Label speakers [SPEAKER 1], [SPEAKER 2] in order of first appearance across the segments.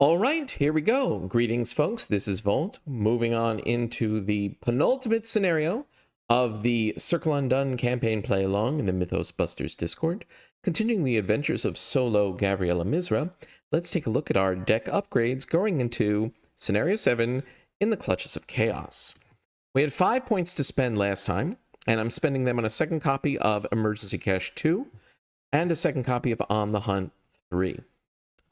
[SPEAKER 1] All right, here we go. Greetings, folks. This is Volt. Moving on into the penultimate scenario of the Circle Undone campaign play along in the Mythos Busters Discord. Continuing the adventures of solo Gavriella Mizrah, let's take a look at our deck upgrades going into Scenario 7 in the Clutches of Chaos. We had 5 points to spend last time, and I'm spending them on a second copy of Emergency Cache 2 and a second copy of On the Hunt 3.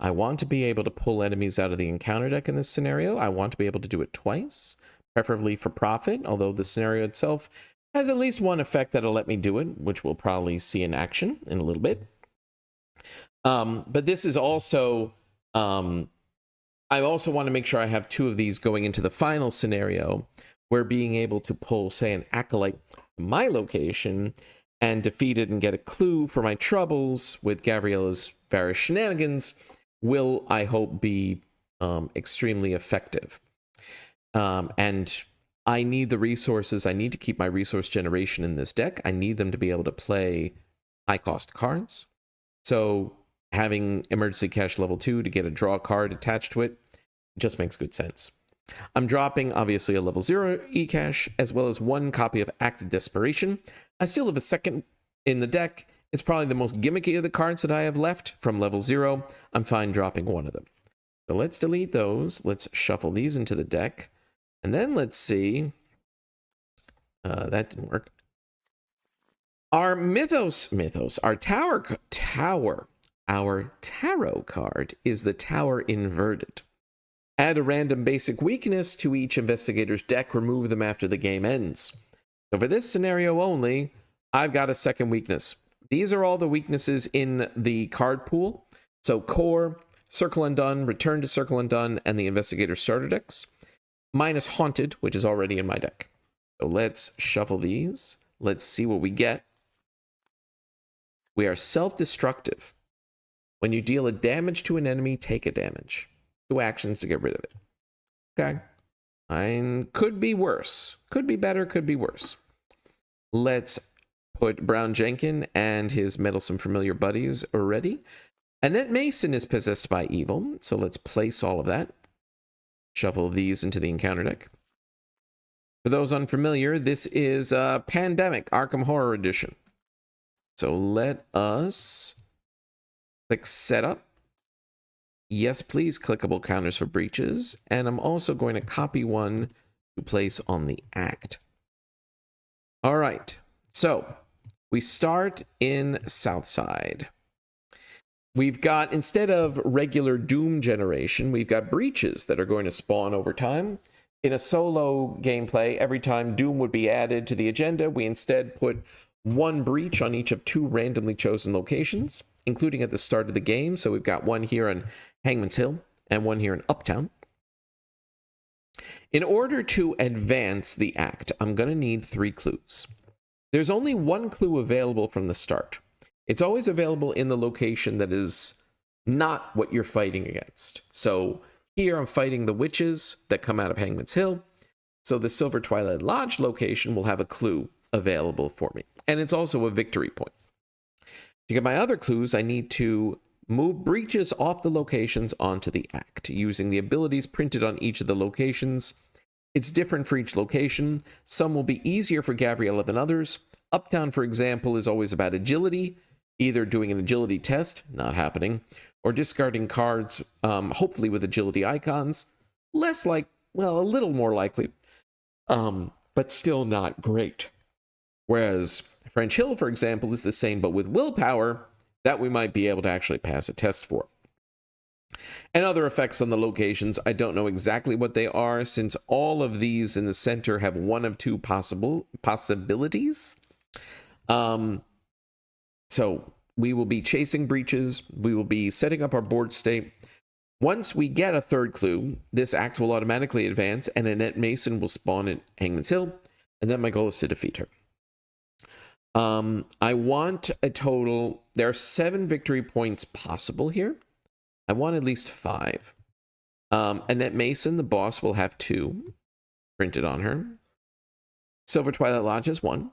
[SPEAKER 1] I want to be able to pull enemies out of the encounter deck in this scenario. I want to be able to do it twice, preferably for profit, although the scenario itself has at least one effect that'll let me do it, which we'll probably see in action in a little bit. But this is also, I also want to make sure I have 2 of these going into the final scenario, where being able to pull, say, an Acolyte from my location and defeat it and get a clue for my troubles with Gavriella's various shenanigans will, I hope, be extremely effective. And I need the resources. I need to keep my resource generation in this deck. I need them to be able to play high-cost cards. So having Emergency Cache level 2 to get a draw card attached to it just makes good sense. I'm dropping, obviously, a level 0 e-cache, as well as 1 copy of Act of Desperation. I still have a second in the deck. It's probably the most gimmicky of the cards that I have left from level 0. I'm fine dropping 1 of them. So let's delete those. Let's shuffle these into the deck. And then let's see. That didn't work. Our our tarot card is the Tower Inverted. Add a random basic weakness to each investigator's deck. Remove them after the game ends. So for this scenario only, I've got a second weakness. These are all the weaknesses in the card pool. So Core, Circle Undone, Return to Circle Undone, and the Investigator starter decks. Minus Haunted, which is already in my deck. So let's shuffle these. Let's see what we get. We are self-destructive. When you deal a damage to an enemy, take a damage. 2 actions to get rid of it. Okay. Could be worse. Could be better, could be worse. Let's put Brown Jenkin and his meddlesome familiar buddies already. Annette Mason is possessed by evil, so let's place all of that. Shuffle these into the encounter deck. For those unfamiliar, this is Pandemic Arkham Horror Edition. So let us click Setup. Yes, please, clickable counters for breaches. And I'm also going to copy 1 to place on the Act. All right, so we start in Southside. We've got, instead of regular Doom generation, we've got breaches that are going to spawn over time. In a solo gameplay, every time Doom would be added to the agenda, we instead put 1 breach on each of 2 randomly chosen locations, including at the start of the game. So we've got 1 here on Hangman's Hill and 1 here in Uptown. In order to advance the Act, I'm going to need 3 clues. There's only 1 clue available from the start. It's always available in the location that is not what you're fighting against. So here I'm fighting the witches that come out of Hangman's Hill. So the Silver Twilight Lodge location will have a clue available for me. And it's also a victory point. To get my other clues, I need to move breaches off the locations onto the Act, using the abilities printed on each of the locations. It's different for each location. Some will be easier for Gavriella than others. Uptown, for example, is always about agility, either doing an agility test, not happening, or discarding cards, hopefully with agility icons. Less like, well, a little more likely, but still not great. Whereas French Hill, for example, is the same, but with willpower, that we might be able to actually pass a test for. And other effects on the locations, I don't know exactly what they are, since all of these in the center have 1 of 2 possibilities. So we will be chasing breaches. We will be setting up our board state. Once we get a 3rd clue, this Act will automatically advance, and Annette Mason will spawn at Hangman's Hill, and then my goal is to defeat her. I want a total. There are 7 victory points possible here. I want at least 5. Annette Mason, the boss, will have 2 printed on her. Silver Twilight Lodge is 1.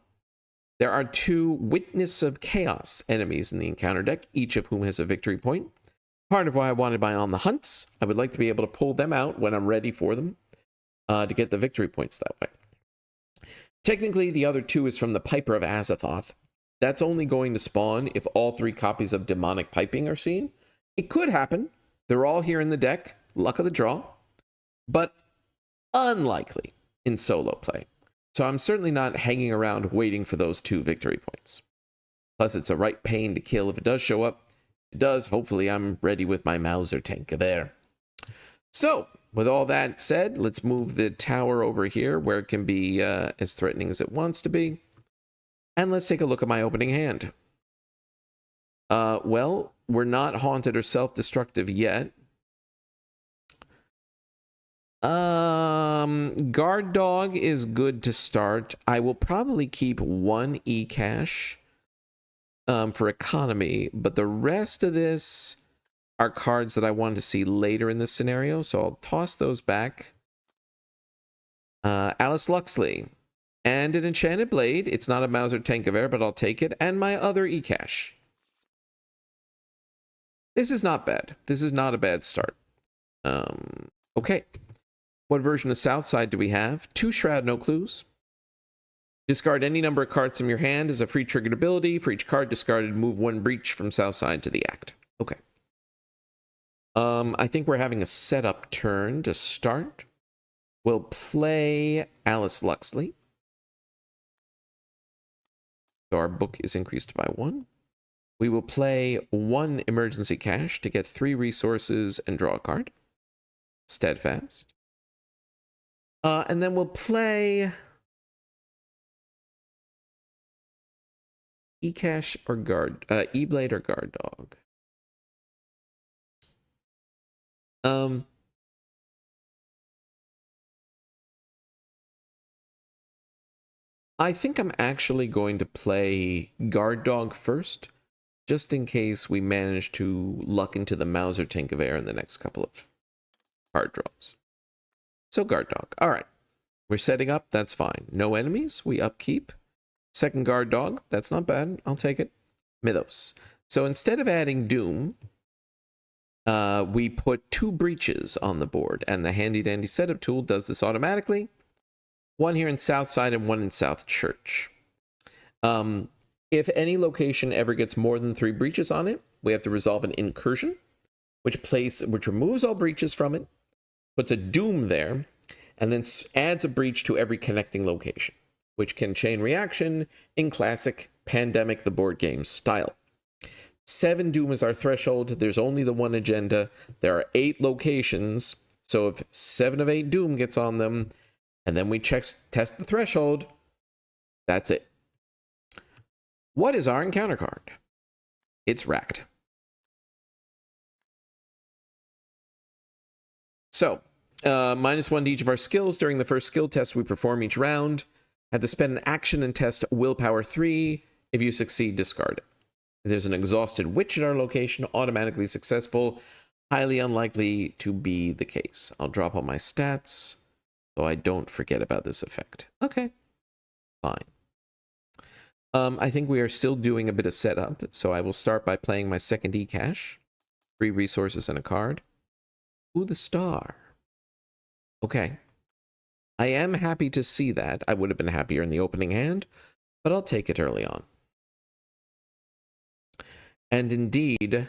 [SPEAKER 1] There are 2 Witness of Chaos enemies in the encounter deck, each of whom has a victory point. Part of why I wanted my on the hunts. I would like to be able to pull them out when I'm ready for them to get the victory points that way. Technically, the other 2 is from the Piper of Azathoth. That's only going to spawn if all 3 copies of Demonic Piping are seen. It could happen. They're all here in the deck. Luck of the draw. But unlikely in solo play. So I'm certainly not hanging around waiting for those 2 victory points. Plus, it's a right pain to kill if it does show up. If it does, hopefully I'm ready with my Mauser tank there. So, with all that said, let's move the tower over here where it can be as threatening as it wants to be. And let's take a look at my opening hand. Well, we're not haunted or self-destructive yet. Guard Dog is good to start. I will probably keep 1 e-cash for economy, but the rest of this are cards that I want to see later in this scenario, so I'll toss those back. Alice Luxley. And an Enchanted Blade. It's not a Mauser Tank of Air, but I'll take it. And my other e-cash. This is not bad. This is not a bad start. Okay. What version of Southside do we have? 2 Shroud, no clues. Discard any number of cards from your hand as a free triggered ability. For each card discarded, move 1 breach from Southside to the act. Okay. I think we're having a setup turn to start. We'll play Alice Luxley. So our book is increased by 1. We will play 1 emergency cash to get 3 resources and draw a card. Steadfast. And then we'll play E-Cash or Guard, E-Blade or Guard Dog. I think I'm actually going to play Guard Dog first, just in case we manage to luck into the Mauser Tank of Air in the next couple of card draws. So Guard Dog. All right. We're setting up. That's fine. No enemies. We upkeep. Second Guard Dog. That's not bad. I'll take it. Mythos. So instead of adding Doom, we put 2 breaches on the board, and the handy dandy setup tool does this automatically. 1 here in Southside and 1 in South Church. If any location ever gets more than 3 breaches on it, we have to resolve an incursion, which removes all breaches from it, puts a Doom there, and then adds a breach to every connecting location, which can chain reaction in classic Pandemic the Board Game style. 7 Doom is our threshold. There's only the 1 agenda. There are 8 locations, so if 7 of 8 Doom gets on them, and then we test the threshold, that's it. What is our encounter card? It's Racked. So, -1 to each of our skills. During the first skill test we perform each round. Have to spend an action and test Willpower 3. If you succeed, discard it. If there's an exhausted witch at our location, automatically successful. Highly unlikely to be the case. I'll drop all my stats so I don't forget about this effect. Okay, fine. I think we are still doing a bit of setup, so I will start by playing my second e-cash. 3 resources and a card. Ooh, the star. Okay. I am happy to see that. I would have been happier in the opening hand, but I'll take it early on. And indeed,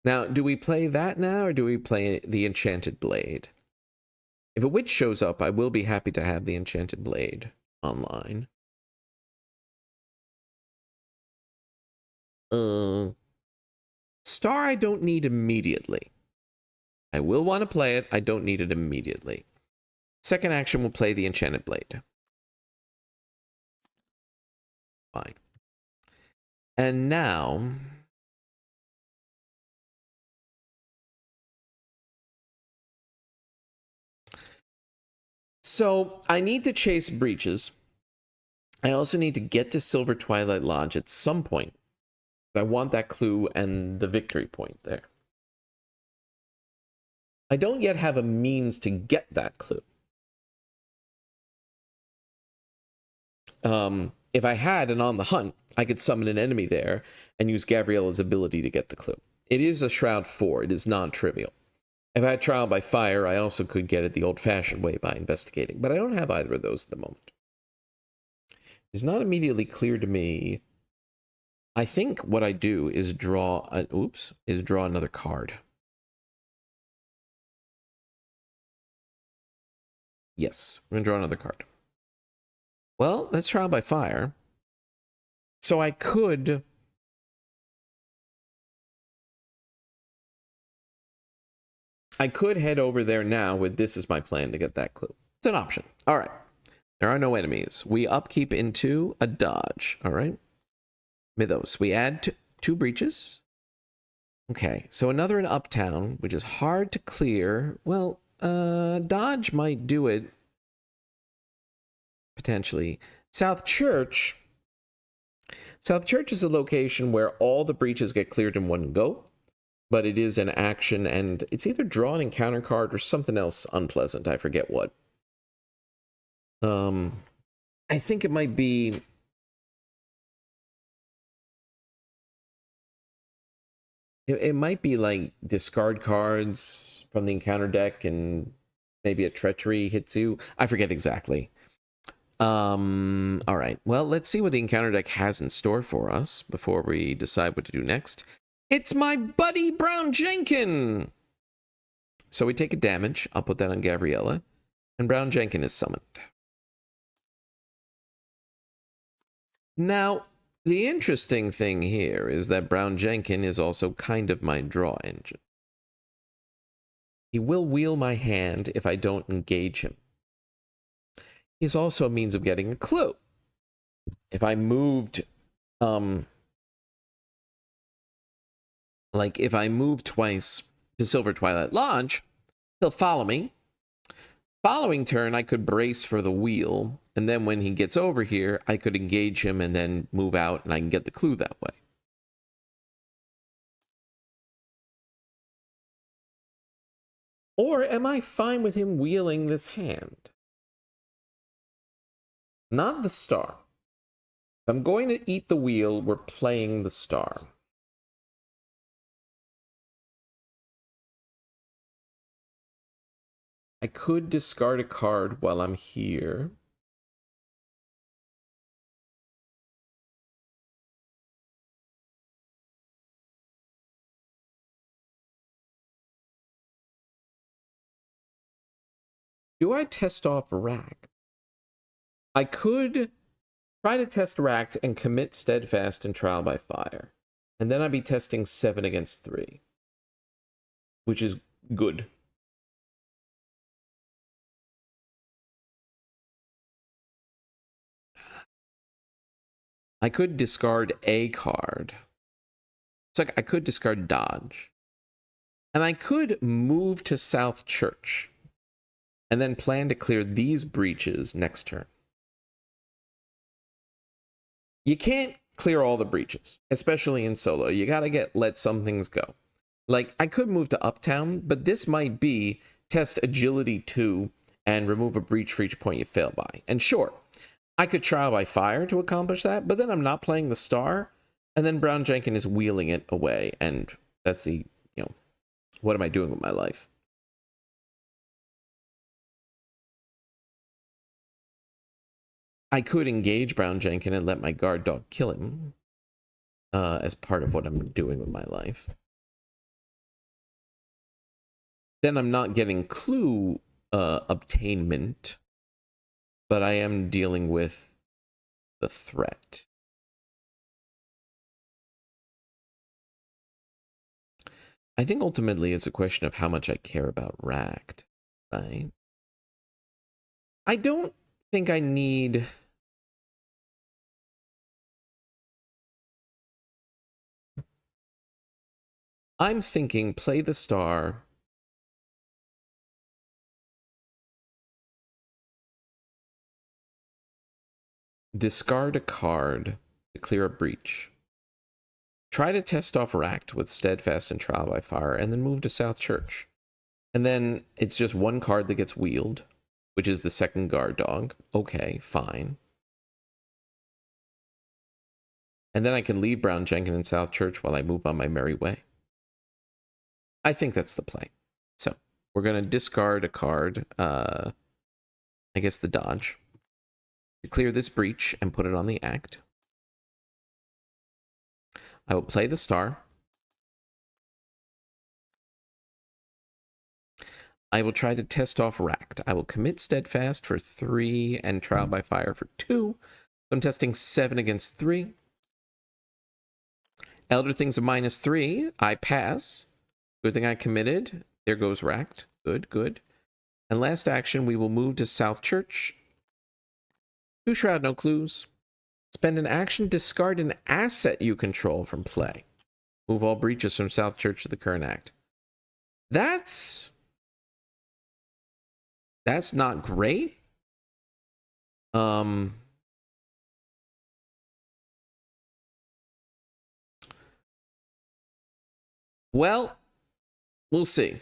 [SPEAKER 1] now, do we play that now, or do we play the Enchanted Blade? If a witch shows up, I will be happy to have the Enchanted Blade online. Star I don't need immediately. I will want to play it. I don't need it immediately. Second action will play the Enchanted Blade. Fine. And now... So, I need to chase breaches. I also need to get to Silver Twilight Lodge at some point. I want that clue and the victory point there. I don't yet have a means to get that clue. If I had an On the Hunt, I could summon an enemy there and use Gavriella's ability to get the clue. It is a Shroud 4. It is non-trivial. If I had Trial by Fire, I also could get it the old-fashioned way by investigating, but I don't have either of those at the moment. It's not immediately clear to me. I think what I do is draw another card. Yes, we're going to draw another card. Well, that's Trial by Fire. So I could head over there now with this as my plan to get that clue. It's an option. All right. There are no enemies. We upkeep into a dodge. All right. Mythos. We add 2 breaches. Okay. So another in Uptown, which is hard to clear. Well, dodge might do it. Potentially. South Church. South Church is a location where all the breaches get cleared in one go. But it is an action, and it's either draw an encounter card or something else unpleasant. I forget what. I think it might be... It might be like discard cards from the encounter deck, and maybe a treachery hits you. I forget exactly. All right. Well, let's see what the encounter deck has in store for us before we decide what to do next. It's my buddy Brown Jenkin! So we take a damage. I'll put that on Gavriella. And Brown Jenkin is summoned. Now, the interesting thing here is that Brown Jenkin is also kind of my draw engine. He will wheel my hand if I don't engage him. He's also a means of getting a clue. If I moved... Like, if I move twice to Silver Twilight Lodge, he'll follow me. Following turn, I could brace for the wheel, and then when he gets over here, I could engage him and then move out, and I can get the clue that way. Or am I fine with him wheeling this hand? Not the star. If I'm going to eat the wheel, we're playing the star. I could discard a card while I'm here. Do I test off Rack? I could try to test Racked and commit Steadfast and Trial by Fire. And then I'd be testing 7 against 3. Which is good. I could discard a card. So I could discard Dodge. And I could move to South Church. And then plan to clear these breaches next turn. You can't clear all the breaches, especially in solo. You gotta let some things go. Like, I could move to Uptown, but this might be test Agility 2 and remove a breach for each point you fail by. And sure, I could Trial by Fire to accomplish that, but then I'm not playing the star, and then Brown Jenkin is wheeling it away, and that's the, what am I doing with my life? I could engage Brown Jenkin and let my guard dog kill him as part of what I'm doing with my life. Then I'm not getting clue obtainment, but I am dealing with the threat. I think ultimately it's a question of how much I care about Racked, right? I don't think I need... I'm thinking play the star. Discard a card to clear a breach. Try to test off Racked with Steadfast and Trial by Fire, and then move to South Church. And then it's just one card that gets wheeled, which is the second guard dog. Okay, fine. And then I can leave Brown Jenkin in South Church while I move on my merry way. I think that's the play. So we're going to discard a card, I guess the dodge, to clear this breach and put it on the act. I will play the star. I will try to test off Racked. I will commit Steadfast for 3 and Trial by Fire for 2. I'm testing 7 against 3. Elder Things of -3. I pass. Good thing I committed. There goes Racked. Good, good. And last action, we will move to South Church. 2 Shroud, no clues. Spend an action, discard an asset you control from play. Move all breaches from South Church to the current act. That's not great. Well, we'll see.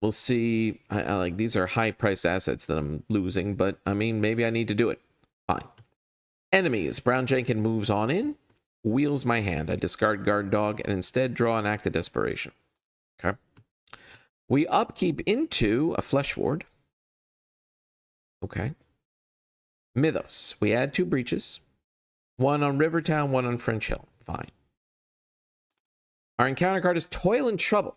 [SPEAKER 1] We'll see. I like, these are high price assets that I'm losing, but I mean, maybe I need to do it. Fine. Enemies. Brown Jenkins moves on in. Wheels my hand. I discard Guard Dog and instead draw an Act of Desperation. Okay. We upkeep into a Flesh Ward. Okay. Mythos. We add 2 breaches. 1 on Rivertown, 1 on French Hill. Fine. Our encounter card is Toil and Trouble.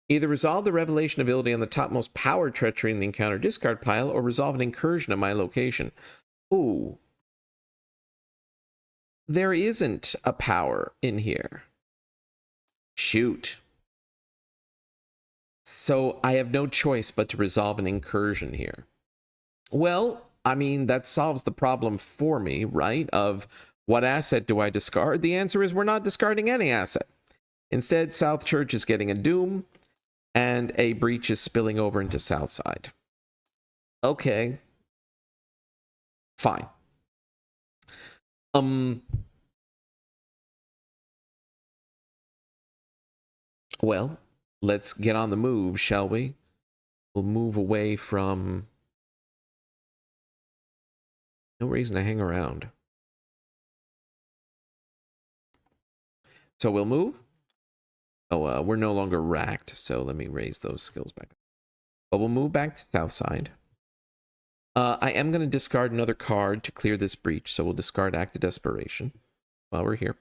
[SPEAKER 1] Either resolve the Revelation ability on the topmost power treachery in the encounter discard pile, or resolve an incursion at my location. Ooh. There isn't a power in here. Shoot. So I have no choice but to resolve an incursion here. Well, I mean, that solves the problem for me, right? Of what asset do I discard? The answer is we're not discarding any asset. Instead, South Church is getting a Doom, and a breach is spilling over into Southside. Okay. Fine. Well, let's get on the move, shall we? We'll move away from... No reason to hang around. So we'll move. Oh, we're no longer racked, so let me raise those skills back. But we'll move back to Southside. I am going to discard another card to clear this breach, so we'll discard Act of Desperation while we're here.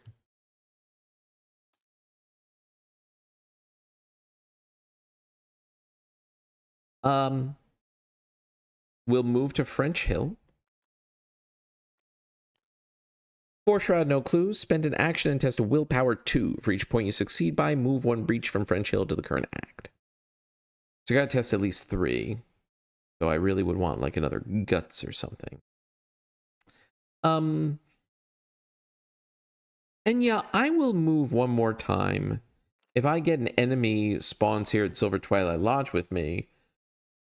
[SPEAKER 1] We'll move to French Hill. 4 Shroud, no clues. Spend an action and test a Willpower 2. For each point you succeed by, move 1 breach from French Hill to the current act. So I gotta test at least 3. So I really would want like another Guts or something. And yeah, I will move 1 more time. If I get an enemy spawns here at Silver Twilight Lodge with me,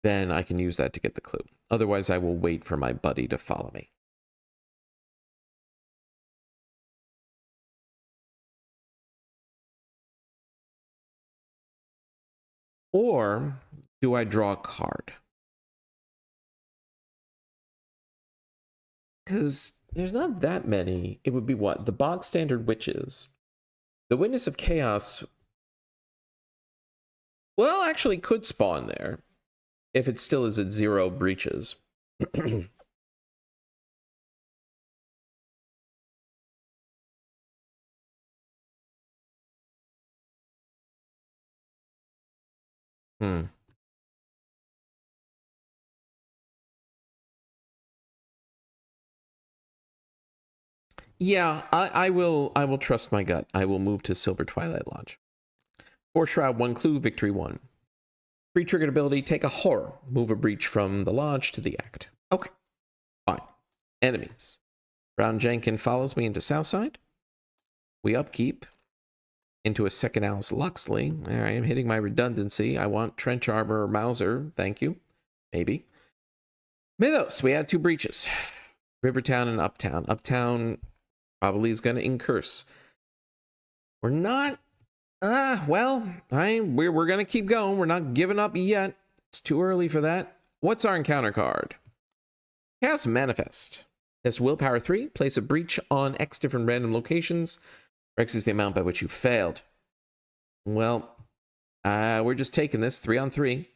[SPEAKER 1] then I can use that to get the clue. Otherwise, I will wait for my buddy to follow me. Or do I draw a card? Because there's not that many. It would be what? The bog standard witches. The Witness of Chaos, well, actually could spawn there. If it still is at 0 breaches. Yeah, I will trust my gut. I will move to Silver Twilight Lodge. 4 Shroud, 1 clue, victory 1. Free triggered ability, take a horror. Move a breach from the lodge to the act. Okay, fine. Enemies. Brown Jenkins follows me into Southside. We upkeep into a second Alice Luxley. All right, I'm hitting my redundancy. I want Trench Armor or Mauser. Thank you. Maybe. Mythos, we add 2 breaches. Rivertown and Uptown. Uptown probably is going to incurse. We're not... well, we're going to keep going. We're not giving up yet. It's too early for that. What's our encounter card? Chaos Manifest. This Willpower 3. Place a breach on X different random locations. X is the amount by which you failed. Well, We're just taking this 3 on 3.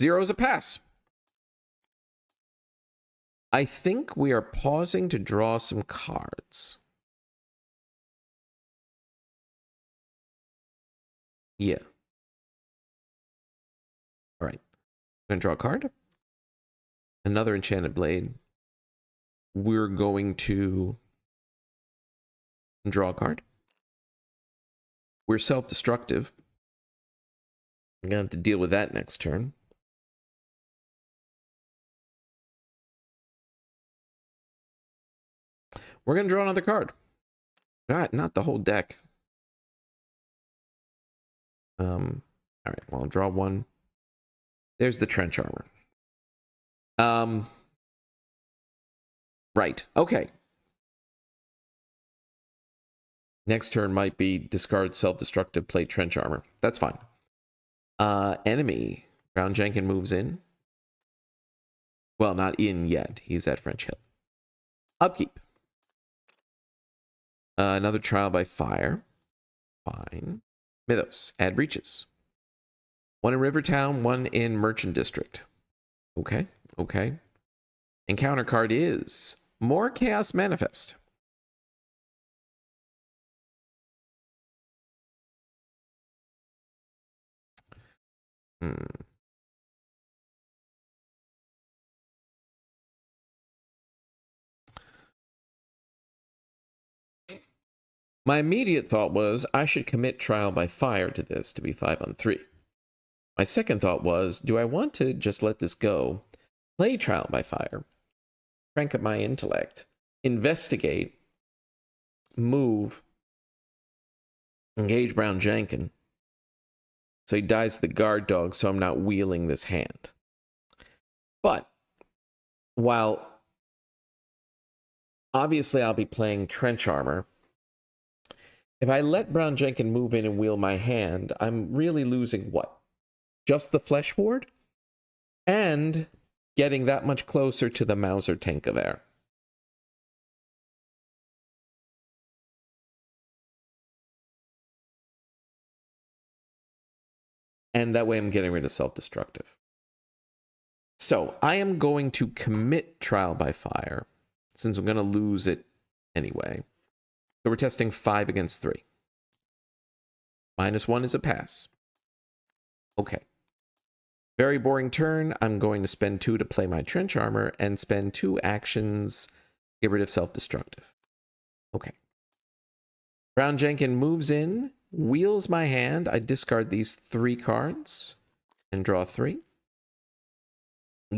[SPEAKER 1] 0 is a pass. I think we are pausing to draw some cards. Yeah. All right. I'm going to draw a card. Another enchanted blade. We're going to draw a card. We're self-destructive. I'm going to have to deal with that next turn. We're going to draw another card. Not the whole deck. All right, well, I'll draw one. There's the trench armor. Right, okay. Next turn might be discard self-destructive, play trench armor. That's fine. Enemy. Brown Jenkin moves in. Well, not in yet. He's at French Hill. Upkeep. Another trial by fire. Fine. Mythos. Add breaches. One in Rivertown, one in Merchant District. Okay, okay. Encounter card is More Chaos Manifest. My immediate thought was I should commit trial by fire to this to be 5 on 3. My second thought was, do I want to just let this go, play trial by fire, crank up my intellect, investigate, move, engage Brown Jenkin, so he dies the guard dog, so I'm not wheeling this hand. But while obviously I'll be playing trench armor, if I let Brown Jenkin move in and wheel my hand, I'm really losing what? Just the flesh ward? And getting that much closer to the Mauser Tank of Air. And that way I'm getting rid of self-destructive. So I am going to commit trial by fire, since I'm going to lose it anyway. So we're testing 5 against 3. -1 is a pass. Okay. Very boring turn. I'm going to spend 2 to play my trench armor and spend 2 actions, get rid of self-destructive. Okay. Brown Jenkin moves in, wheels my hand. I discard these 3 cards and draw 3.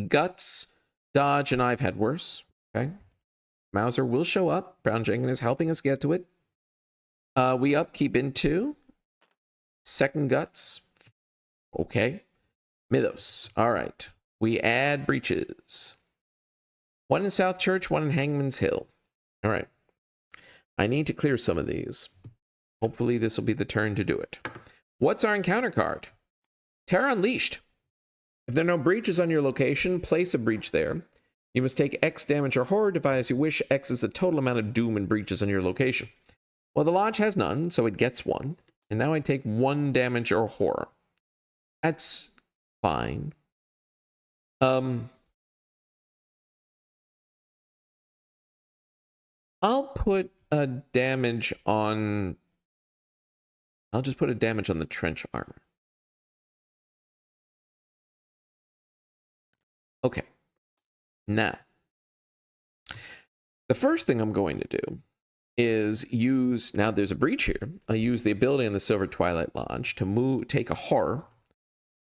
[SPEAKER 1] Guts, dodge, and I've had worse. Okay. Mauser will show up. Brown Jenkin is helping us get to it. We upkeep into second guts. Okay. Mythos. All right. We add breaches. 1 in South Church, 1 in Hangman's Hill. All right. I need to clear some of these. Hopefully this will be the turn to do it. What's our encounter card? Terror Unleashed. If there are no breaches on your location, place a breach there. You must take X damage or horror, divide as you wish. X is the total amount of doom and breaches on your location. Well, the Lodge has none, so it gets 1. And now I take 1 damage or horror. That's fine. I'll put a damage on... I'll just put a damage on the trench armor. Okay. Now, the first thing I'm going to do is use, now there's a breach here, I'll use the ability in the Silver Twilight Lodge to take a horror,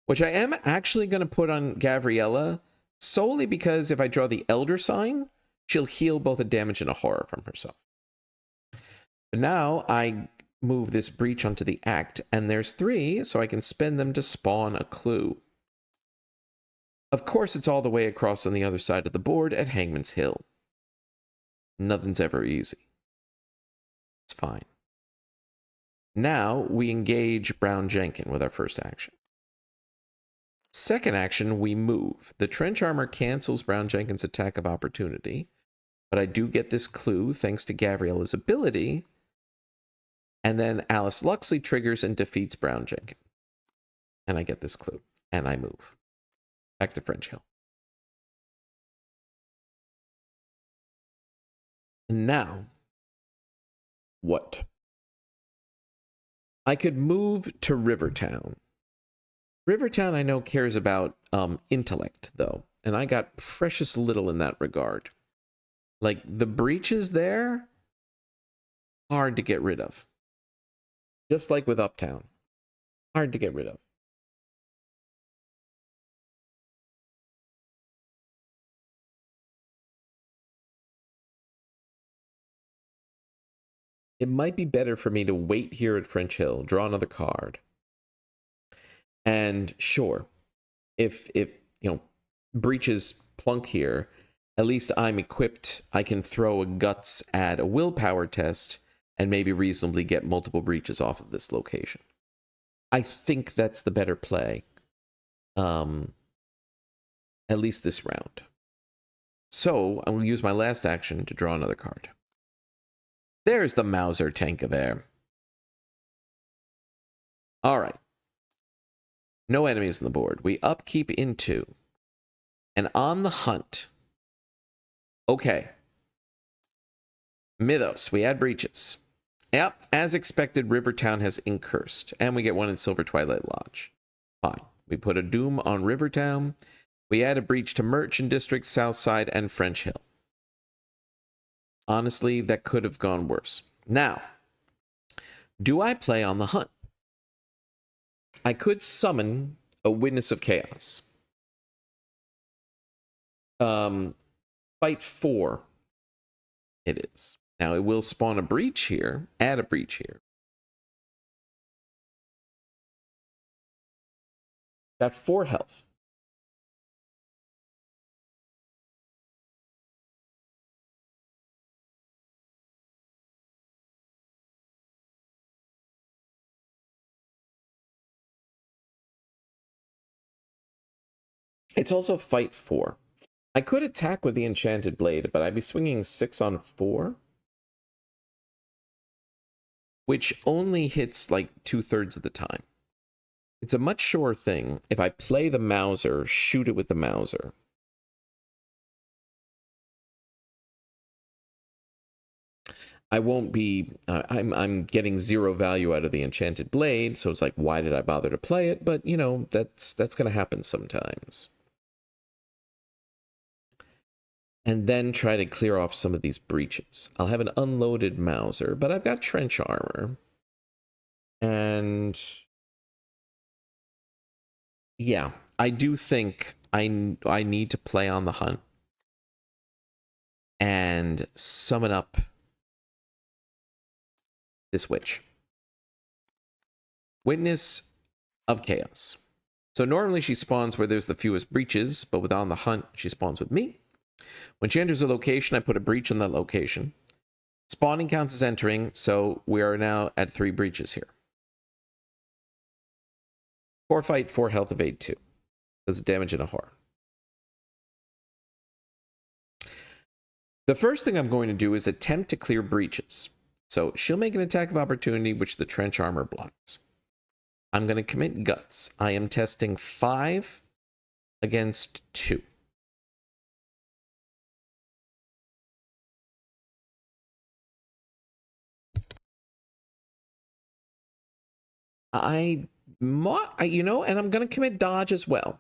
[SPEAKER 1] which I am actually going to put on Gavriella, solely because if I draw the Elder Sign, she'll heal both a damage and a horror from herself. But now I move this breach onto the act, and there's 3, so I can spend them to spawn a clue. Of course, it's all the way across on the other side of the board at Hangman's Hill. Nothing's ever easy. It's fine. Now we engage Brown Jenkin with our first action. Second action, we move. The trench armor cancels Brown Jenkin's attack of opportunity, but I do get this clue thanks to Gavriella's ability And then Alice Luxley triggers and defeats Brown Jenkins. And I get this clue. And I move. Back to French Hill. And now, what? I could move to Rivertown. Rivertown, I know, cares about intellect, though. And I got precious little in that regard. Like, the breaches there, hard to get rid of. Just like with Uptown. Hard to get rid of. It might be better for me to wait here at French Hill, draw another card. And sure, if breaches plunk here, at least I'm equipped. I can throw a guts at a willpower test and maybe reasonably get multiple breaches off of this location. I think that's the better play. At least this round. So I will use my last action to draw another card. There's the Mauser Tank of Air. All right. No enemies on the board. We upkeep into. And on the hunt. Okay. Mythos. We add breaches. Yep. As expected, Rivertown has incursed. And we get one in Silver Twilight Lodge. Fine. We put a doom on Rivertown. We add a breach to Merchant District, Southside, and French Hill. Honestly, that could have gone worse. Now, do I play on the hunt? I could summon a Witness of Chaos. Fight 4. It is. Now, it will spawn a breach here. Add a breach here. Got 4 health. It's also fight 4. I could attack with the Enchanted Blade, but I'd be swinging 6 on 4. Which only hits like 2/3 of the time. It's a much surer thing if I play the Mauser, shoot it with the Mauser. I won't be, I'm getting 0 value out of the Enchanted Blade, so it's like, why did I bother to play it? But, you know, that's going to happen sometimes. And then try to clear off some of these breaches. I'll have an unloaded Mauser, but I've got trench armor. And yeah, I do think I need to play on the hunt and summon up this witch. Witness of Chaos. So normally she spawns where there's the fewest breaches, but with On the Hunt, she spawns with me. When she enters a location, I put a breach on that location. Spawning counts as entering, so we are now at 3 breaches here. 4 fight, 4 health, evade 2. Does damage in a horror. The first thing I'm going to do is attempt to clear breaches. So she'll make an attack of opportunity, which the trench armor blocks. I'm going to commit guts. I am testing 5 against 2. You know, and I'm going to commit dodge as well.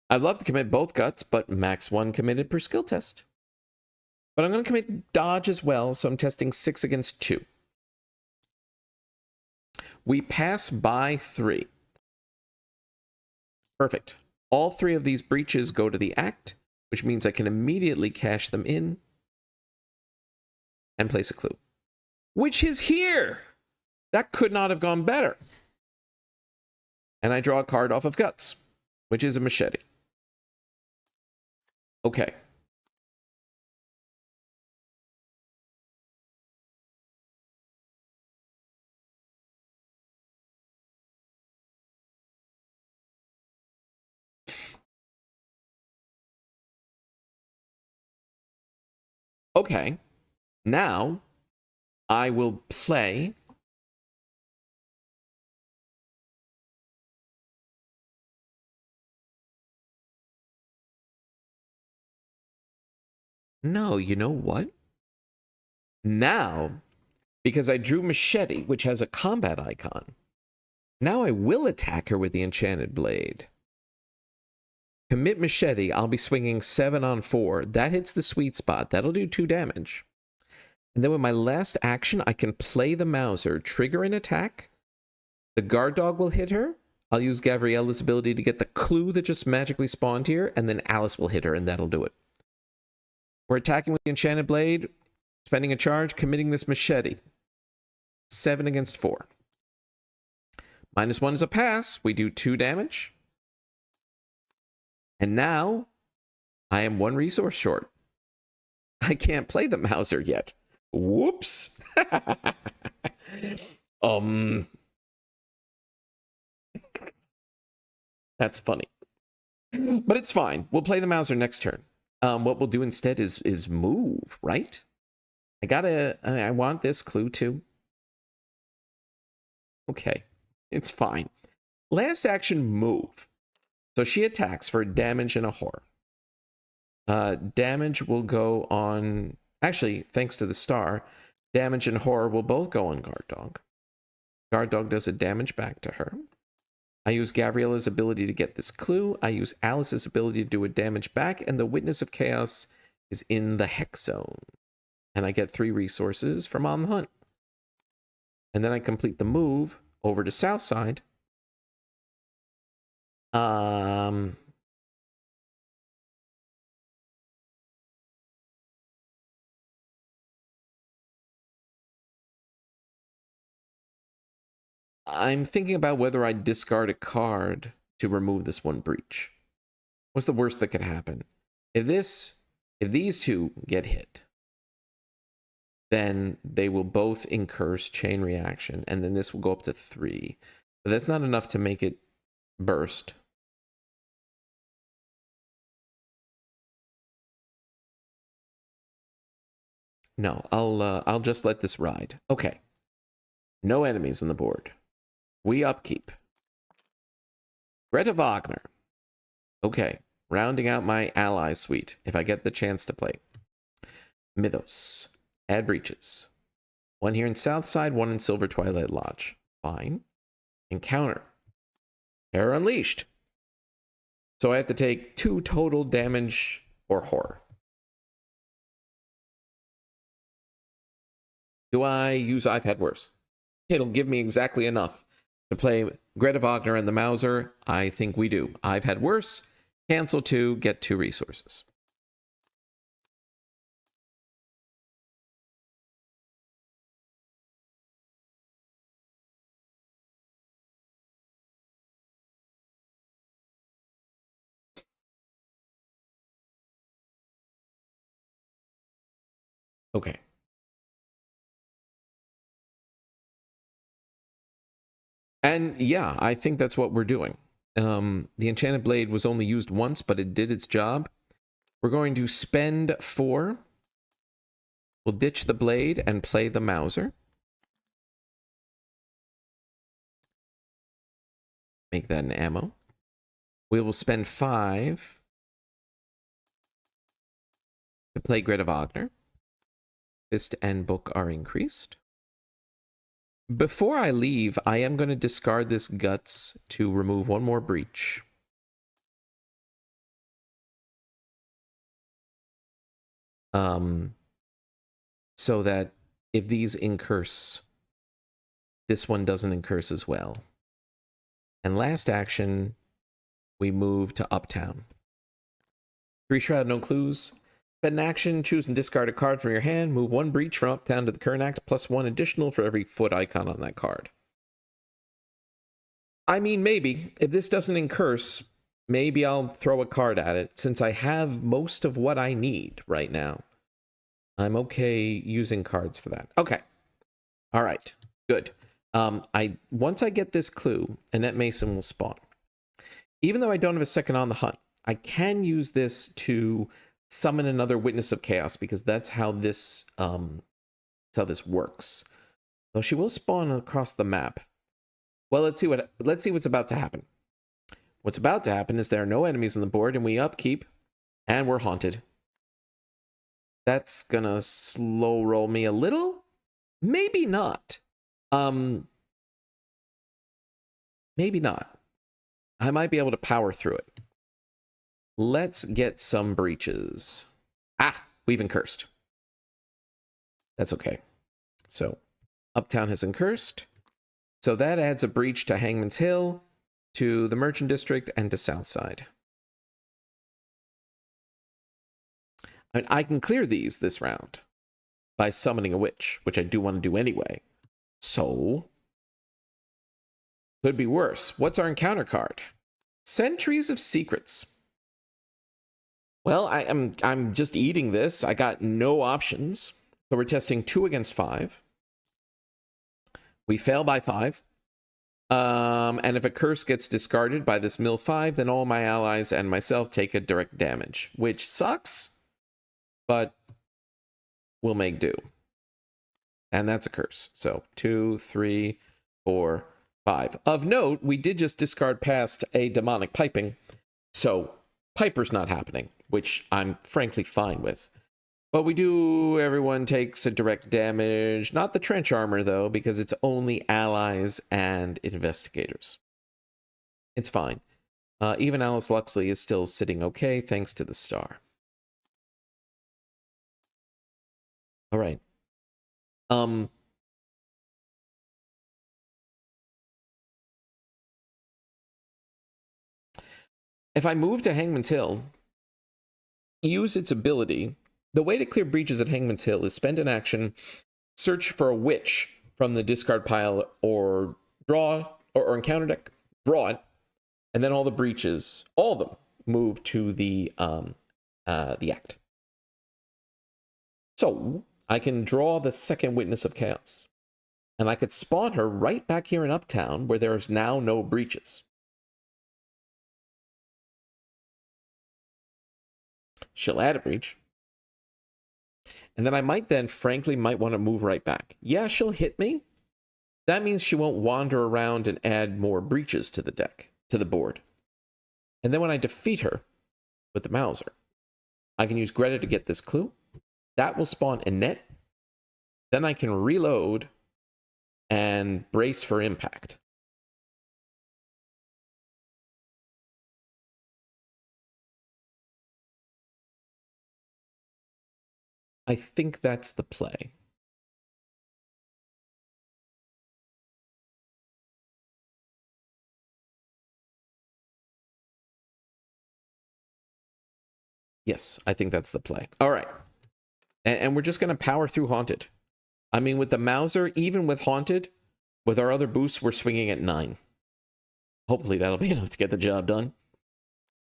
[SPEAKER 1] I'd love to commit both guts, but max 1 committed per skill test. But I'm going to commit dodge as well, so I'm testing 6 against 2. We pass by 3. Perfect. All 3 of these breaches go to the act, which means I can immediately cash them in and place a clue. Which is here! That could not have gone better. And I draw a card off of guts, which is a machete. Okay. Okay. Now, I will play No, you know what? Now, because I drew Machete, which has a combat icon, now I will attack her with the Enchanted Blade. Commit Machete, I'll be swinging 7 on 4. That hits the sweet spot. That'll do 2 damage. And then with my last action, I can play the Mauser, trigger an attack. The guard dog will hit her. I'll use Gavriella's ability to get the clue that just magically spawned here, and then Alice will hit her, and that'll do it. We're attacking with the Enchanted Blade, spending a charge, committing this Machete. 7 against 4. -1 is a pass. We do 2 damage. And now, I am 1 resource short. I can't play the Mauser yet. Whoops. That's funny. But it's fine. We'll play the Mauser next turn. What we'll do instead is move, right? I want this clue too. Okay, it's fine. Last action, move. So she attacks for damage and a horror. Damage will go on... Actually, thanks to the star, damage and horror will both go on Guard Dog. Guard Dog does a damage back to her. I use Gavriella's ability to get this clue. I use Alice's ability to do a damage back, and the Witness of Chaos is in the Hex Zone. And I get 3 resources from On the Hunt. And then I complete the move over to Southside. I'm thinking about whether I discard a card to remove this 1 breach. What's the worst that could happen? If these 2 get hit, then they will both incur chain reaction, and then this will go up to 3. But that's not enough to make it burst. No, I'll just let this ride. Okay. No enemies on the board. We upkeep. Greta Wagner. Okay, rounding out my ally suite, if I get the chance to play. Mythos. Add breaches. 1 here in Southside, 1 in Silver Twilight Lodge. Fine. Encounter. Terror Unleashed. So I have to take 2 total damage or horror. Do I use I've Had Worse? It'll give me exactly enough to play Greta Wagner and the Mauser. I think we do. I've Had Worse. Cancel 2, get 2 resources. Okay. And yeah, I think that's what we're doing. The Enchanted Blade was only used once, but it did its job. We're going to spend 4. We'll ditch the blade and play the Mauser. Make that an ammo. We will spend 5 to play Greta Wagner. Fist and book are increased. Before I leave, I am going to discard this Guts to remove 1 more breach. So that if these incurse, this one doesn't incurse as well. And last action, we move to Uptown. 3 Shroud, no clues. Spend an action, choose and discard a card from your hand, move 1 breach from Uptown to the current act, plus 1 additional for every foot icon on that card. I mean, maybe. If this doesn't incurse, maybe I'll throw a card at it, since I have most of what I need right now. I'm okay using cards for that. Okay. All right. Good. Once I get this clue, Annette Mason will spawn. Even though I don't have a second On the Hunt, I can use this to summon another Witness of Chaos, because that's how this works. Though she will spawn across the map. Well, let's see what's about to happen. What's about to happen is there are no enemies on the board, and we upkeep, and we're haunted. That's gonna slow roll me a little. Maybe not. Maybe not. I might be able to power through it. Let's get some breaches. Ah, we've incursed. That's okay. So, Uptown has incursed. So that adds a breach to Hangman's Hill, to the Merchant District, and to Southside. I mean, I can clear these this round by summoning a witch, which I do want to do anyway. So, could be worse. What's our encounter card? Centuries of Secrets. Well, I'm just eating this. I got no options. So we're testing 2 against 5. We fail by 5. And if a curse gets discarded by this mill 5, then all my allies and myself take a direct damage, which sucks, but we'll make do. And that's a curse. So 2, 3, 4, 5. Of note, we did just discard past a demonic piping, so Piper's not happening, which I'm frankly fine with. But we do, everyone takes a direct damage. Not the trench armor, though, because it's only allies and investigators. It's fine. Even Alice Luxley is still sitting okay, thanks to the star. All right. If I move to Hangman's Hill, use its ability, the way to clear breaches at Hangman's Hill is spend an action, search for a witch from the discard pile, or draw, or encounter deck, draw it, and then all the breaches, all of them, move to the act. So I can draw the second Witness of Chaos, and I could spawn her right back here in Uptown, where there is now no breaches. She'll add a breach. And then I might frankly, want to move right back. Yeah, she'll hit me. That means she won't wander around and add more breaches to the deck, to the board. And then when I defeat her with the Mauser, I can use Greta to get this clue. That will spawn Annette. Then I can reload and brace for impact. I think that's the play. Yes, I think that's the play. All right. And we're just going to power through Haunted. I mean, with the Mauser, even with Haunted, with our other boosts, we're swinging at 9. Hopefully that'll be enough to get the job done.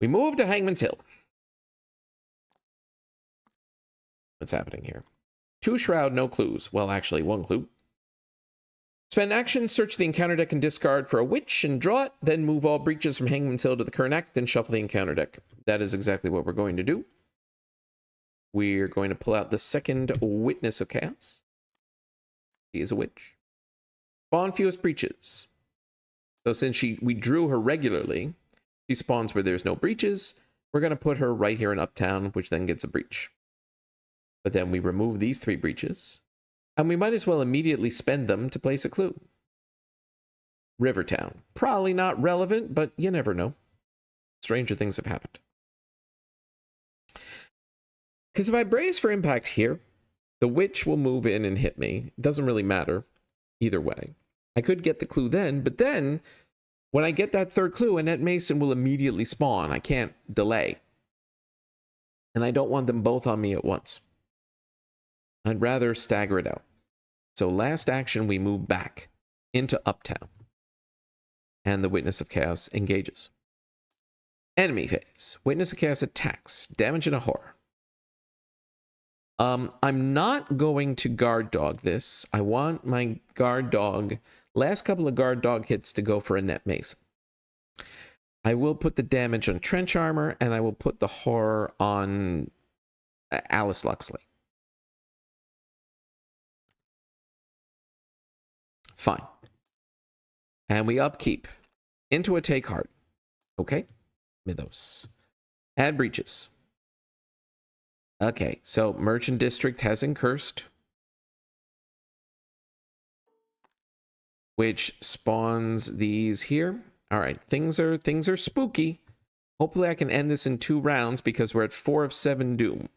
[SPEAKER 1] We move to Hangman's Hill. What's happening here? 2 Shroud, no clues. Well, actually, 1 clue. Spend action, search the encounter deck and discard for a witch and draw it, then move all breaches from Hangman's Hill to the current act, then shuffle the encounter deck. That is exactly what we're going to do. We're going to pull out the second Witness of Chaos. She is a witch. Spawn fewest breaches. So since we drew her regularly, she spawns where there's no breaches. We're going to put her right here in Uptown, which then gets a breach. But then we remove these 3 breaches, and we might as well immediately spend them to place a clue. Rivertown. Probably not relevant, but you never know. Stranger things have happened. Because if I brace for impact here, the witch will move in and hit me. It doesn't really matter either way. I could get the clue then, but then when I get that 3rd clue, Annette Mason will immediately spawn. I can't delay. And I don't want them both on me at once. I'd rather stagger it out. So last action, we move back into Uptown. And the Witness of Chaos engages. Enemy phase. Witness of Chaos attacks. Damage and a horror. I'm not going to guard dog this. I want my guard dog, last couple of guard dog hits to go for Annette Mason. I will put the damage on Trench Armor, and I will put the horror on Alice Luxley. Fine. And we upkeep into a take heart. Okay. Mythos. Add breaches. Okay, so Merchant District has incursed, which spawns these here. All right, things are spooky. Hopefully I can end this in 2 rounds because we're at 4 of 7 doom.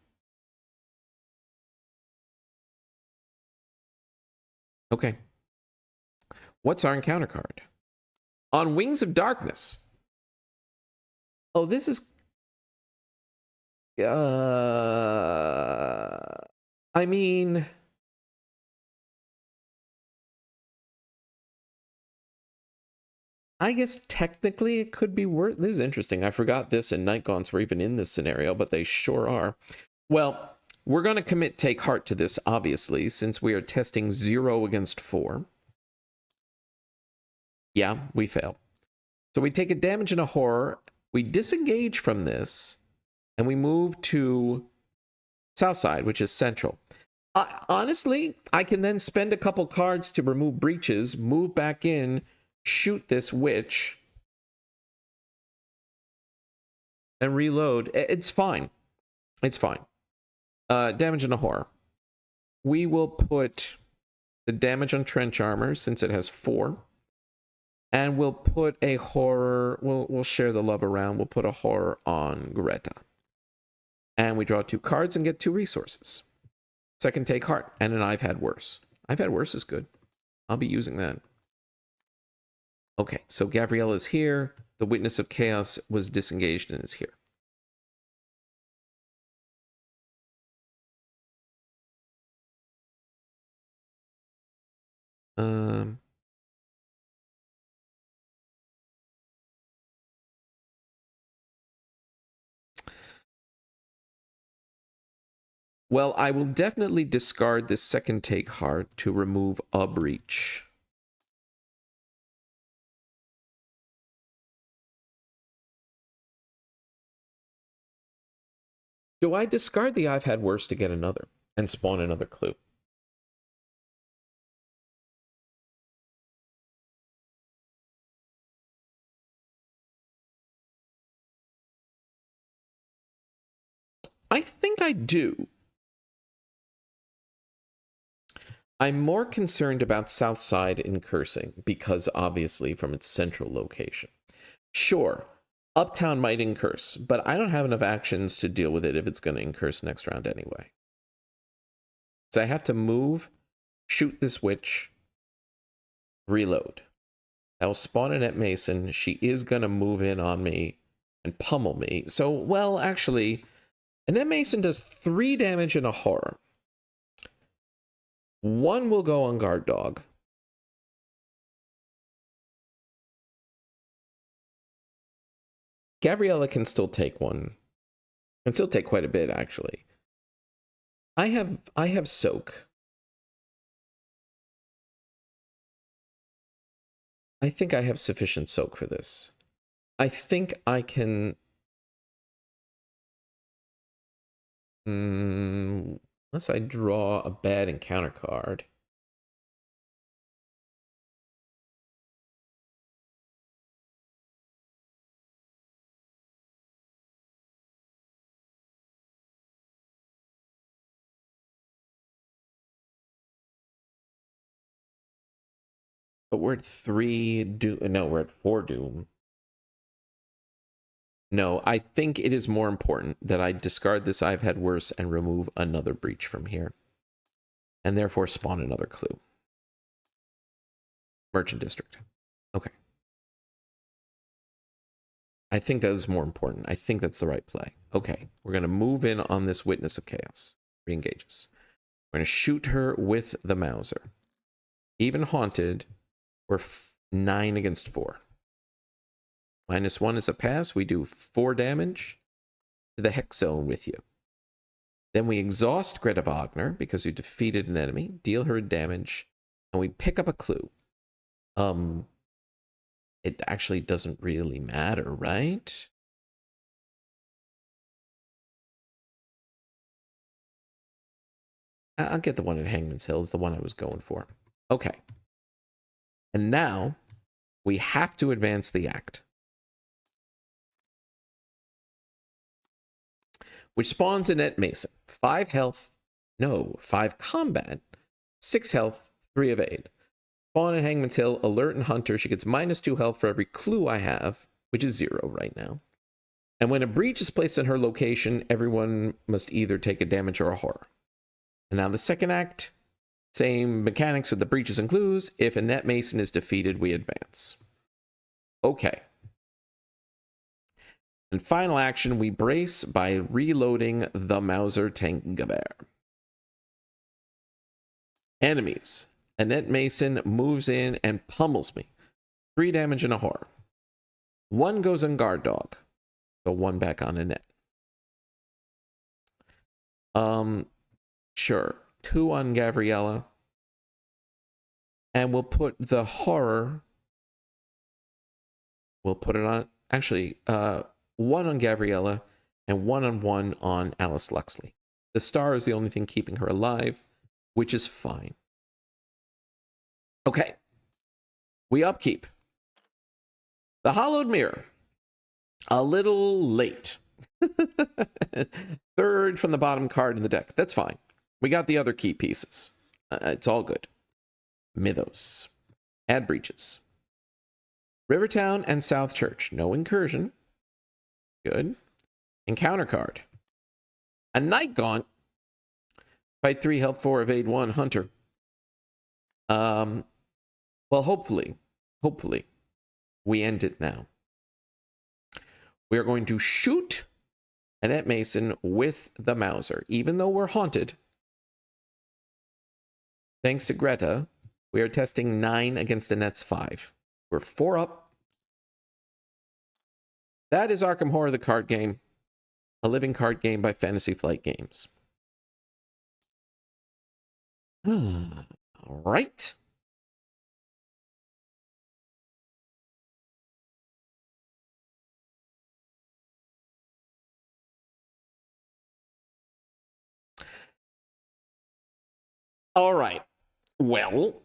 [SPEAKER 1] Okay. What's our encounter card? On Wings of Darkness. Oh, this is... I mean... I guess technically it could be worth... This is interesting. I forgot this and Night Gaunts were even in this scenario, but they sure are. Well, we're going to commit Take Heart to this, obviously, since we are testing 0 against 4. Yeah, we fail. So we take a damage and a horror. We disengage from this, and we move to Southside, which is central. Honestly, I can then spend a couple cards to remove breaches, move back in, shoot this witch, and reload. It's fine. It's fine. Damage and a horror. We will put the damage on Trench Armor, since it has 4. And we'll put a horror... We'll share the love around. We'll put a horror on Greta. And we draw 2 cards and get 2 resources. Second Take Heart, and an I've Had Worse. I've Had Worse is good. I'll be using that. Okay, so Gavriella is here. The Witness of Chaos was disengaged and is here. Well, I will definitely discard this second Take Heart to remove a breach. Do I discard the I've Had Worse to get another and spawn another clue? I think I do. I'm more concerned about Southside incursing because obviously from its central location. Sure, Uptown might incurse, but I don't have enough actions to deal with it if it's going to incurse next round anyway. So I have to move, shoot this witch, reload. I will spawn a Net Mason. She is going to move in on me and pummel me. So, well, actually, a Net Mason does 3 damage and a horror. 1 will go on Guard Dog. Gavriella can still take 1. Can still take quite a bit, actually. I have Soak. I think I have sufficient Soak for this. I think I can... unless I draw a bad encounter card. But we're at 3 doom. No, we're at 4 doom. No, I think it is more important that I discard this I've Had Worse and remove another breach from here. And therefore spawn another clue. Merchant District. Okay. I think that is more important. I think that's the right play. Okay, we're going to move in on this Witness of Chaos. Re-engages. We're going to shoot her with the Mauser. Even Haunted, we're 9 against 4. -1 is a pass. We do 4 damage to the Hex Zone with you. Then we exhaust Greta Wagner because you defeated an enemy, deal her damage, and we pick up a clue. It actually doesn't really matter, right? I'll get the one at Hangman's Hill. It's the one I was going for. Okay. And now we have to advance the act. which spawns a net mason. 5 health, no, 5 combat, 6 health, 3 evade. Spawn at Hangman's Hill, alert and hunter. She gets -2 health for every clue I have, which is 0 right now. And when a breach is placed in her location, everyone must either take a damage or a horror. And now the second act, same mechanics with the breaches and clues. If a net mason is defeated, we advance. Okay. And final action, we brace by reloading the Mauser Tangabear. Enemies. A net mason moves in and pummels me. 3 damage and a horror. 1 goes on guard dog. So 1 back on a net. Sure. 2 on Gavriella. And we'll put the horror. We'll put it on. Actually, 1 on Gavriella and 1 on Alice Luxley. The star is the only thing keeping her alive, which is fine. Okay. We upkeep. The Hollowed Mirror. A little late. 3rd from the bottom card in the deck. That's fine. We got the other key pieces. It's all good. Mythos. Add breaches. Rivertown and South Church. No incursion. Good. Encounter card. A Night Gaunt. Fight 3, health 4, evade 1, hunter. Well, hopefully, we end it now. We are going to shoot a net mason with the Mauser. Even though we're haunted, thanks to Greta, we are testing 9 against the net's 5. We're 4 up. That is Arkham Horror, the card game. A living card game by Fantasy Flight Games. All right. All right. Well,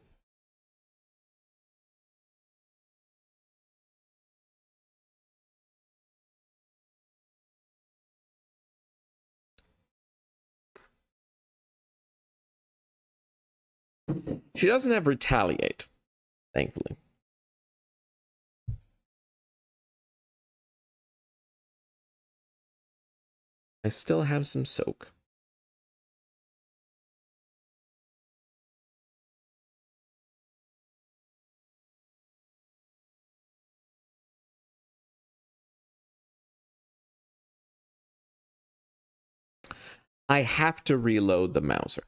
[SPEAKER 1] she doesn't have retaliate, thankfully. I still have some soak. I have to reload the Mauser.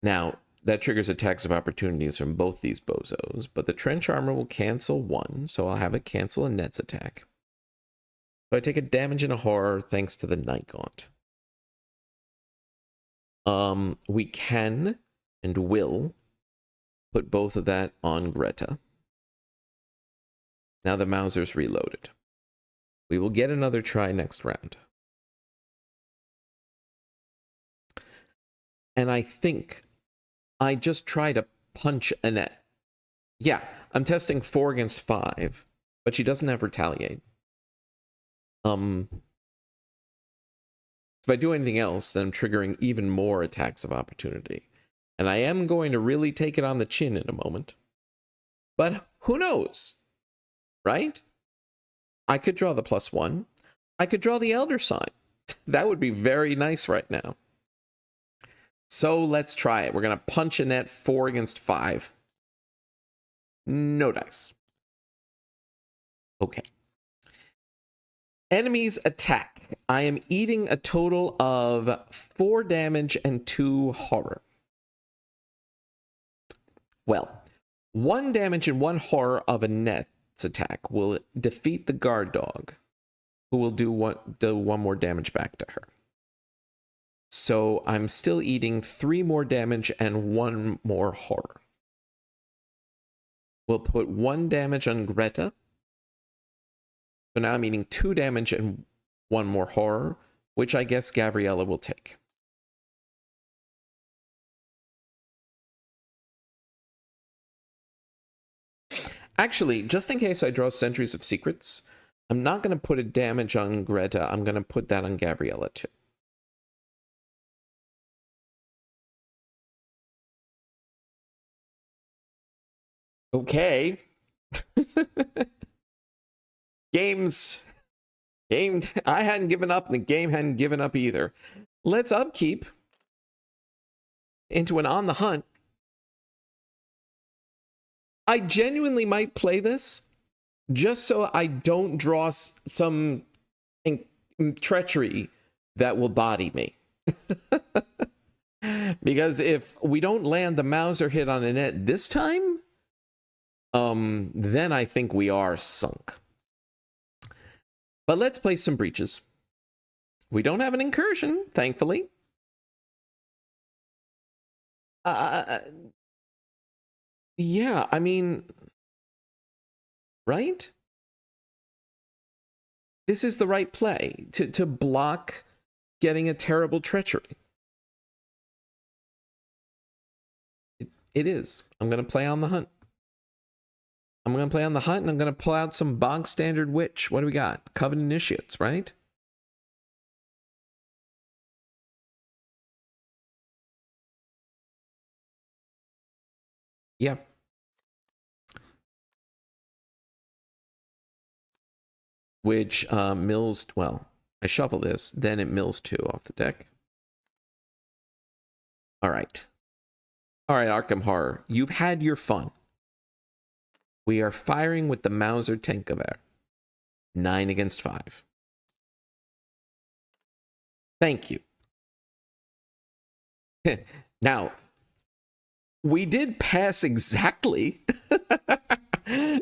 [SPEAKER 1] Now, that triggers attacks of opportunities from both these bozos, but the trench armor will cancel 1, so I'll have it cancel a net's attack. So I take a damage and a horror thanks to the Night Gaunt. We can and will put both of that on Greta. Now the Mauser's reloaded. We will get another try next round. And I think I just try to punch a net. Yeah, I'm testing 4 against 5, but she doesn't have retaliate. If I do anything else, then I'm triggering even more attacks of opportunity. And I am going to really take it on the chin in a moment. But who knows? Right? I could draw the +1. I could draw the Elder Sign. That would be very nice right now. So let's try it. We're going to punch a net 4 against 5. No dice. Okay. Enemies attack. I am eating a total of 4 damage and 2 horror. Well, 1 damage and 1 horror of a net's attack will defeat the guard dog, who will do one more damage back to her. So I'm still eating 3 more damage and 1 more horror. We'll put 1 damage on Greta. So now I'm eating 2 damage and 1 more horror, which I guess Gavriella will take. Actually, just in case I draw Centuries of Secrets, I'm not going to put a damage on Greta. I'm going to put that on Gavriella too. Okay. Game. I hadn't given up, and the game hadn't given up either. Let's upkeep into an On the Hunt. I genuinely might play this just so I don't draw some treachery that will body me. Because if we don't land the Mauser hit on Annette this time, then I think we are sunk. But let's play some breaches. We don't have an incursion, thankfully. Yeah, I mean, right? This is the right play to block getting a terrible treachery. It is. I'm going to play on the hunt. I'm going to play on the hunt, and I'm going to pull out some bog standard witch. What do we got? Coven Initiates, right? Yeah. Which mills, well, I shuffle this, then it mills 2 off the deck. All right. All right, Arkham Horror, you've had your fun. We are firing with the Mauser Tenkaver. 9 against 5. Thank you. Now, we did pass exactly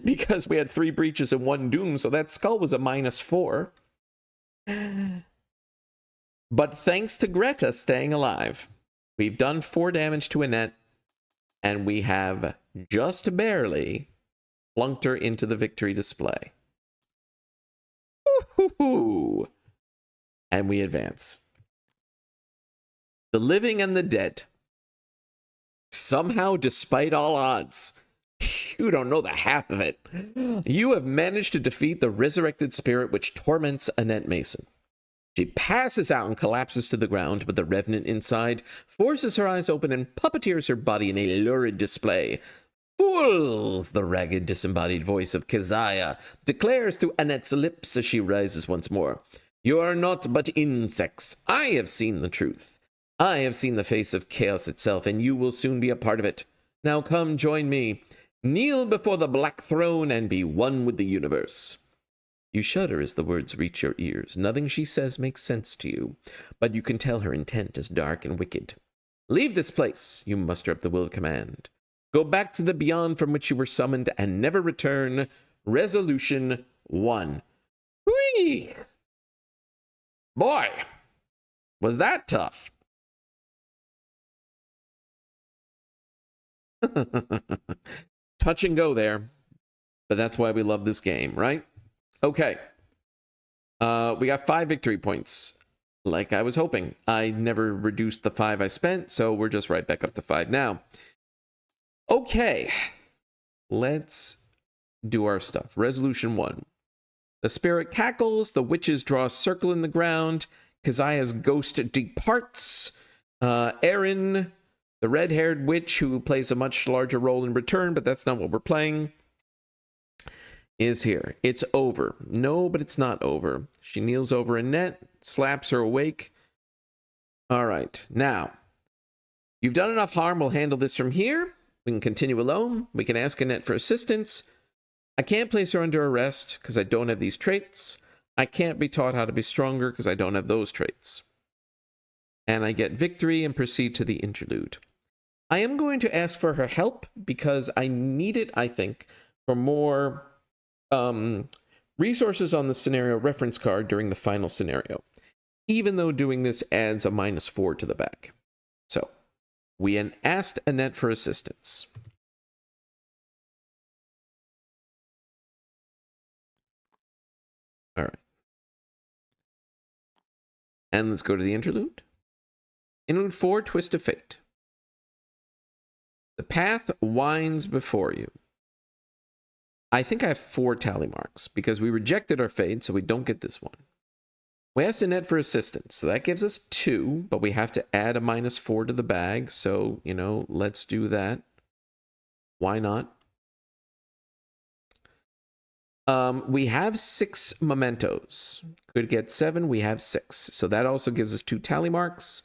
[SPEAKER 1] because we had 3 breaches and 1 doom, so that skull was a -4. But thanks to Greta staying alive, we've done 4 damage to Annette, and we have just barely flunked her into the victory display. Woo-hoo-hoo. And we advance. The living and the dead. Somehow, despite all odds, you don't know the half of it, you have managed to defeat the resurrected spirit which torments Annette Mason. She passes out and collapses to the ground, but the revenant inside forces her eyes open and puppeteers her body in a lurid display. Fools! The ragged, disembodied voice of Keziah declares through Annette's lips as she rises once more. You are not but insects. I have seen the truth. I have seen the face of chaos itself, and you will soon be a part of it. Now come, join me. Kneel before the black throne and be one with the universe. You shudder as the words reach your ears. Nothing she says makes sense to you, but you can tell her intent is dark and wicked. Leave this place, you muster up the will command. Go back to the beyond from which you were summoned and never return. Resolution 1. Whee! Boy, was that tough. Touch and go there. But that's why we love this game, right? Okay. We got 5 victory points. Like I was hoping. I never reduced the 5 I spent, so we're just right back up to 5 now. Okay. Let's do our stuff. Resolution 1. The spirit cackles. The witches draw a circle in the ground. Keziah's ghost departs. Erin, the red-haired witch, who plays a much larger role in return, but that's not what we're playing, is here. It's over. No, but it's not over. She kneels over Annette, slaps her awake. All right. Now, you've done enough harm. We'll handle this from here. We can continue alone. We can ask Annette for assistance. I can't place her under arrest because I don't have these traits. I can't be taught how to be stronger because I don't have those traits. And I get victory and proceed to the interlude. I am going to ask for her help because I need it, I think, for more resources on the scenario reference card during the final scenario, even though doing this adds a -4 to the back. So, we asked Annette for assistance. All right. And let's go to the interlude. Interlude 4, Twist of Fate. The path winds before you. I think I have 4 tally marks because we rejected our fade, so we don't get this one. We asked Annette for assistance, so that gives us 2, but we have to add a -4 to the bag, so, you know, let's do that. Why not? We have 6 mementos. Could get 7, we have 6. So that also gives us 2 tally marks.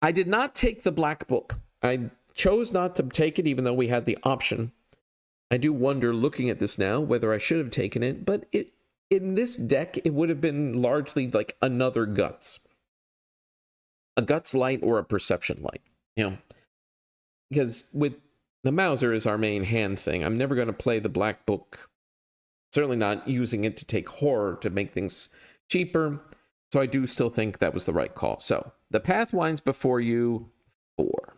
[SPEAKER 1] I did not take the black book. I chose not to take it even though we had the option. I do wonder, looking at this now, whether I should have taken it, but in this deck, it would have been largely like another Guts. A Guts light or a Perception light, you know? Because with the Mauser is our main hand thing, I'm never going to play the black book. Certainly not using it to take horror to make things cheaper. So I do still think that was the right call. So the path winds before you, 4.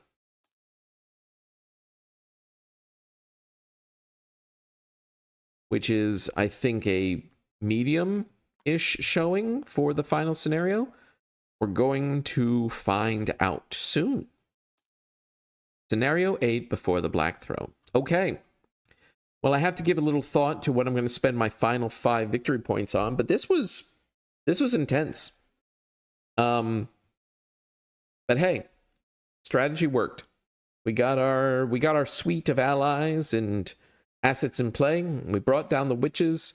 [SPEAKER 1] Which is, I think, a medium-ish showing for the final scenario. We're going to find out soon. Scenario 8 before the Black Throne. Okay. Well, I have to give a little thought to what I'm going to spend my final 5 victory points on, but this was intense. But hey, strategy worked. We got our suite of allies and assets in play. We brought down the witches.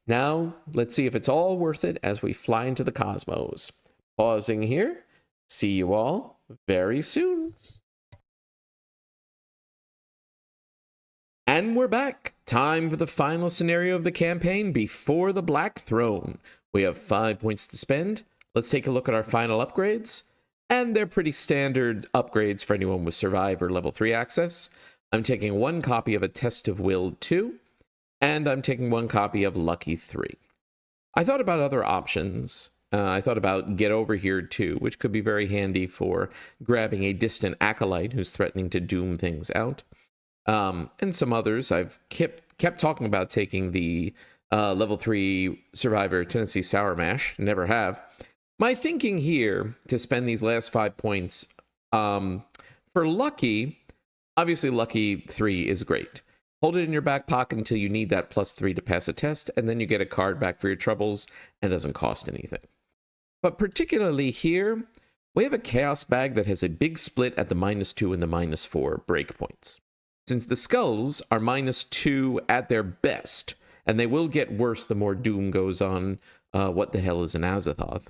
[SPEAKER 1] Now, let's see if it's all worth it as we fly into the cosmos. Pausing here. See you all very soon. And we're back. Time for the final scenario of the campaign before the Black Throne. We have 5 points to spend. Let's take a look at our final upgrades. And they're pretty standard upgrades for anyone with Survivor Level 3 access. I'm taking 1 copy of A Test of Will 2, and I'm taking 1 copy of Lucky 3. I thought about other options. I thought about Get Over Here 2, which could be very handy for grabbing a distant acolyte who's threatening to doom things out. And some others. I've kept talking about taking the Level 3 Survivor Tennessee Sour Mash. Never have. My thinking here, to spend these last 5 points, for Lucky... Obviously, Lucky 3 is great. Hold it in your back pocket until you need that +3 to pass a test, and then you get a card back for your troubles, and doesn't cost anything. But particularly here, we have a Chaos bag that has a big split at the -2 and the -4 breakpoints. Since the skulls are -2 at their best, and they will get worse the more Doom goes on, what the hell is an Azathoth?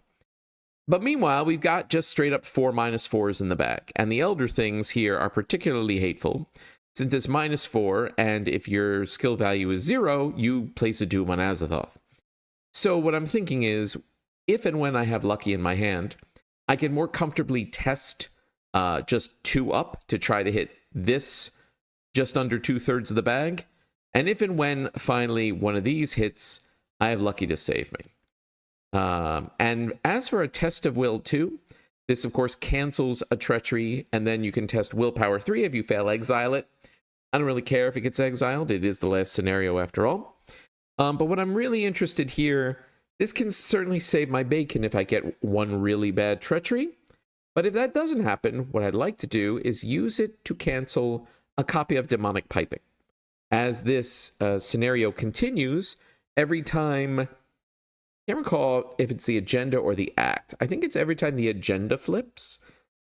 [SPEAKER 1] But meanwhile, we've got just straight up 4 -4s in the bag. And the Elder things here are particularly hateful, since it's -4, and if your skill value is 0, you place a Doom on Azathoth. So what I'm thinking is, if and when I have Lucky in my hand, I can more comfortably test just 2 up to try to hit this just under 2/3 of the bag. And if and when finally one of these hits, I have Lucky to save me. And as for A Test of Will 2, this of course cancels a treachery, and then you can test Willpower 3 if you fail exile it. I don't really care if it gets exiled, it is the last scenario after all. But what I'm really interested here, this can certainly save my bacon if I get 1 really bad treachery. But if that doesn't happen, what I'd like to do is use it to cancel a copy of Demonic Piping. As this scenario continues, every time... I can't recall if it's the agenda or the act. I think it's every time the agenda flips,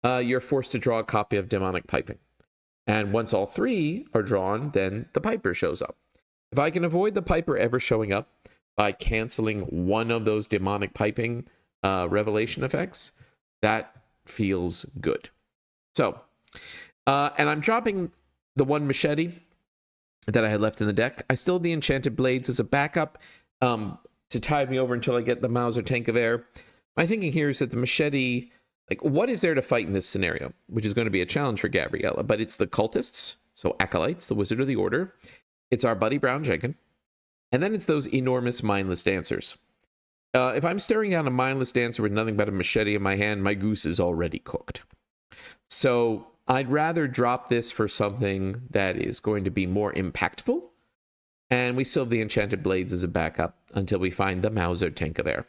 [SPEAKER 1] you're forced to draw a copy of Demonic Piping. And once all 3 are drawn, then the Piper shows up. If I can avoid the Piper ever showing up by canceling 1 of those Demonic Piping revelation effects, that feels good. So, and I'm dropping the 1 machete that I had left in the deck. I still have the Enchanted Blades as a backup. To tide me over until I get the Mauser Tank of Air. My thinking here is that the machete, like, what is there to fight in this scenario? Which is going to be a challenge for Gavriella, but it's the cultists, so acolytes, the Wizard of the Order. It's our buddy Brown Jenkins. And then it's those enormous mindless dancers. If I'm staring down a mindless dancer with nothing but a machete in my hand, my goose is already cooked. So I'd rather drop this for something that is going to be more impactful. And we still have the Enchanted Blades as a backup until we find the Mauser Tank of Air.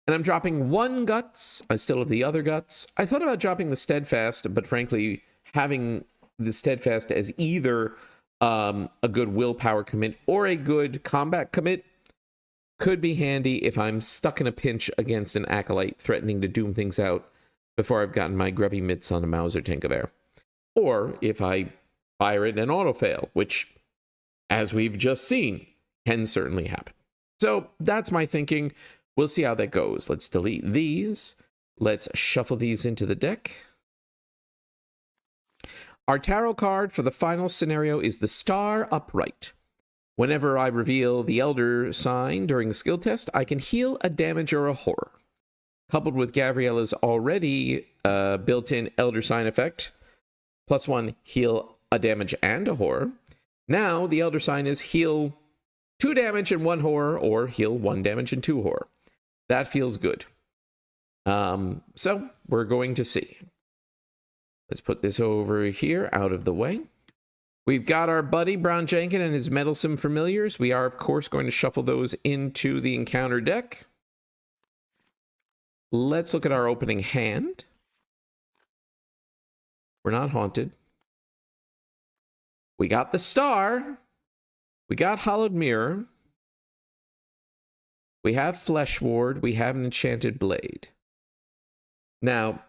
[SPEAKER 1] And I'm dropping 1 Guts. I still have the other Guts. I thought about dropping the Steadfast, but frankly, having the Steadfast as either A good willpower commit or a good combat commit could be handy if I'm stuck in a pinch against an acolyte threatening to doom things out before I've gotten my grubby mitts on a Mauser tank of air. Or if I fire it and auto-fail, which, as we've just seen, can certainly happen. So that's my thinking. We'll see how that goes. Let's delete these. Let's shuffle these into the deck. Our tarot card for the final scenario is the Star Upright. Whenever I reveal the Elder sign during a skill test, I can heal a damage or a horror. Coupled with Gavriella's already built-in Elder sign effect, +1 heal a damage and a horror. Now the Elder sign is heal 2 damage and 1 horror, or heal 1 damage and 2 horror. That feels good. So we're going to see. Let's put this over here out of the way. We've got our buddy Brown Jenkin and his Meddlesome Familiars. We are, of course, going to shuffle those into the encounter deck. Let's look at our opening hand. We're not haunted. We got the Star. We got Hollowed Mirror. We have Flesh Ward. We have an Enchanted Blade. Now,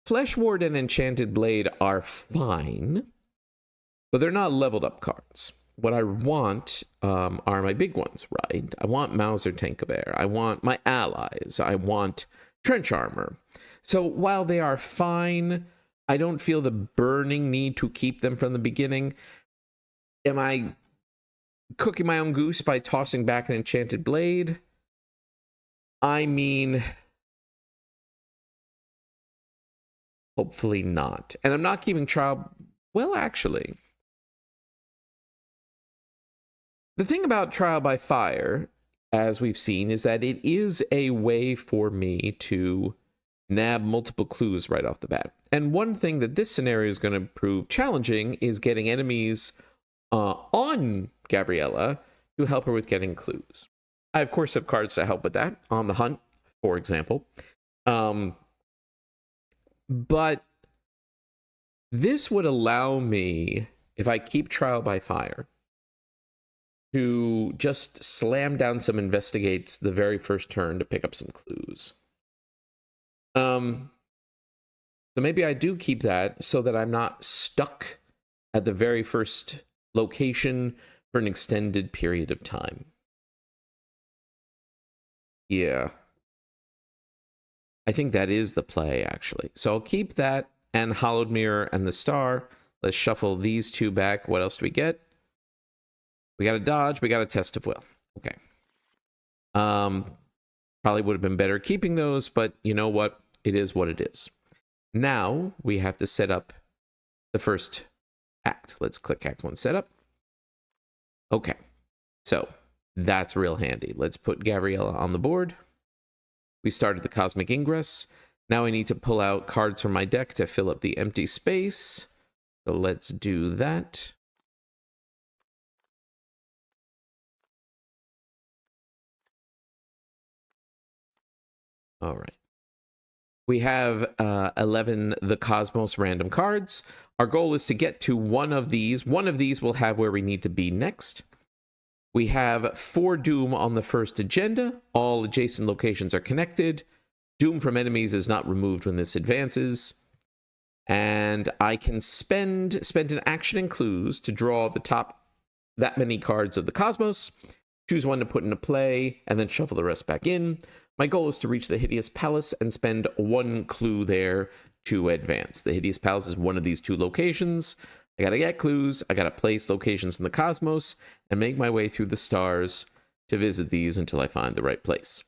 [SPEAKER 1] Flesh Ward and Enchanted Blade are fine, but they're not leveled up cards. What I want are my big ones, right? I want Mauser Tank of Air. I want my allies. I want Trench Armor. So while they are fine, I don't feel the burning need to keep them from the beginning. Am I cooking my own goose by tossing back an Enchanted Blade? I mean, hopefully not. And I'm not keeping trial. Well, actually, the thing about Trial by Fire, as we've seen, is that it is a way for me to nab multiple clues right off the bat. And one thing that this scenario is going to prove challenging is getting enemies on Gavriella to help her with getting clues. I, of course, have cards to help with that. On the Hunt, for example. But this would allow me, if I keep Trial by Fire, to just slam down some investigates the very first turn to pick up some clues. So maybe I do keep that so that I'm not stuck at the very first location for an extended period of time. Yeah. I think that is the play, actually. So I'll keep that and Hollowed Mirror and the Star. Let's shuffle these two back. What else do we get? We got a Dodge. We got a Test of Will. Okay. Probably would have been better keeping those, but you know what? It is what it is. Now we have to set up the first act. Let's click Act 1 Setup. Okay. So that's real handy. Let's put Gavriella on the board. We started the Cosmic Ingress. Now I need to pull out cards from my deck to fill up the empty space. So let's do that. All right. We have 11 The Cosmos random cards. Our goal is to get to one of these. One of these will have where we need to be next. We have 4 Doom on the first agenda. All adjacent locations are connected. Doom from enemies is not removed when this advances. And I can spend an action and clues to draw the top that many cards of the Cosmos, choose one to put into play, and then shuffle the rest back in. My goal is to reach the Hideous Palace and spend 1 clue there to advance. The Hideous Palace is one of these 2 locations. I gotta get clues, I gotta place locations in the Cosmos, and make my way through the stars to visit these until I find the right place.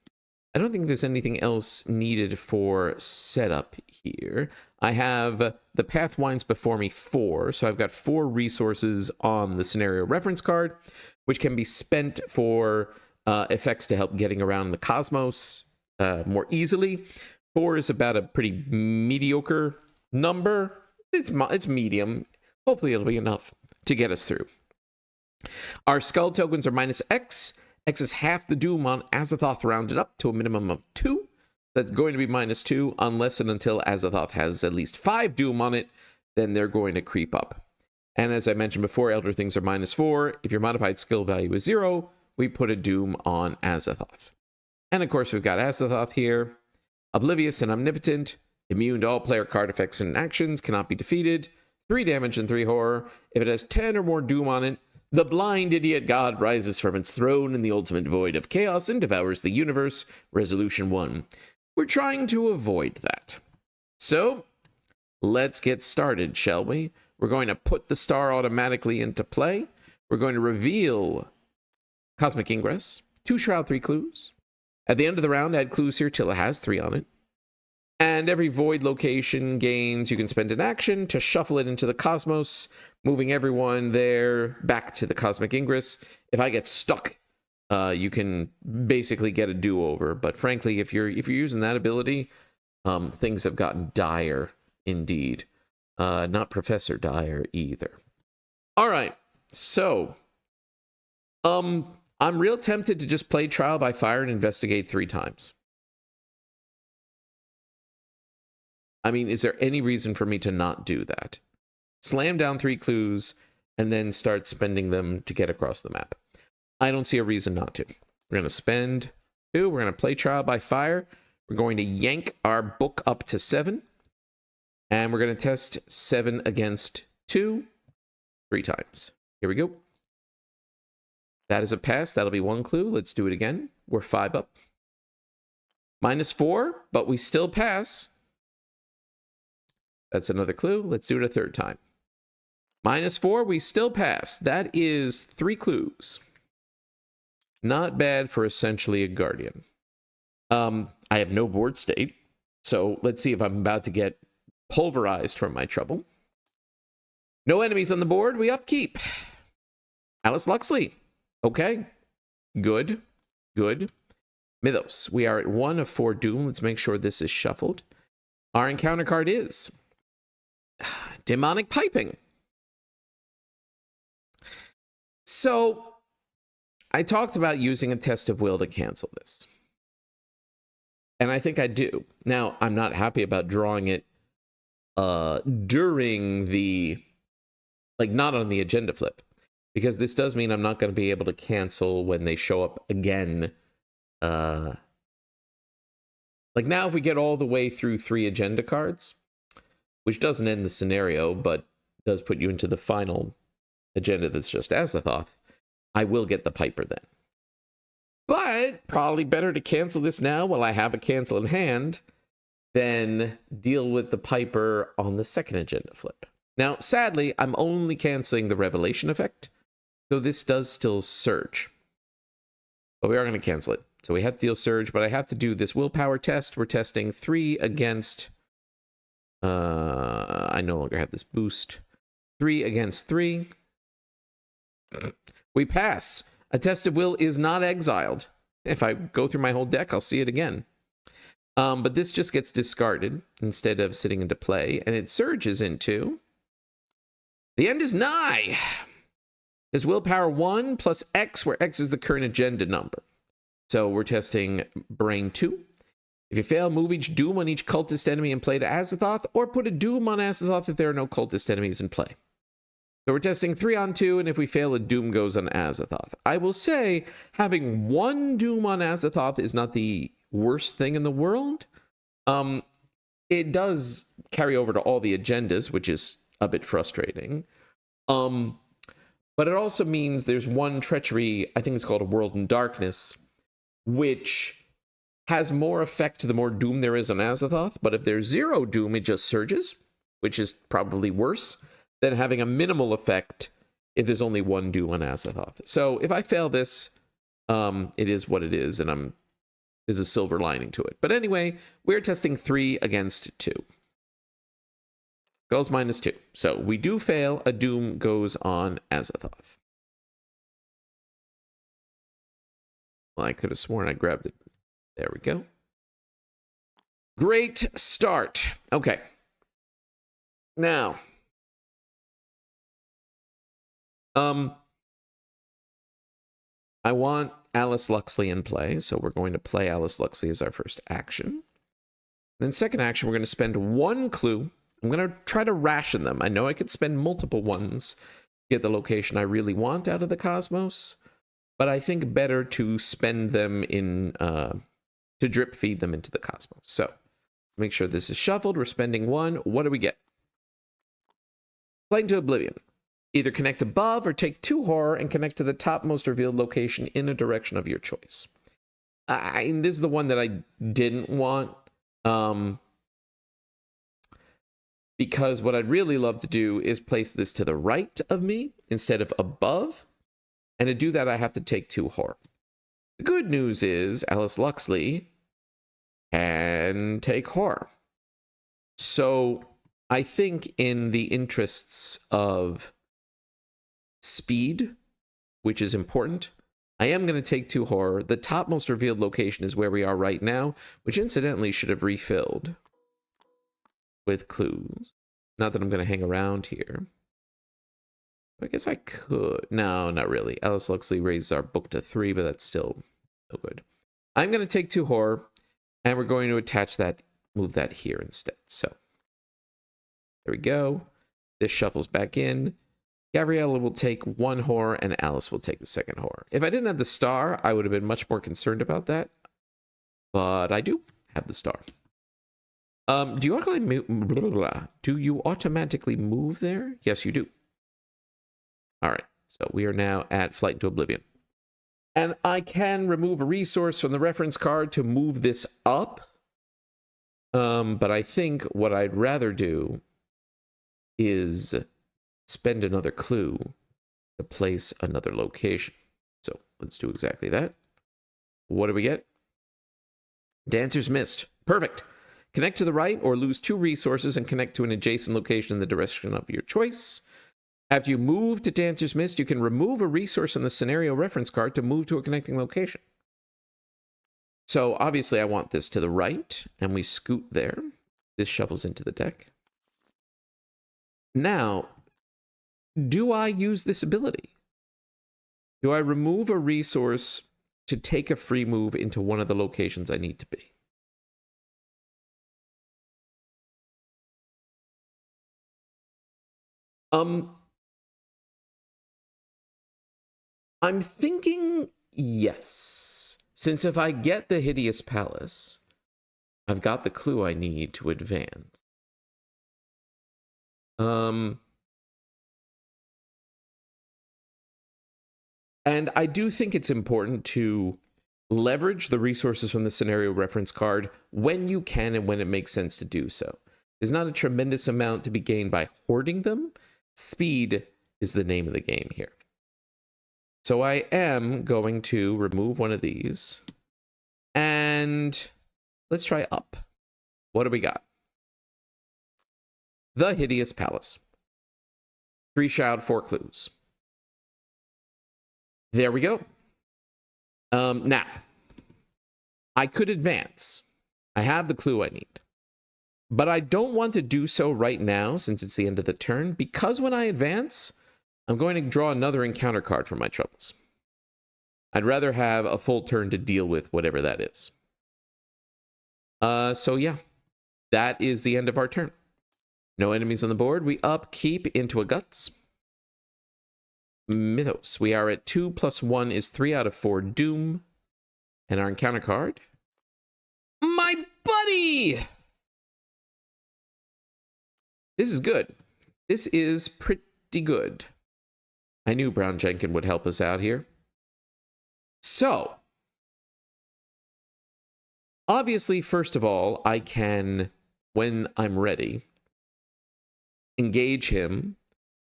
[SPEAKER 1] I don't think there's anything else needed for setup here. I have the Path Winds before me 4, so I've got 4 resources on the scenario reference card, which can be spent for effects to help getting around the Cosmos more easily. 4 is about a pretty mediocre number. It's medium. Hopefully it'll be enough to get us through. Our skull tokens are -X. X is half the doom on Azathoth rounded up to a minimum of 2. That's going to be -2 unless and until Azathoth has at least 5 doom on it. Then they're going to creep up. And as I mentioned before, Elder Things are -4. If your modified skill value is 0, we put a Doom on Azathoth. And of course, we've got Azathoth here. Oblivious and Omnipotent. Immune to all player card effects and actions. Cannot be defeated. 3 damage and 3 horror. If it has 10 or more Doom on it, the blind idiot god rises from its throne in the ultimate void of chaos and devours the universe. Resolution 1. We're trying to avoid that. So, let's get started, shall we? We're going to put the star automatically into play. We're going to reveal Cosmic Ingress, 2 Shroud, 3 clues. At the end of the round, add clues here till it has 3 on it. And every void location gains, you can spend an action to shuffle it into the cosmos, moving everyone there back to the Cosmic Ingress. If I get stuck, you can basically get a do-over. But frankly, if you're using that ability, things have gotten dire indeed. Not Professor Dire either. All right, so I'm real tempted to just play Trial by Fire and investigate 3 times. I mean, is there any reason for me to not do that? Slam down 3 clues and then start spending them to get across the map. I don't see a reason not to. We're going to spend 2. We're going to play Trial by Fire. We're going to yank our book up to 7. And we're going to test 7 against 2 3 times. Here we go. That is a pass. That'll be 1 clue. Let's do it again. We're 5 up. -4, but we still pass. That's another clue. Let's do it a 3rd time. -4, we still pass. That is 3 clues. Not bad for essentially a Guardian. I have no board state, so let's see if I'm about to get pulverized from my trouble. No enemies on the board. We upkeep. Alice Luxley. Okay. Good. Good. Mythos. We are at 1 of 4 Doom. Let's make sure this is shuffled. Our encounter card is Demonic Piping. So, I talked about using a test of will to cancel this. And I think I do. Now, I'm not happy about drawing it during the, like, not on the agenda flip. Because this does mean I'm not going to be able to cancel when they show up again. Like, now if we get all the way through 3 agenda cards, which doesn't end the scenario, but does put you into the final agenda that's just Azathoth, I will get the Piper then. But probably better to cancel this now while I have a cancel in hand than deal with the Piper on the 2nd agenda flip. Now, sadly, I'm only canceling the Revelation effect, so this does still surge. But we are going to cancel it. So we have to deal surge, but I have to do this willpower test. We're testing 3 against... I no longer have this boost. 3 against 3. We pass. A test of will is not exiled. If I go through my whole deck, I'll see it again. But this just gets discarded instead of sitting into play, and it surges into... The end is nigh. There's willpower 1 plus X, where X is the current agenda number. So we're testing Brain 2. If you fail, move each Doom on each cultist enemy in play to Azathoth, or put a Doom on Azathoth if there are no cultist enemies in play. So we're testing 3 on 2, and if we fail, a Doom goes on Azathoth. I will say, having 1 Doom on Azathoth is not the worst thing in the world. It does carry over to all the agendas, which is a bit frustrating. But it also means there's 1 treachery, I think it's called a World in Darkness, which has more effect the more Doom there is on Azathoth, but if there's 0 Doom, it just surges, which is probably worse than having a minimal effect if there's only 1 Doom on Azathoth. So if I fail this, it is what it is, and there's a silver lining to it. But anyway, we're testing 3 against 2. Goes -2. So we do fail, a Doom goes on Azathoth. Well, I could have sworn I grabbed it. There we go. Great start. Okay. Now, I want Alice Luxley in play, so we're going to play Alice Luxley as our first action. Then second action, we're going to spend 1 clue I'm going to try to ration them. I know I could spend multiple ones to get the location I really want out of the cosmos, but I think better to spend them in, to drip feed them into the cosmos. So make sure this is shuffled. We're spending 1. What do we get? Flight into Oblivion. Either connect above or take 2 horror and connect to the topmost revealed location in a direction of your choice. This is the one that I didn't want. Because what I'd really love to do is place this to the right of me instead of above. And to do that, I have to take 2 horror. The good news is Alice Luxley can take horror. So I think in the interests of speed, which is important, I am going to take 2 horror. The topmost revealed location is where we are right now, which incidentally should have refilled with clues. Not that I'm going to hang around here. I guess I could. No, not really. Alice Luxley raised our book to 3, but that's still no good. I'm going to take 2 horror, and we're going to attach that, move that here instead. So there we go. This shuffles back in. Gavriella will take 1 horror, and Alice will take the 2nd horror. If I didn't have the star, I would have been much more concerned about that. But I do have the star. Do you automatically move there? Yes, you do. All right, so we are now at Flight into Oblivion. And I can remove a resource from the reference card to move this up. But I think what I'd rather do is spend another clue to place another location. So let's do exactly that. What do we get? Dancer's Mist. Perfect. Connect to the right or lose 2 resources and connect to an adjacent location in the direction of your choice. After you move to Dancer's Mist, you can remove a resource in the scenario reference card to move to a connecting location. So obviously I want this to the right, and we scoot there. This shovels into the deck. Now, do I use this ability? Do I remove a resource to take a free move into one of the locations I need to be? I'm thinking yes. Since if I get the Hideous Palace, I've got the clue I need to advance. And I do think it's important to leverage the resources from the scenario reference card when you can and when it makes sense to do so. There's not a tremendous amount to be gained by hoarding them. Speed is the name of the game here. So I am going to remove one of these. And let's try up. What do we got? The Hideous Palace. 3 shroud, 4 clues. There we go. Now, I could advance. I have the clue I need. But I don't want to do so right now since it's the end of the turn, because when I advance, I'm going to draw another encounter card for my troubles. I'd rather have a full turn to deal with whatever that is. So yeah, that is the end of our turn. No enemies on the board. We upkeep into a Guts. Mythos. We are at 2 + 1 is 3 out of 4 Doom. And our encounter card. My buddy! This is good. This is pretty good. I knew Brown Jenkin would help us out here. So, obviously, first of all, I can, when I'm ready, engage him.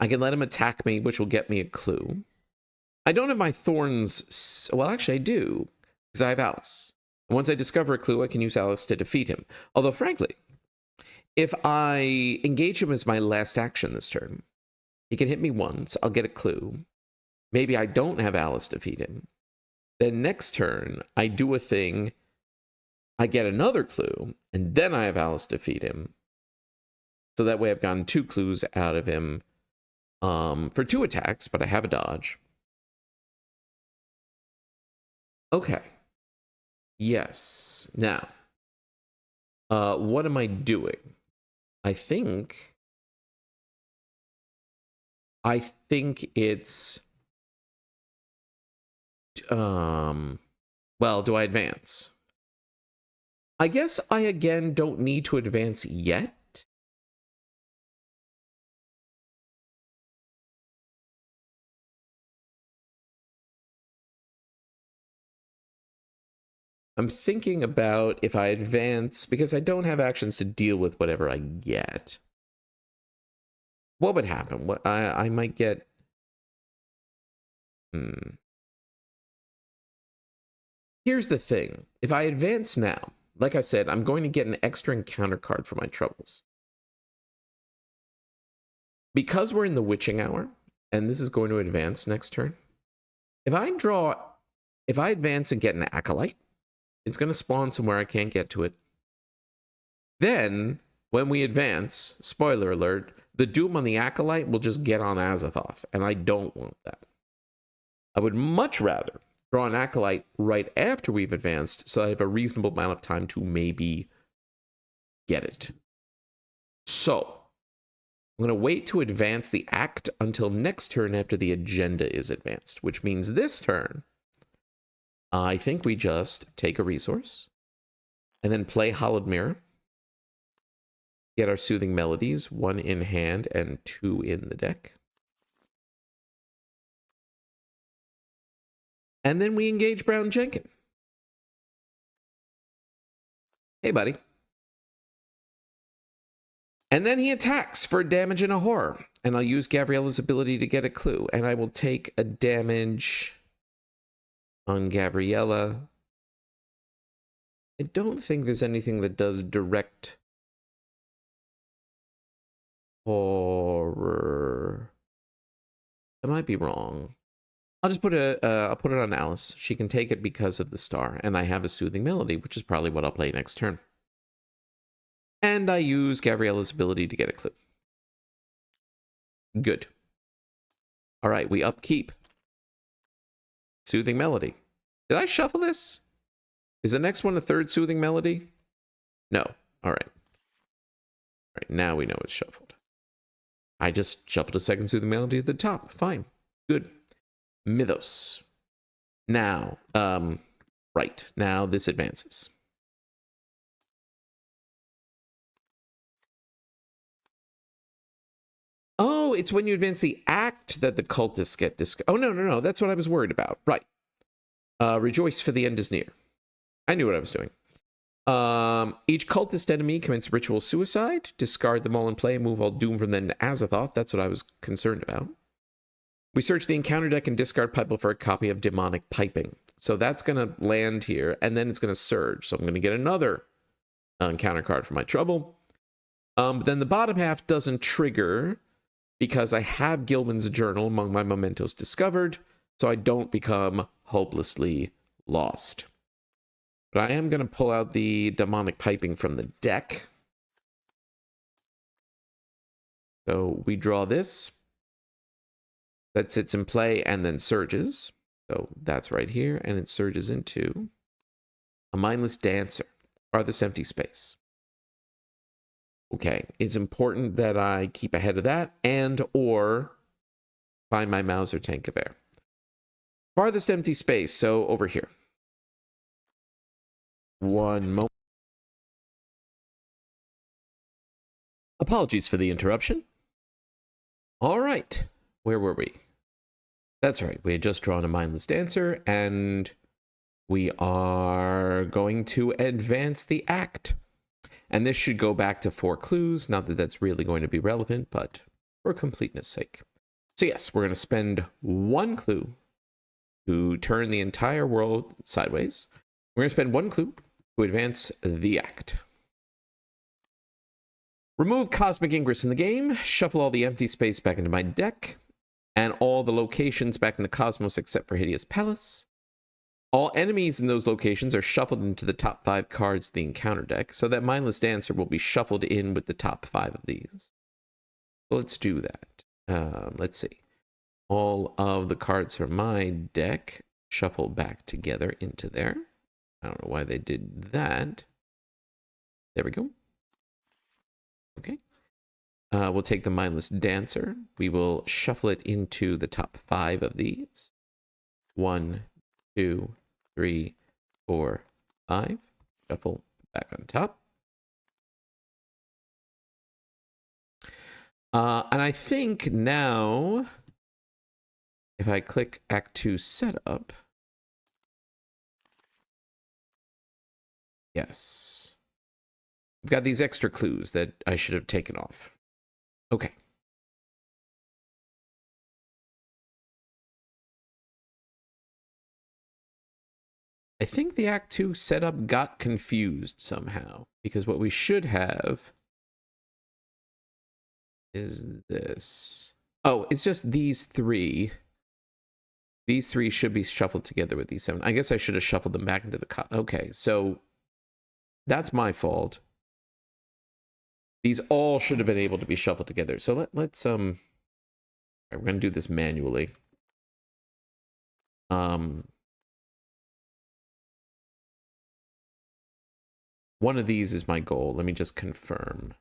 [SPEAKER 1] I can let him attack me, which will get me a clue. I don't have my thorns. Well, actually, I do, because I have Alice. And once I discover a clue, I can use Alice to defeat him. Although, frankly, if I engage him as my last action this turn, he can hit me once. I'll get a clue. Maybe I don't have Alice defeat him. Then next turn, I do a thing. I get another clue. And then I have Alice defeat him. So that way I've gotten 2 clues out of him for 2 attacks, but I have a dodge. Okay. Yes. Now, what am I doing? I think it's well, do I advance? I guess I again don't need to advance yet. I'm thinking about if I advance, because I don't have actions to deal with whatever I get. What would happen? What I might get. Here's the thing. If I advance now, like I said, I'm going to get an extra encounter card for my troubles. Because we're in the witching hour, and this is going to advance next turn, if I advance and get an acolyte, it's going to spawn somewhere I can't get to it. Then, when we advance, spoiler alert, the doom on the acolyte will just get on Azathoth, and I don't want that. I would much rather draw an acolyte right after we've advanced, so I have a reasonable amount of time to maybe get it. So, I'm going to wait to advance the act until next turn after the agenda is advanced, which means this turn, I think we just take a resource and then play Hollowed Mirror, get our Soothing Melodies, 1 in hand and 2 in the deck. And then we engage Brown Jenkin. Hey, buddy. And then he attacks for damage and a horror. And I'll use Gavriella's ability to get a clue. And I will take a damage on Gavriella. I don't think there's anything that does direct horror. I might be wrong. I'll just put I'll put it on Alice. She can take it because of the star, and I have a Soothing Melody, which is probably what I'll play next turn. And I use Gavriella's ability to get a clue. Good. All right, we upkeep. Soothing Melody. Did I shuffle this? Is the next one a third Soothing Melody? No. All right. All right, now we know it's shuffled. I just shuffled a second Soothing Melody at the top. Fine. Good. Mythos. Now, right. Now this advances. Oh, it's when you advance the act that the cultists get Oh, no. That's what I was worried about. Right. Rejoice, for the end is near. I knew what I was doing. Each cultist enemy commits ritual suicide. Discard them all in play. Move all doom from them to Azathoth. That's what I was concerned about. We search the encounter deck and discard Pipel for a copy of Demonic Piping. So that's going to land here, and then it's going to surge. So I'm going to get another encounter card for my trouble. But then the bottom half doesn't trigger because I have Gilman's Journal among my mementos discovered, so I don't become hopelessly lost. But I am going to pull out the Demonic Piping from the deck. So we draw this. That sits in play and then surges. So that's right here, and it surges into a Mindless Dancer, farthest empty space. Okay, it's important that I keep ahead of that and or find my Mauser Tank of Air. Farthest empty space, so over here. One moment. Apologies for the interruption. All right, where were we? That's right, we had just drawn a Mindless Dancer, and we are going to advance the act. And this should go back to 4 clues, not that that's really going to be relevant, but for completeness sake. So yes, we're going to spend 1 clue to turn the entire world sideways. We're going to spend 1 clue to advance the act. Remove Cosmic Ingress in the game, shuffle all the empty space back into my deck, and all the locations back into Cosmos except for Hideous Palace. All enemies in those locations are shuffled into the top 5 cards of the encounter deck, so that Mindless Dancer will be shuffled in with the top 5 of these. So let's do that. Let's see. All of the cards from my deck shuffle back together into there. I don't know why they did that. There we go. Okay. We'll take the Mindless Dancer. We will shuffle it into the top 5 of these. 1, 2, 3, 4, 5. Shuffle back on top. And I think now, if I click Act 2 Setup, yes, we've got these extra clues that I should have taken off. Okay. I think the Act 2 setup got confused somehow, because what we should have is this. Oh, it's just these 3. These 3 should be shuffled together with these 7. I guess I should have shuffled them back into the... Okay, so that's my fault. These all should have been able to be shuffled together. So let's all right, we're going to do this manually. One of these is my goal. Let me just confirm.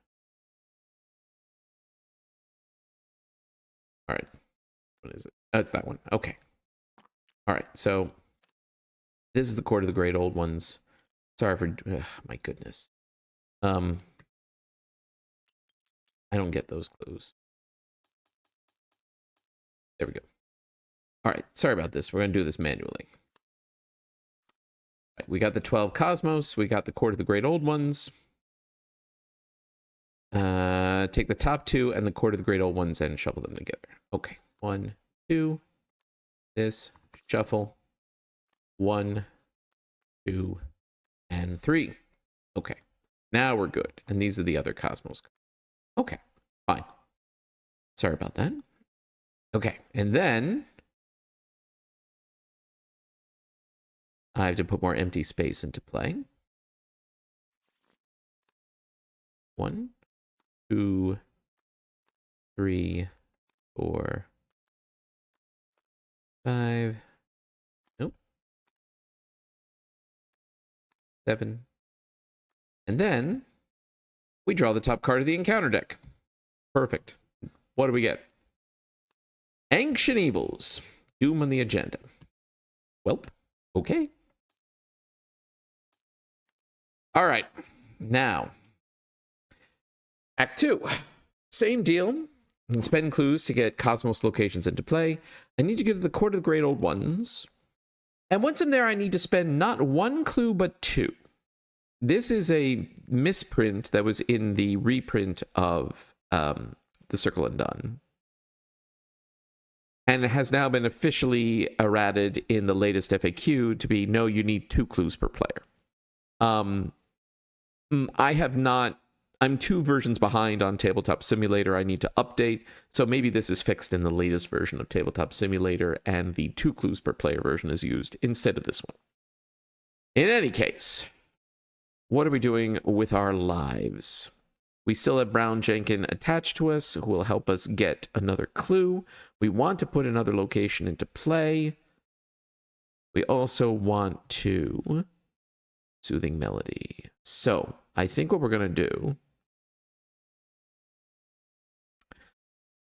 [SPEAKER 1] All right. What is it? That's that one. Okay. All right. So this is the Court of the Great Old Ones. Sorry for... my goodness. I don't get those clues. There we go. All right. Sorry about this. We're going to do this manually. Right, we got the 12 Cosmos. We got the Court of the Great Old Ones. Take the top 2 and the Court of the Great Old Ones and shuffle them together. Okay. 1, 2. This. Shuffle. 1, 2, and 3. Okay. Now we're good. And these are the other Cosmos. Okay. Fine. Sorry about that. Okay. And then I have to put more empty space into play. 1, 2, 3, 4, 5. Nope. 7. And then we draw the top card of the encounter deck. Perfect. What do we get? Ancient Evils. Doom on the agenda. Welp. Okay. All right. Now, Act 2. Same deal. And spend clues to get Cosmos locations into play. I need to get to the Court of the Great Old Ones. And once I'm there, I need to spend not 1 clue, but 2. This is a misprint that was in the reprint of the Circle Undone. And it has now been officially errated in the latest FAQ to be, no, you need 2 clues per player. I have not... I'm 2 versions behind on Tabletop Simulator. I need to update. So maybe this is fixed in the latest version of Tabletop Simulator and the 2 clues per player version is used instead of this one. In any case, what are we doing with our lives? We still have Brown Jenkins attached to us, who will help us get another clue. We want to put another location into play. We also want to... Soothing Melody. So, I think what we're going to do...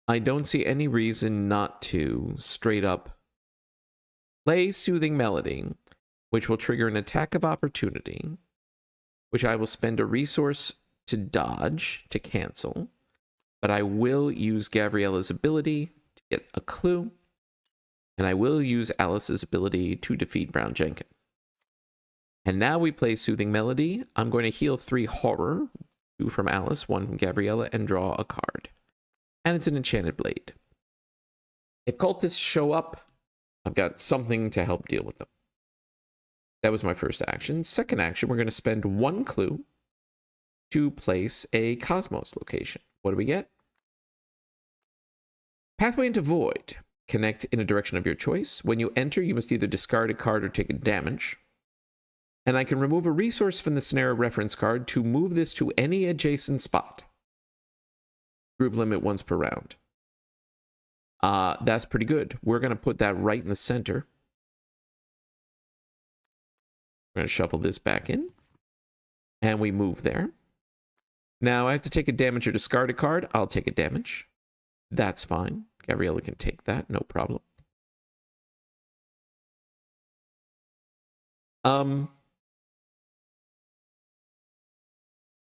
[SPEAKER 1] I don't see any reason not to straight up play Soothing Melody, which will trigger an attack of opportunity, which I will spend a resource to dodge, to cancel, but I will use Gavriella's ability to get a clue, and I will use Alice's ability to defeat Brown Jenkins. And now we play Soothing Melody. I'm going to heal 3 Horror, 2 from Alice, 1 from Gavriella, and draw a card. And it's an Enchanted Blade. If cultists show up, I've got something to help deal with them. That was my first action. Second action, we're going to spend 1 clue to place a Cosmos location. What do we get? Pathway into Void. Connect in a direction of your choice. When you enter, you must either discard a card or take a damage. And I can remove a resource from the scenario reference card to move this to any adjacent spot. Group limit once per round. That's pretty good. We're going to put that right in the center. We're going to shuffle this back in. And we move there. Now I have to take a damage or discard a card. I'll take a damage. That's fine. Gavriella can take that, no problem.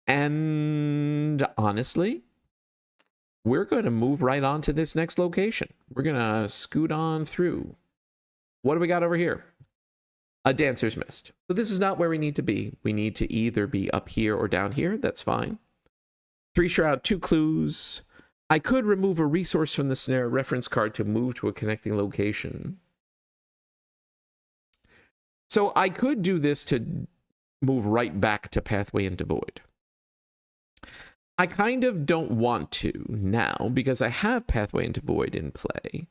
[SPEAKER 1] And honestly, we're going to move right on to this next location. We're going to scoot on through. What do we got over here? A Dancer's Mist. So this is not where we need to be. We need to either be up here or down here. That's fine. 3 Shroud, 2 Clues. I could remove a resource from the Snare reference card to move to a connecting location. So I could do this to move right back to Pathway into Void. I kind of don't want to now because I have Pathway into Void in play.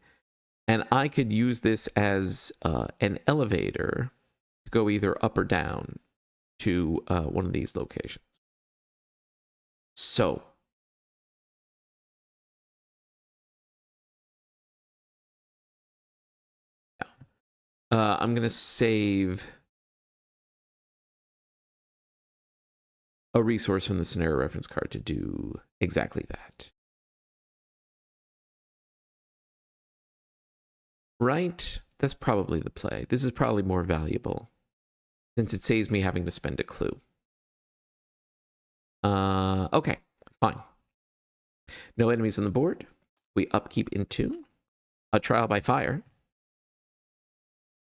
[SPEAKER 1] And I could use this as an elevator to go either up or down to one of these locations. So I'm going to save a resource from the scenario reference card to do exactly that. Right? That's probably the play. This is probably more valuable since it saves me having to spend a clue. Okay, fine. No enemies on the board. We upkeep into a Trial by Fire.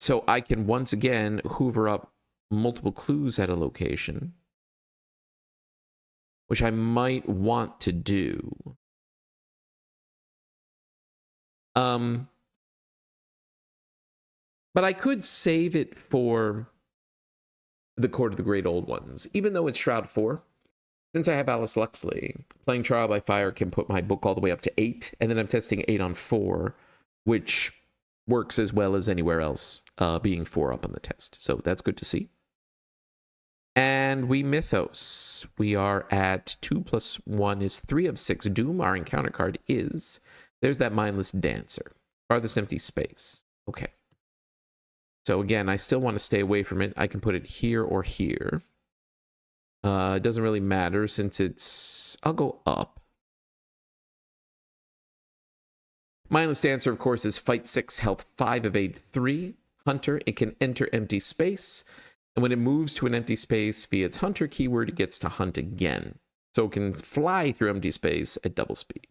[SPEAKER 1] So I can once again hoover up multiple clues at a location, which I might want to do. But I could save it for the Court of the Great Old Ones, even though it's Shroud 4. Since I have Alice Luxley, playing Trial by Fire can put my book all the way up to 8, and then I'm testing 8 on 4, which works as well as anywhere else, being 4 up on the test. So that's good to see. And we Mythos. We are at 2 + 1 is 3 of 6 Doom. Our encounter card is, there's that Mindless Dancer. Farthest empty space. Okay. So again, I still want to stay away from it. I can put it here or here. It doesn't really matter since it's... I'll go up. Mindless Dancer, of course, is Fight 6, Health 5, Evade 3. Hunter, it can enter empty space. And when it moves to an empty space via its Hunter keyword, it gets to hunt again. So it can fly through empty space at double speed.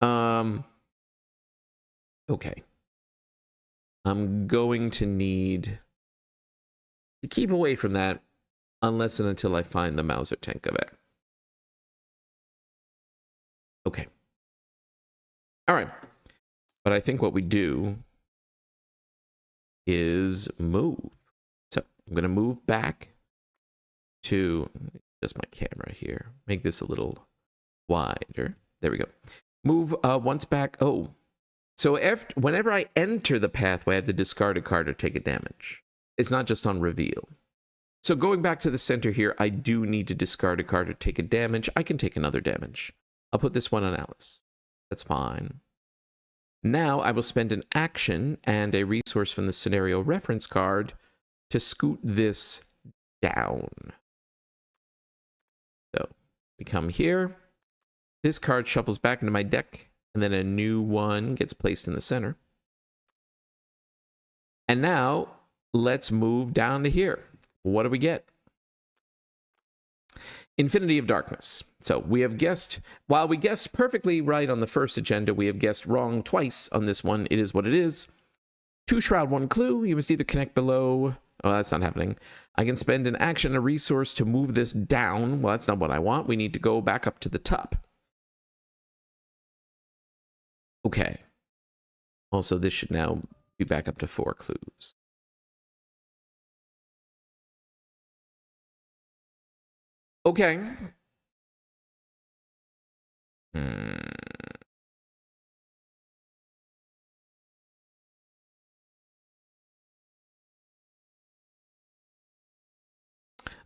[SPEAKER 1] Okay. I'm going to need to keep away from that unless and until I find the Mauser Tenkover. Okay. All right. But I think what we do is move. So I'm going to move back to just my camera here. Make this a little wider. There we go. Move once back. Oh. So whenever I enter the pathway, I have to discard a card or take a damage. It's not just on reveal. So going back to the center here, I do need to discard a card or take a damage. I can take another damage. I'll put this one on Alice. That's fine. Now I will spend an action and a resource from the scenario reference card to scoot this down. So we come here. This card shuffles back into my deck, and then a new one gets placed in the center. And now let's move down to here. What do we get? Infinity of Darkness. So we have guessed, while we guessed perfectly right on the first agenda, we have guessed wrong twice on this one. It is what it is. 2 Shroud, 1 Clue. You must either connect below. Oh, that's not happening. I can spend an action, a resource to move this down. Well, that's not what I want. We need to go back up to the top. Okay. Also, this should now be back up to 4 clues. Okay.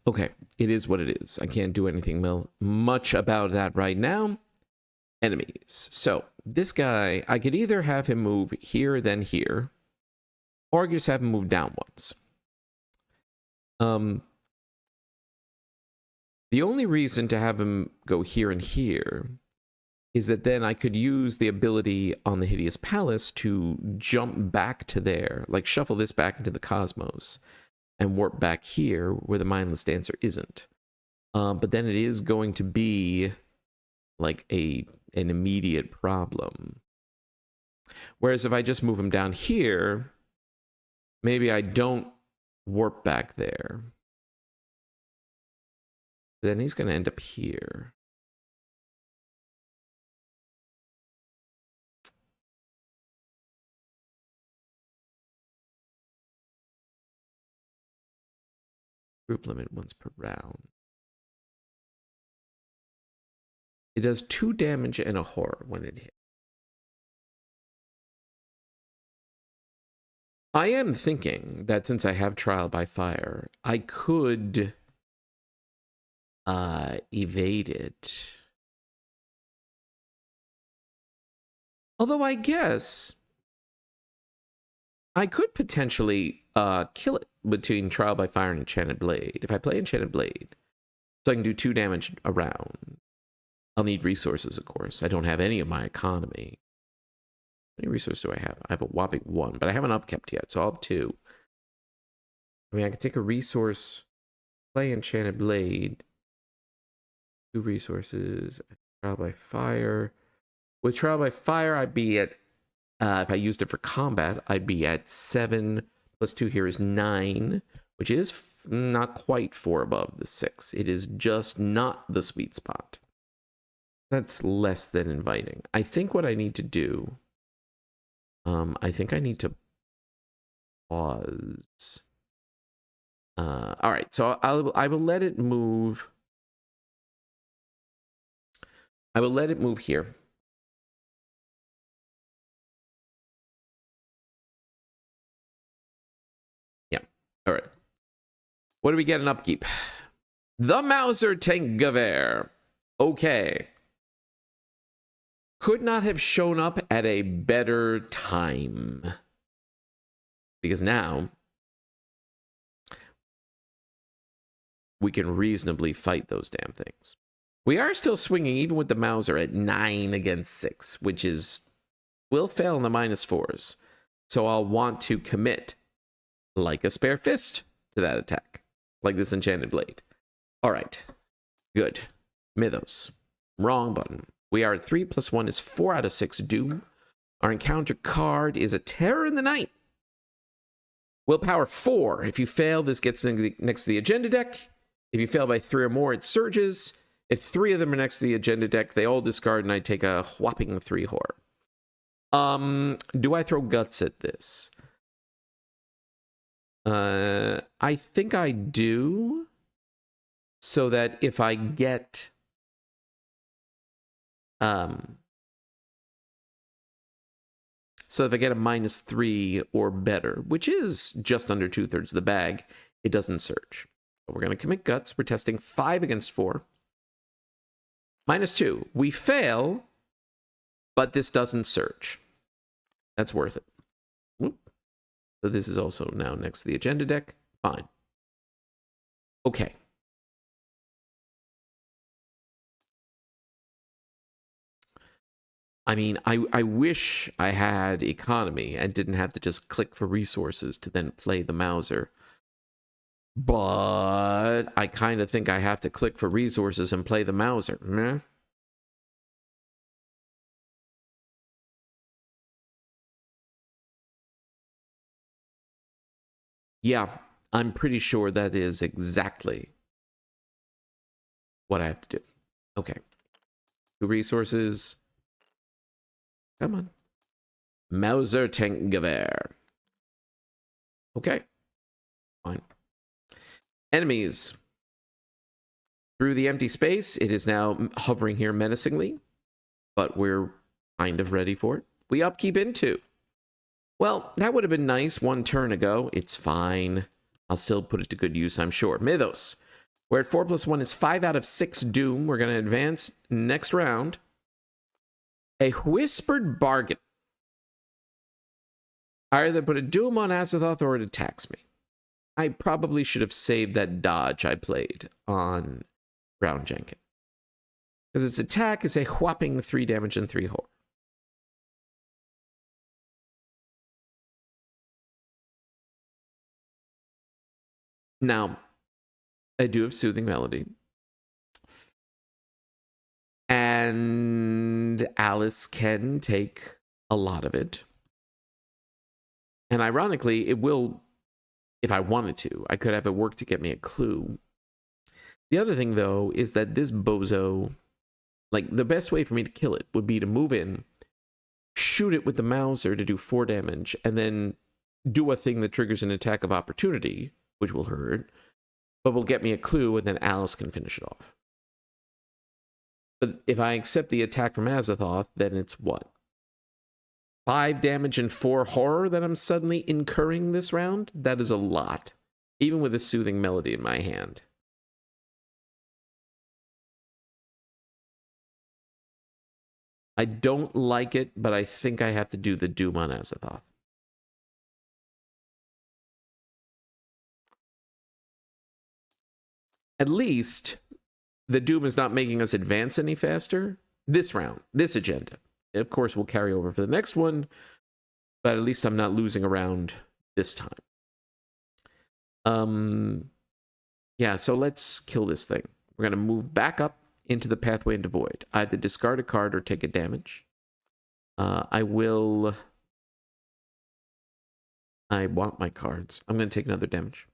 [SPEAKER 1] Okay, it is what it is. I can't do anything much about that right now. Enemies. So, this guy, I could either have him move here, then here, or just have him move down once. The only reason to have him go here and here is that then I could use the ability on the Hideous Palace to jump back to there, like shuffle this back into the cosmos and warp back here where the mindless dancer isn't. But then it is going to be like an immediate problem. Whereas if I just move him down here, maybe I don't warp back there. Then he's going to end up here. Group limit once per round. It does 2 damage and a horror when it hits. I am thinking that since I have Trial by Fire, I could evade it. Although I guess I could potentially kill it between Trial by Fire and Enchanted Blade. If I play Enchanted Blade, so I can do 2 damage a round. I'll need resources, of course. I don't have any of my economy. How many resources do I have? I have a whopping 1, but I haven't upkept yet, so I'll have 2. I mean, I could take a resource, play Enchanted Blade, 2 resources, Trial by Fire. With Trial by Fire, I'd be at, if I used it for combat, I'd be at 7, plus 2 here is 9, which is not quite 4 above the 6. It is just not the sweet spot. That's less than inviting. I think what I need to do, I think I need to pause. All right, so I will let it move. I will let it move here. Yeah. All right. What do we get in upkeep? The Mauser Tengaver. Okay. Could not have shown up at a better time. Because now we can reasonably fight those damn things. We are still swinging, even with the Mauser, at 9 against 6, which is, will fail in the -4s. So I'll want to commit, like a spare fist, to that attack. Like this Enchanted Blade. All right. Good. Mythos. Wrong button. We are at 3 + 1 is 4 out of 6 Doom. Our encounter card is a Terror in the Night. Willpower 4. If you fail, this gets next to the agenda deck. If you fail by 3 or more, it surges. If 3 of them are next to the agenda deck, they all discard, and I take a whopping 3 horror. Do I throw guts at this? I think I do. So that if I get... So if I get a -3 or better, which is just under 2/3 of the bag, it doesn't surge. So we're going to commit guts. We're testing 5 against 4. -2. We fail, but this doesn't surge. That's worth it. Whoop. So this is also now next to the agenda deck. Fine. Okay. I mean, I wish I had economy and didn't have to just click for resources to then play the Mauser. But I kind of think I have to click for resources and play the Mauser. Meh. Yeah, I'm pretty sure that is exactly what I have to do. Okay. 2 resources. Come on. Mauser Tengaver. Okay. Fine. Enemies. Through the empty space, it is now hovering here menacingly, but we're kind of ready for it. We upkeep into. Well, that would have been nice 1 turn ago. It's fine. I'll still put it to good use, I'm sure. Mythos. We're at 4 + 1 is 5 out of 6 Doom. We're going to advance next round. A Whispered Bargain. I either put a Doom on Azathoth or it attacks me. I probably should have saved that dodge I played on Brown Jenkin. Because its attack is a whopping 3 damage and 3 horror. Now, I do have Soothing Melody. And Alice can take a lot of it. And ironically, it will, if I wanted to, I could have it work to get me a clue. The other thing, though, is that this bozo, like, the best way for me to kill it would be to move in, shoot it with the Mauser to do 4 damage, and then do a thing that triggers an attack of opportunity, which will hurt, but will get me a clue, and then Alice can finish it off. But if I accept the attack from Azathoth, then it's what? 5 damage and 4 horror that I'm suddenly incurring this round? That is a lot, even with a Soothing Melody in my hand. I don't like it, but I think I have to do the Doom on Azathoth. At least the Doom is not making us advance any faster this round, this agenda. Of course, we'll carry over for the next one, but at least I'm not losing a round this time. Yeah, so let's kill this thing. We're going to move back up into the pathway into void. I have to discard a card or take a damage. I want my cards. I'm going to take another damage.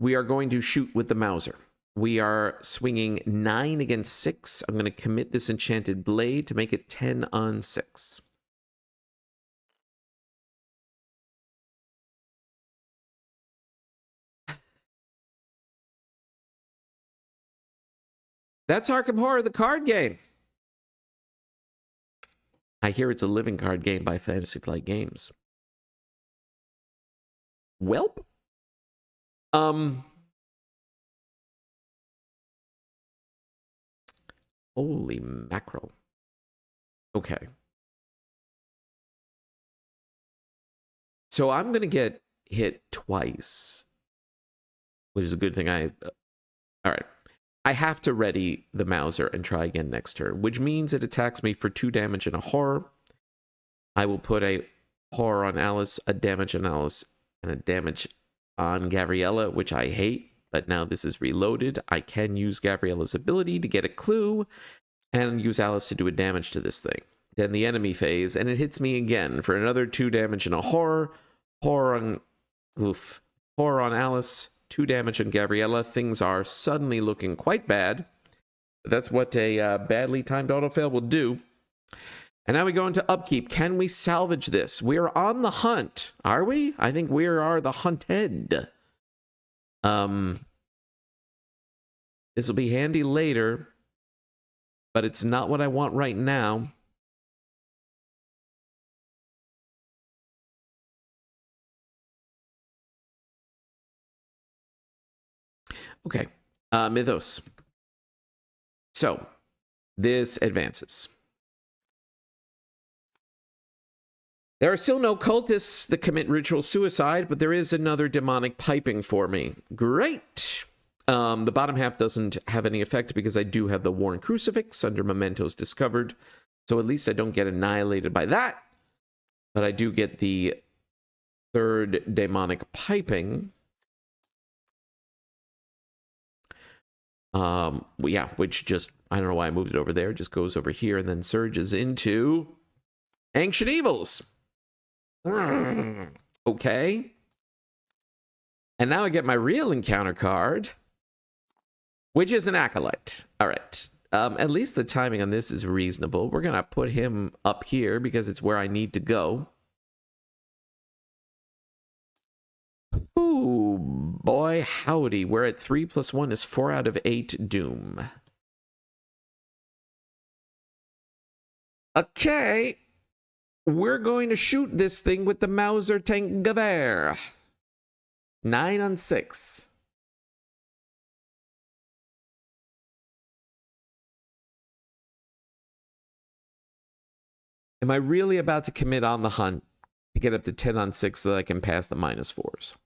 [SPEAKER 1] We are going to shoot with the Mauser. We are swinging 9 against 6. I'm going to commit this Enchanted Blade to make it 10 on 6. That's Arkham Horror, the card game. I hear it's a living card game by Fantasy Flight Games. Welp. Holy mackerel. Okay. So I'm going to get hit twice, which is a good thing. All right. I have to ready the Mauser and try again next turn, which means it attacks me for 2 damage and a horror. I will put a horror on Alice, a damage on Alice, and a damage on Gavriella, which I hate, but now this is reloaded. I can use Gavriella's ability to get a clue and use Alice to do a damage to this thing. Then the enemy phase, and it hits me again for another 2 damage and a horror. Horror on Alice, 2 damage on Gavriella. Things are suddenly looking quite bad. That's what a badly timed autofail will do. And now we go into upkeep. Can we salvage this? We're on the hunt. Are we? I think we are the hunted. This will be handy later, but it's not what I want right now. Okay. Mythos. So, this advances. There are still no cultists that commit ritual suicide, but there is another demonic piping for me. Great! The bottom half doesn't have any effect because I do have the Worn Crucifix under Mementos Discovered, so at least I don't get annihilated by that. But I do get the third demonic piping. Yeah, which just, I don't know why I moved it over there, just goes over here and then surges into Ancient Evils. Okay. And now I get my real encounter card, which is an Acolyte. All right. At least the timing on this is reasonable. We're going to put him up here because it's where I need to go. Ooh, boy, howdy. We're at 3 + 1 is 4 out of 8 Doom. Okay. We're going to shoot this thing with the Mauser Tank Gewehr. 9 on 6. Am I really about to commit on the hunt to get up to 10 on 6 so that I can pass the -4s?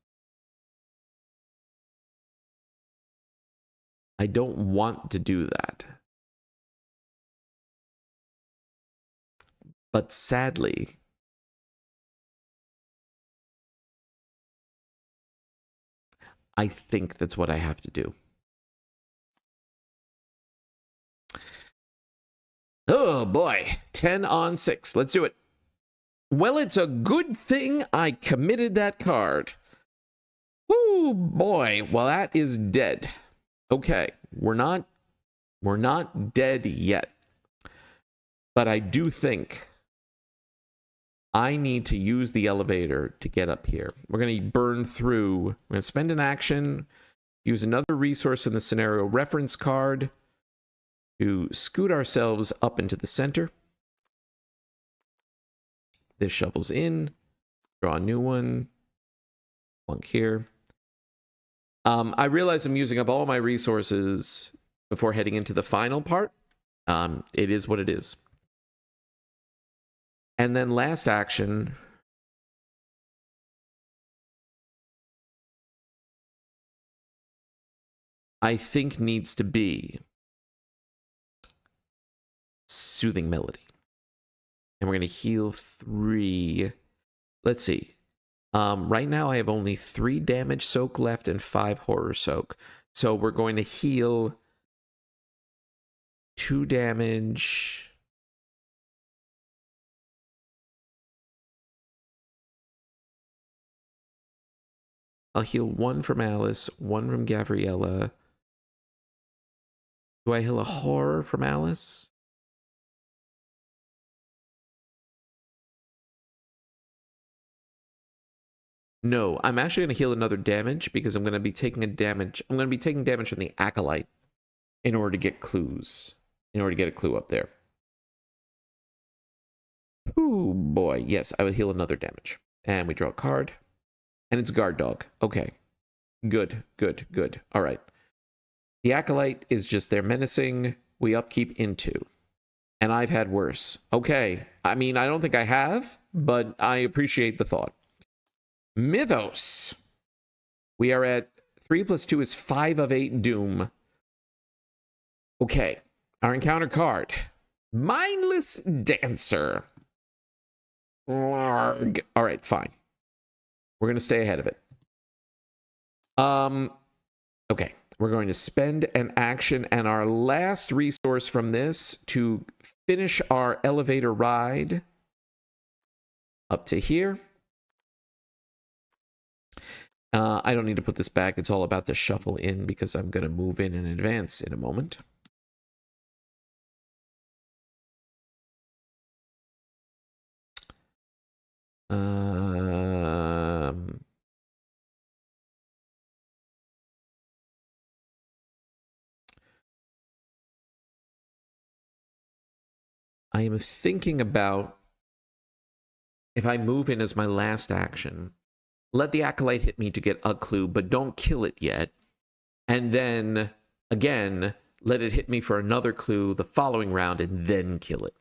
[SPEAKER 1] I don't want to do that. But sadly, I think that's what I have to do. Oh boy, 10 on 6. Let's do it. Well, it's a good thing I committed that card. Oh boy, well that is dead. Okay, we're not dead yet. But I do think I need to use the elevator to get up here. We're going to burn through. We're going to spend an action, use another resource in the scenario reference card to scoot ourselves up into the center. This shovels in. Draw a new one. Plunk here. I realize I'm using up all my resources before heading into the final part. It is what it is. And then last action, I think needs to be Soothing Melody. And we're going to heal 3. Let's see. Right now I have only 3 damage soak left and 5 horror soak. So we're going to heal 2 damage. I'll heal 1 from Alice, 1 from Gavriella. Do I heal a horror from Alice? No, I'm actually going to heal another damage because I'm going to be taking a damage. I'm going to be taking damage from the Acolyte in order to get clues. In order to get a clue up there. Ooh, boy. Yes, I will heal another damage. And we draw a card. And it's Guard Dog. Okay. Good, good, good. All right. The Acolyte is just there menacing. We upkeep into. And I've had worse. Okay. I mean, I don't think I have, but I appreciate the thought. Mythos. We are at 3 + 2 is 5 of 8 Doom. Okay. Our encounter card. Mindless Dancer. All right, fine. We're going to stay ahead of it. Okay. We're going to spend an action and our last resource from this to finish our elevator ride up to here. I don't need to put this back. It's all about the shuffle in because I'm going to move in advance in a moment. I am thinking about if I move in as my last action, let the Acolyte hit me to get a clue, but don't kill it yet. And then, again, let it hit me for another clue the following round and then kill it.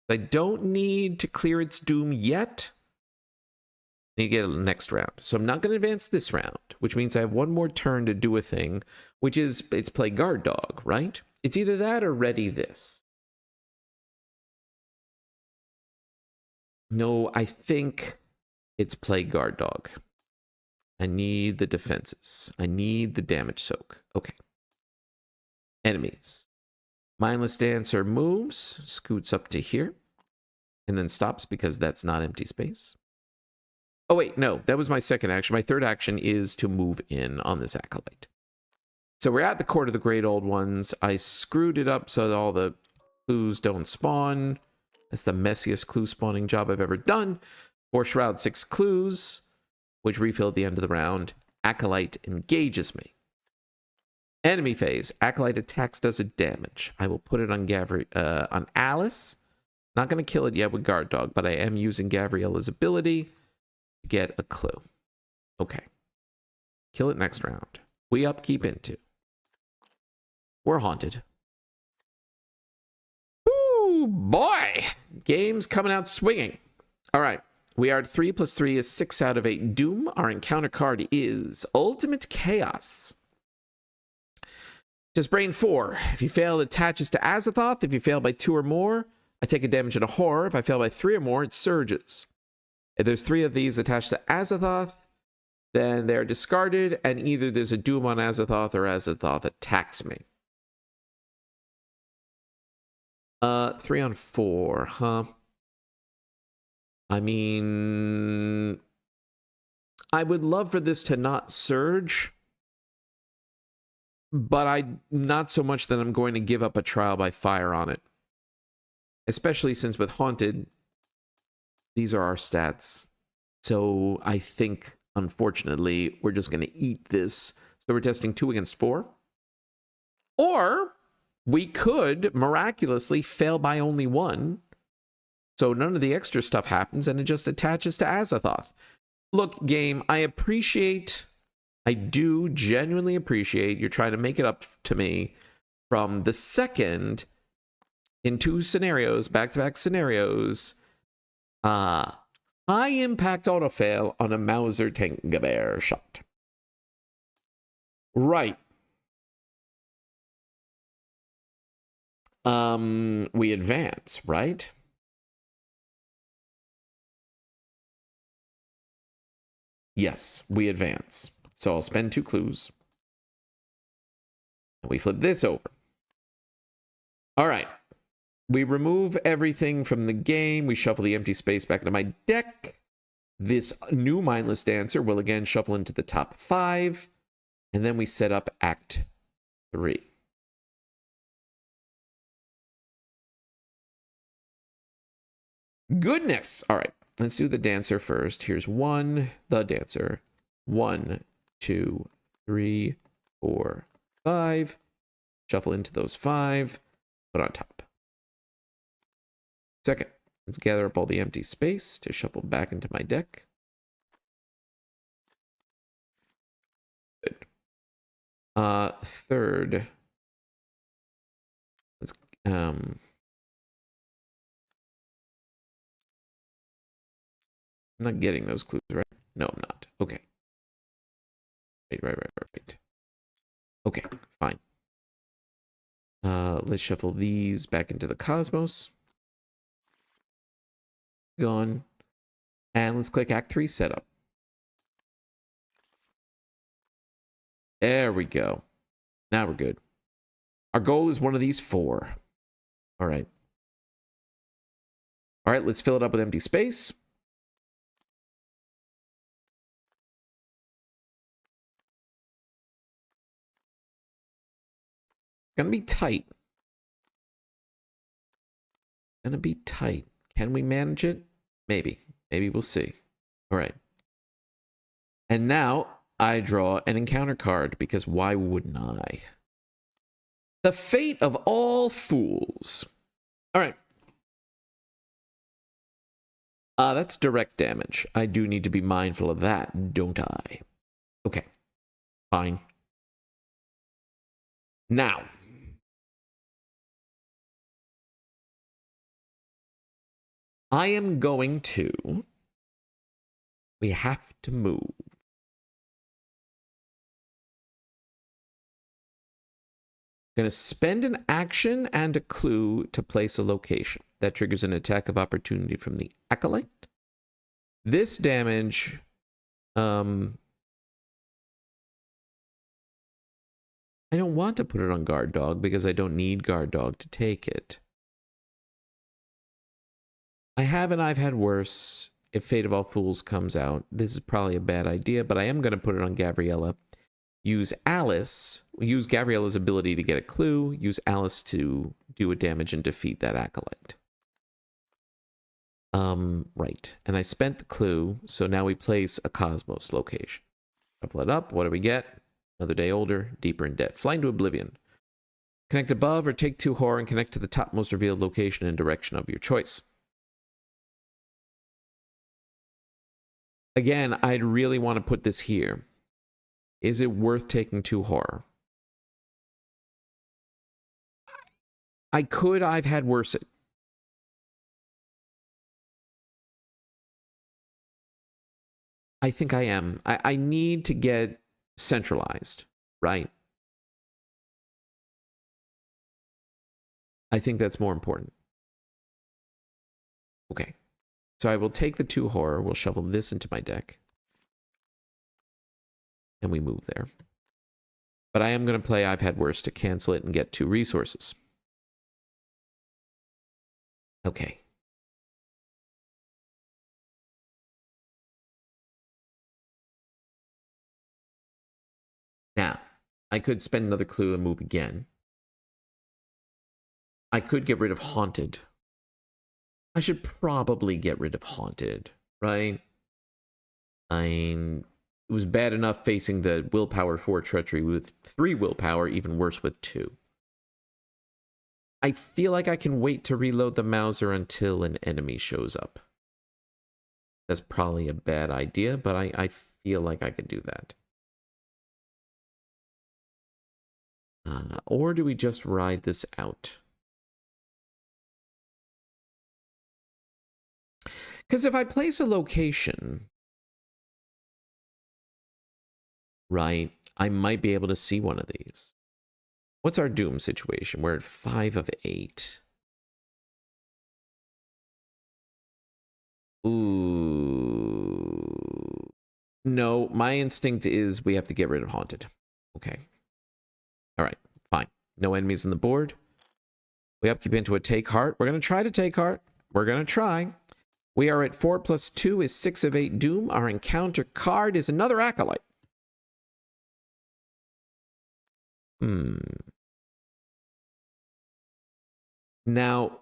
[SPEAKER 1] I don't need to clear its doom yet. I need to get it next round. So I'm not going to advance this round, which means I have one more turn to do a thing, which is it's play Guard Dog, right? It's either that or ready this. No, I think it's play Guard Dog. I need the defenses. I need the damage soak. Okay. Enemies. Mindless Dancer moves, scoots up to here, and then stops because that's not empty space. Oh, wait, no, that was my second action. My third action is to move in on this Acolyte. So we're at the Court of the Great Old Ones. I screwed it up so that all the clues don't spawn. That's the messiest clue spawning job I've ever done. 4 Shroud, 6 clues, which refill at the end of the round. Acolyte engages me. Enemy phase. Acolyte attacks, does a damage. I will put it on on Alice. Not going to kill it yet with Guard Dog, but I am using Gavriella's ability to get a clue. Okay. Kill it next round. We upkeep into. We're haunted. Ooh, boy! Game's coming out swinging. All right. We are at 3 + 3 is 6 out of 8 Doom. Our encounter card is Ultimate Chaos. Just brain 4. If you fail, it attaches to Azathoth. If you fail by 2 or more, I take a damage and a horror. If I fail by 3 or more, it surges. If there's 3 of these attached to Azathoth, then they're discarded, and either there's a doom on Azathoth or Azathoth attacks me. 3 on 4, huh? I mean, I would love for this to not surge, but not so much that I'm going to give up a trial by fire on it. Especially since with Haunted, these are our stats. So I think, unfortunately, we're just going to eat this. So we're testing 2 against 4. Or we could miraculously fail by only 1. So none of the extra stuff happens and it just attaches to Azathoth. Look, game, I do genuinely appreciate you're trying to make it up to me from the second in 2 scenarios, back-to-back scenarios, high impact autofail on a Mauser Tangabear shot. Right. We advance, right? Yes, we advance. So I'll spend 2 clues. And we flip this over. All right. We remove everything from the game. We shuffle the empty space back into my deck. This new Mindless Dancer will again shuffle into the top 5. And then we set up Act 3. Goodness. All right. Let's do the Dancer first. Here's the Dancer. 1, 2, 3, 4, 5. Shuffle into those 5. Put on top. Second, let's gather up all the empty space to shuffle back into my deck. Good. Third, let's I'm not getting those clues, right? No, I'm not. Okay. Right. Okay, fine. Let's shuffle these back into the Cosmos. Gone. And let's click Act 3 setup. There we go. Now we're good. Our goal is one of these 4. All right. All right, let's fill it up with empty space. Gonna be tight. Gonna be tight. Can we manage it? Maybe. Maybe we'll see. All right. And now I draw an encounter card because why wouldn't I? The Fate of All Fools. All right. That's direct damage. I do need to be mindful of that, don't I? Okay. Fine. Now. I am going to... We have to move. Going to spend an action and a clue to place a location. That triggers an attack of opportunity from the Acolyte. This damage... I don't want to put it on Guard Dog because I don't need Guard Dog to take it. I have and I've had worse. If Fate of All Fools comes out, this is probably a bad idea, but I am going to put it on Gavriella. Use Gavriella's ability to get a clue. Use Alice to do a damage and defeat that Acolyte. Right. And I spent the clue, so now we place a Cosmos location. Shuffle it up. What do we get? Another day older, deeper in debt. Fly into oblivion. Connect above or take 2 horror and connect to the topmost revealed location and direction of your choice. Again, I'd really want to put this here. Is it worth taking 2 horror? I've had worse. I think I am. I need to get centralized, right? I think that's more important. Okay. So I will take the 2 horror. We'll shovel this into my deck. And we move there. But I am going to play I've Had Worse to cancel it and get 2 resources. Okay. Now, I could spend another clue and move again. I could get rid of Haunted. I should probably get rid of Haunted, right? It was bad enough facing the willpower 4 treachery with 3 willpower, even worse with 2. I feel like I can wait to reload the Mauser until an enemy shows up. That's probably a bad idea, but I feel like I could do that. Or do we just ride this out? Because if I place a location, right, I might be able to see one of these. What's our doom situation? We're at 5 of 8. Ooh. No, my instinct is we have to get rid of Haunted. Okay. All right, fine. No enemies on the board. We upkeep into a Take Heart. We're going to try to Take Heart. We're going to try. We are at 4 plus 2 is 6 of 8 doom. Our encounter card is another Acolyte. Now,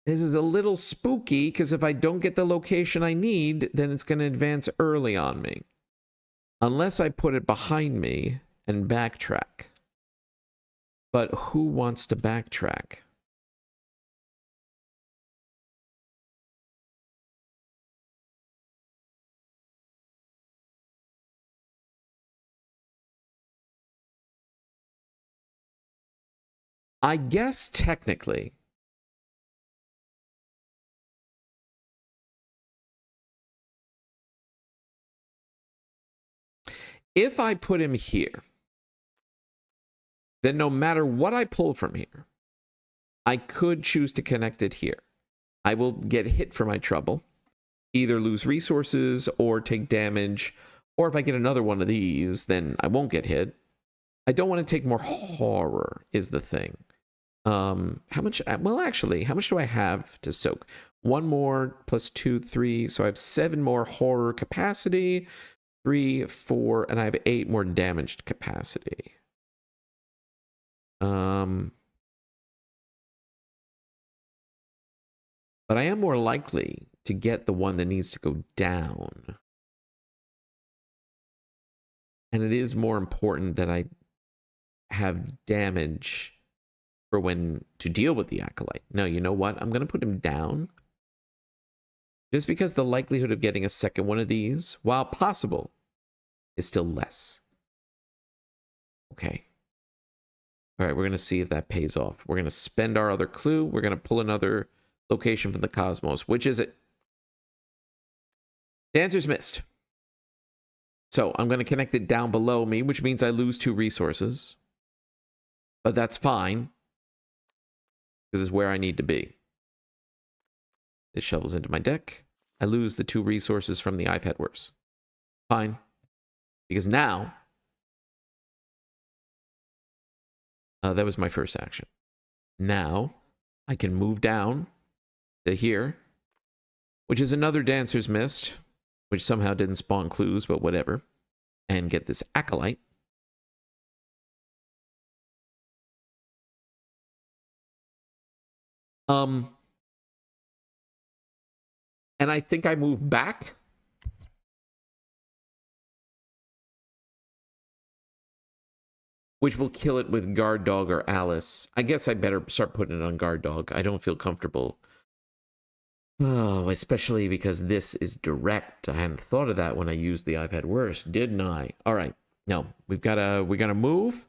[SPEAKER 1] this is a little spooky because if I don't get the location I need, then it's going to advance early on me. Unless I put it behind me and backtrack. But who wants to backtrack? I guess technically, if I put him here, then no matter what I pull from here, I could choose to connect it here. I will get hit for my trouble, either lose resources or take damage, or if I get another one of these, then I won't get hit. I don't want to take more horror is the thing. How much? Well, actually, how much do I have to soak? 1 more plus 2, 3. So I have 7 more horror capacity, 3, 4, and I have 8 more damaged capacity. But I am more likely to get the one that needs to go down. And it is more important that I have damage for when to deal with the Acolyte. No, you know what? I'm going to put him down. Just because the likelihood of getting a second one of these, while possible, is still less. Okay. All right, we're going to see if that pays off. We're going to spend our other clue. We're going to pull another location from the cosmos. Which is it? The answer's missed. So I'm going to connect it down below me, which means I lose 2 resources. But that's fine. This is where I need to be. This shovels into my deck. I lose the 2 resources from the I've Had Worse. Fine. Because now, that was my first action. Now, I can move down to here, which is another Dancer's Mist, which somehow didn't spawn clues, but whatever, and get this Acolyte. And I think I move back. Which will kill it with Guard Dog or Alice. I guess I better start putting it on Guard Dog. I don't feel comfortable. Oh, especially because this is direct. I hadn't thought of that when I used the I've Had Worse, didn't I? All right. No, we gotta move.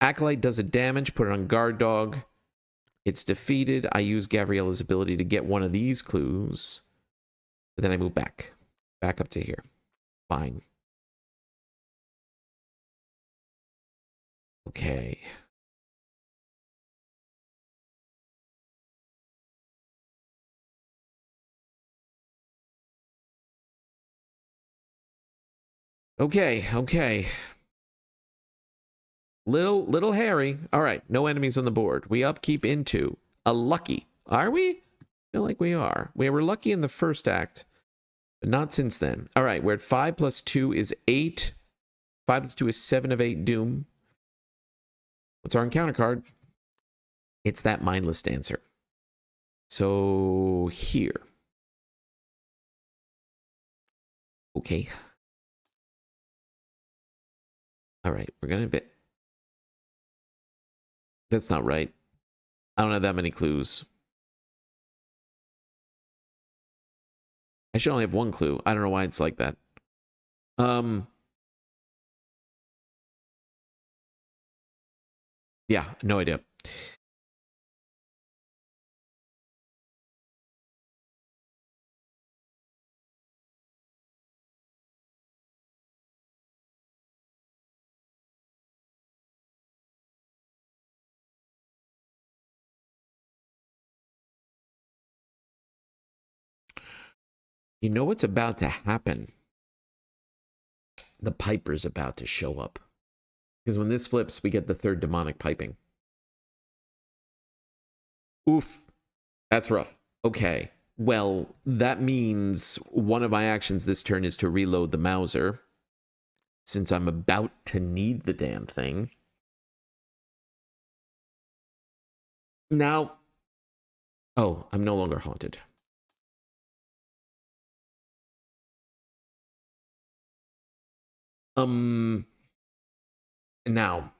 [SPEAKER 1] Acolyte does a damage. Put it on Guard Dog. It's defeated. I use Gavriella's ability to get one of these clues. But then I move back. Back up to here. Fine. Okay. Okay, okay. Little hairy. All right, no enemies on the board. We upkeep into a lucky. Are we? I feel like we are. We were lucky in the first act, but not since then. All right, we're at 5 plus 2 is 8. 5 plus 2 is 7 of 8 doom. What's our encounter card? It's that mindless dancer. So here. Okay. All right, we're going to... That's not right. I don't have that many clues. I should only have one clue. I don't know why it's like that. Yeah, no idea. You know what's about to happen? The Piper's about to show up. Because when this flips, we get the third demonic piping. Oof. That's rough. Okay. Well, that means one of my actions this turn is to reload the Mauser. Since I'm about to need the damn thing. Now... Oh, I'm no longer haunted. Now...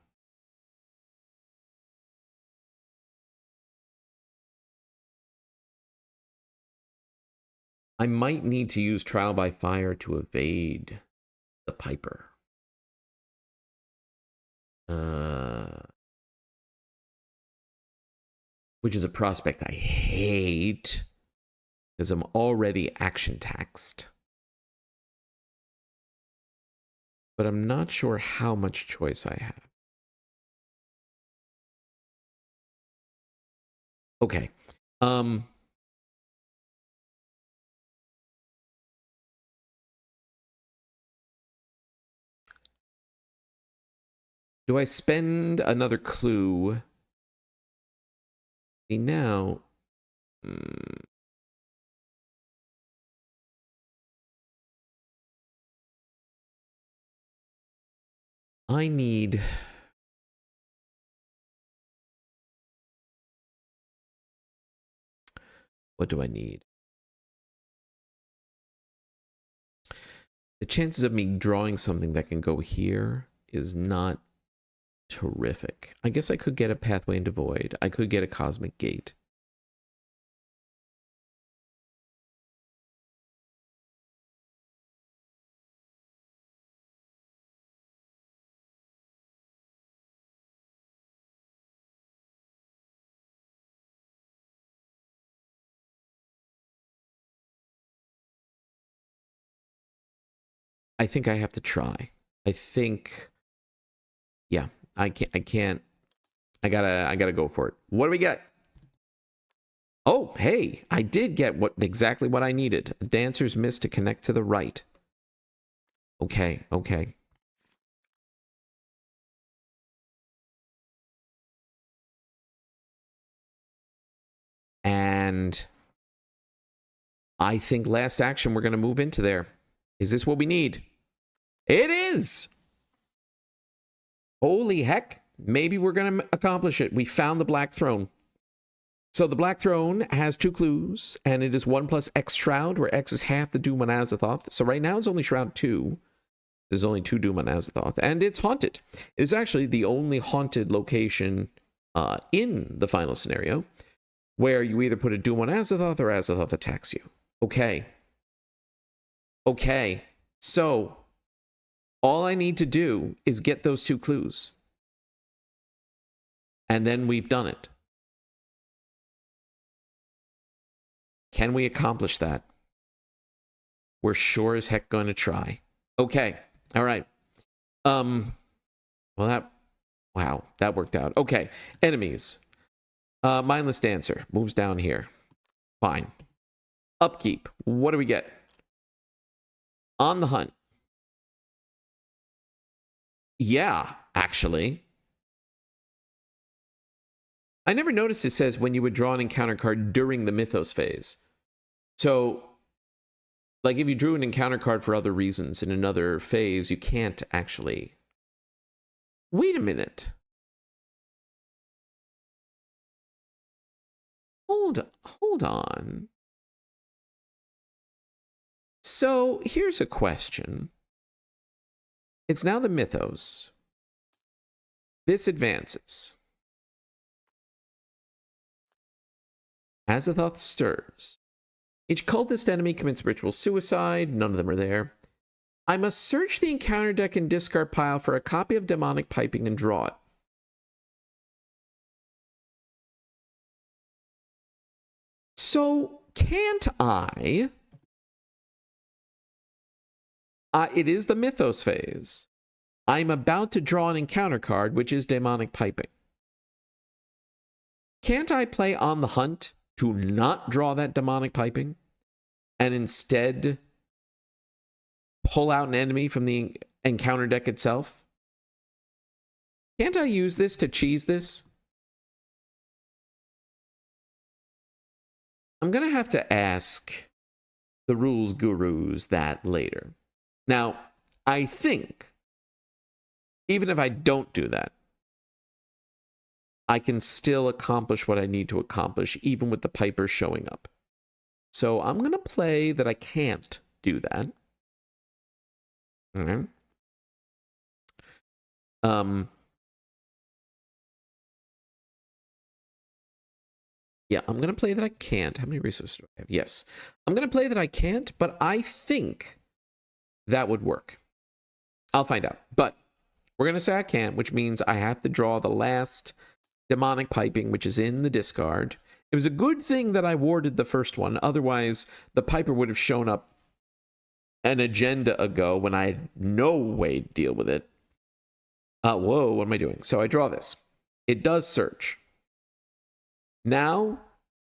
[SPEAKER 1] I might need to use Trial by Fire to evade the Piper. Which is a prospect I hate. Because I'm already action taxed. But I'm not sure how much choice I have. Okay. Do I spend another clue? See, now... I need... What do I need? The chances of me drawing something that can go here is not terrific. I guess I could get a Pathway into Void. I could get a Cosmic Gate. I think I have to try. I think... Yeah, I can't... I gotta go for it. What do we get? Oh, hey, I did get exactly what I needed. A Dancer's Miss to connect to the right. Okay, okay. And I think last action we're going to move into there. Is this what we need? It is! Holy heck. Maybe we're going to accomplish it. We found the Black Throne. So the Black Throne has 2 clues, and it is 1 plus X Shroud, where X is half the Doom on Azathoth. So right now it's only Shroud 2. There's only 2 Doom on Azathoth, and it's haunted. It's actually the only haunted location in the final scenario, where you either put a Doom on Azathoth or Azathoth attacks you. Okay. Okay. So, all I need to do is get those 2 clues. And then we've done it. Can we accomplish that? We're sure as heck going to try. Okay. All right. Well, wow, that worked out. Okay. Enemies. Mindless Dancer moves down here. Fine. Upkeep. What do we get? On the Hunt. Yeah, actually. I never noticed it says when you would draw an encounter card during the mythos phase. So, like if you drew an encounter card for other reasons in another phase, you can't actually. Wait a minute. Hold on. So, here's a question. It's now the mythos. This advances. Azathoth stirs. Each cultist enemy commits ritual suicide. None of them are there. I must search the encounter deck and discard pile for a copy of Demonic Piping and draw it. So, can't I? It is the mythos phase. I'm about to draw an encounter card, which is Demonic Piping. Can't I play On the Hunt to not draw that Demonic Piping and instead pull out an enemy from the encounter deck itself? Can't I use this to cheese this? I'm going to have to ask the rules gurus that later. Now, I think, even if I don't do that, I can still accomplish what I need to accomplish, even with the Piper showing up. So I'm going to play that I can't do that. Okay. Yeah, I'm going to play that I can't. How many resources do I have? Yes. I'm going to play that I can't, but I think that would work. I'll find out. But we're going to say I can't, which means I have to draw the last Demonic Piping, which is in the discard. It was a good thing that I warded the first one. Otherwise, the Piper would have shown up an agenda ago when I had no way to deal with it. Whoa, what am I doing? So I draw this. It does search. Now,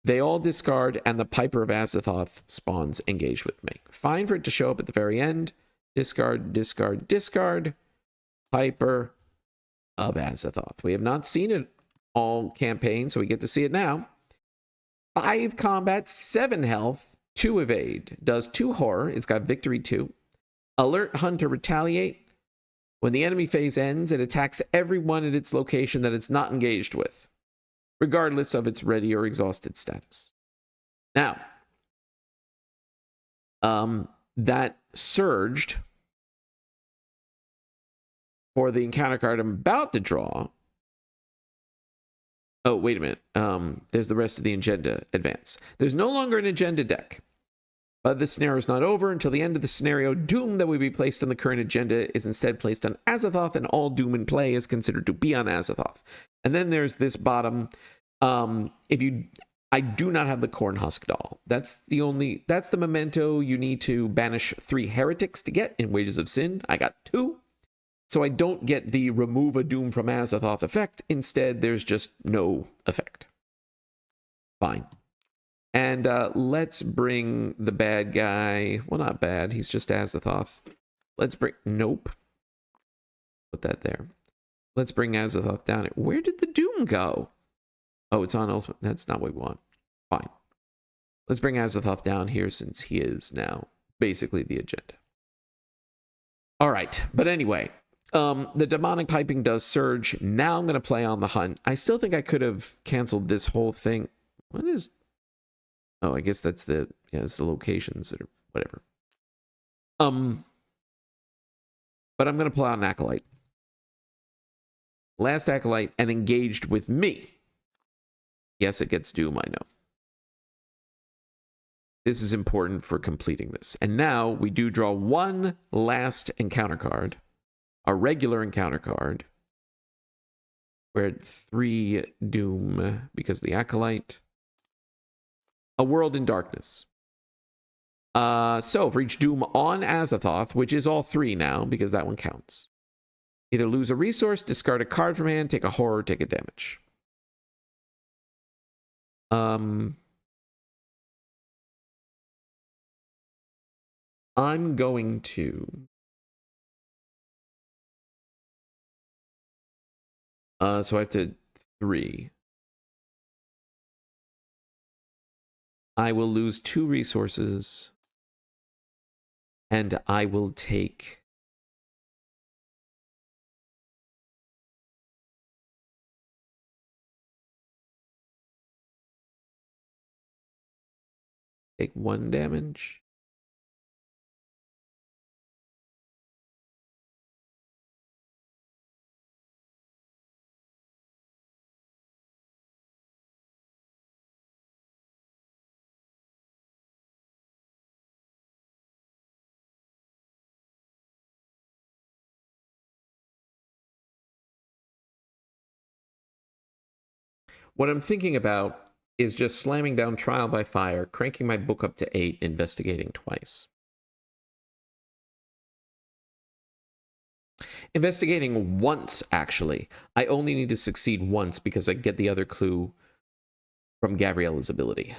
[SPEAKER 1] they all discard, and the Piper of Azathoth spawns engaged with me. Fine for it to show up at the very end. Discard, discard, discard. Piper of Azathoth. We have not seen it all campaign, so we get to see it now. 5 combat, 7 health, 2 evade. Does 2 horror. It's got victory 2. Alert Hunter retaliate. When the enemy phase ends, it attacks everyone at its location that it's not engaged with, regardless of its ready or exhausted status. Now, that surged for the encounter card I'm about to draw. Oh, wait a minute. There's the rest of the agenda advance. There's no longer an agenda deck. But the scenario is not over until the end of the scenario. Doom that would be placed on the current agenda is instead placed on Azathoth, and all Doom in play is considered to be on Azathoth. And then there's this bottom. I do not have the Cornhusk doll. That's the memento you need to banish 3 heretics to get in Wages of Sin. I got 2. So I don't get the remove a Doom from Azathoth effect. Instead, there's just no effect. Fine. And let's bring the bad guy. Well, not bad. He's just Azathoth. Nope. Put that there. Let's bring Azathoth down. Where did the Doom go? Oh, it's on Ultimate. That's not what we want. Fine. Let's bring Azathoth down here since he is now basically the agenda. All right. But anyway, the Demonic Piping does surge. Now I'm going to play On the Hunt. I still think I could have canceled this whole thing. What is... Oh, I guess that's it's the locations that are whatever. But I'm going to pull out an Acolyte. Last Acolyte and engaged with me. Yes, it gets Doom, I know. This is important for completing this. And now we do draw one last encounter card. A regular encounter card. We're at 3 Doom because of the Acolyte. A World in Darkness. So for each Doom on Azathoth, which is all 3 now, because that one counts. Either lose a resource, discard a card from hand, take a horror, take a damage. I'm going to So I have to 3. I will lose 2 resources. And I will take... Take 1 damage. What I'm thinking about is just slamming down Trial by Fire, cranking my book up to 8, investigating twice. Investigating once, actually. I only need to succeed once because I get the other clue from Gavriella's ability.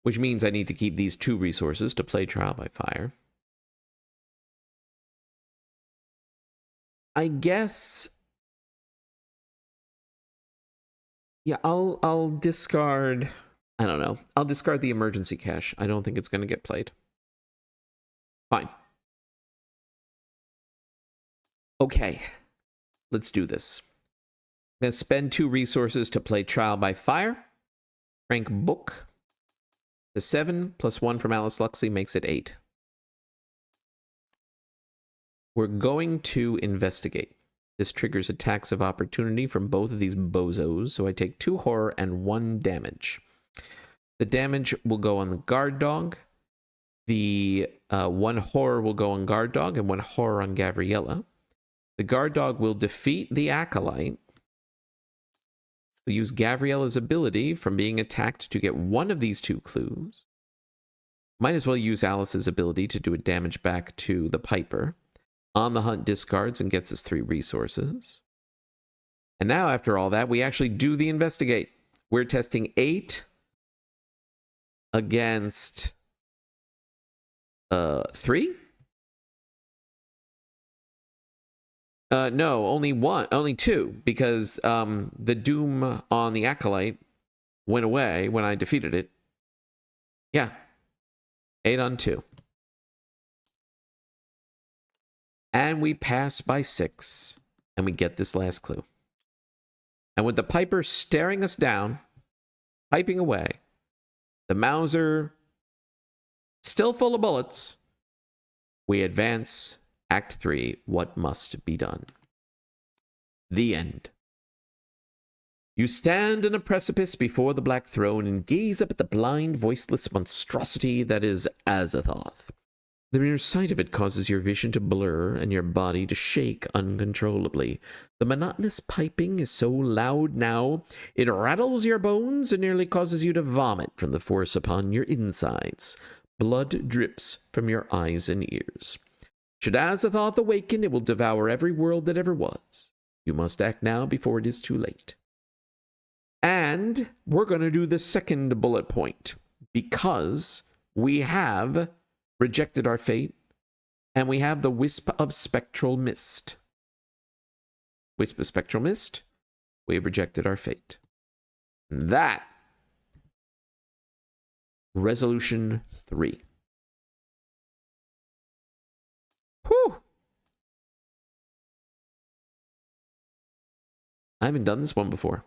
[SPEAKER 1] Which means I need to keep these 2 resources to play Trial by Fire. I guess... Yeah, I'll discard... I don't know. I'll discard the emergency cache. I don't think it's going to get played. Fine. Okay. Let's do this. I'm going to spend 2 resources to play Trial by Fire. Crank book to 7, plus 1 from Alice Luxley makes it 8. We're going to investigate. This triggers attacks of opportunity from both of these bozos, so I take 2 horror and 1 damage. The damage will go on the guard dog. The 1 horror will go on guard dog and 1 horror on Gavriella. The guard dog will defeat the acolyte. We'll use Gavriella's ability from being attacked to get 1 of these 2 clues. Might as well use Alice's ability to do a damage back to the Piper. On the Hunt discards and gets us 3 resources. And now, after all that, we actually do the investigate. We're testing 8 against 3? No, only 2, because the doom on the acolyte went away when I defeated it. Yeah. 8 on 2. And we pass by 6, and we get this last clue. And with the Piper staring us down, piping away, the Mauser still full of bullets, we advance Act 3, What Must Be Done. The end. You stand in a precipice before the Black Throne and gaze up at the blind, voiceless monstrosity that is Azathoth. The mere sight of it causes your vision to blur and your body to shake uncontrollably. The monotonous piping is so loud now, it rattles your bones and nearly causes you to vomit from the force upon your insides. Blood drips from your eyes and ears. Should Azathoth awaken, it will devour every world that ever was. You must act now before it is too late. And we're going to do the second bullet point, because we have rejected our fate, and we have the Wisp of Spectral Mist. Wisp of Spectral Mist, we have rejected our fate. That, Resolution 3. Whew! I haven't done this one before.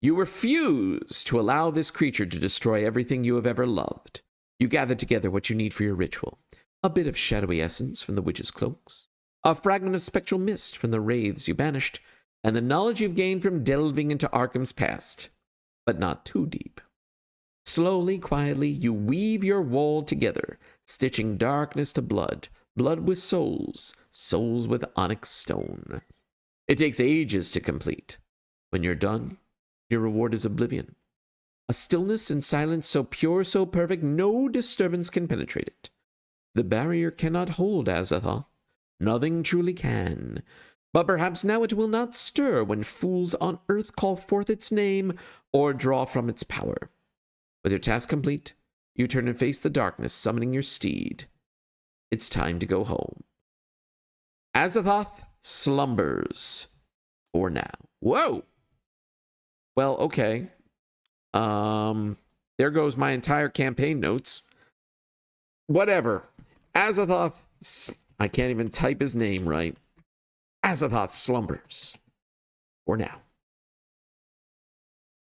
[SPEAKER 1] You refuse to allow this creature to destroy everything you have ever loved. You gather together what you need for your ritual. A bit of shadowy essence from the witch's cloaks, a fragment of spectral mist from the wraiths you banished, and the knowledge you've gained from delving into Arkham's past, but not too deep. Slowly, quietly, you weave your wall together, stitching darkness to blood, blood with souls, souls with onyx stone. It takes ages to complete. When you're done, your reward is oblivion. A stillness and silence so pure, so perfect, no disturbance can penetrate it. The barrier cannot hold Azathoth. Nothing truly can. But perhaps now it will not stir when fools on earth call forth its name or draw from its power. With your task complete, you turn and face the darkness, summoning your steed. It's time to go home. Azathoth slumbers for now. Whoa. Well, okay. There goes my entire campaign notes. Whatever. Azathoth, I can't even type his name right. Azathoth slumbers for now.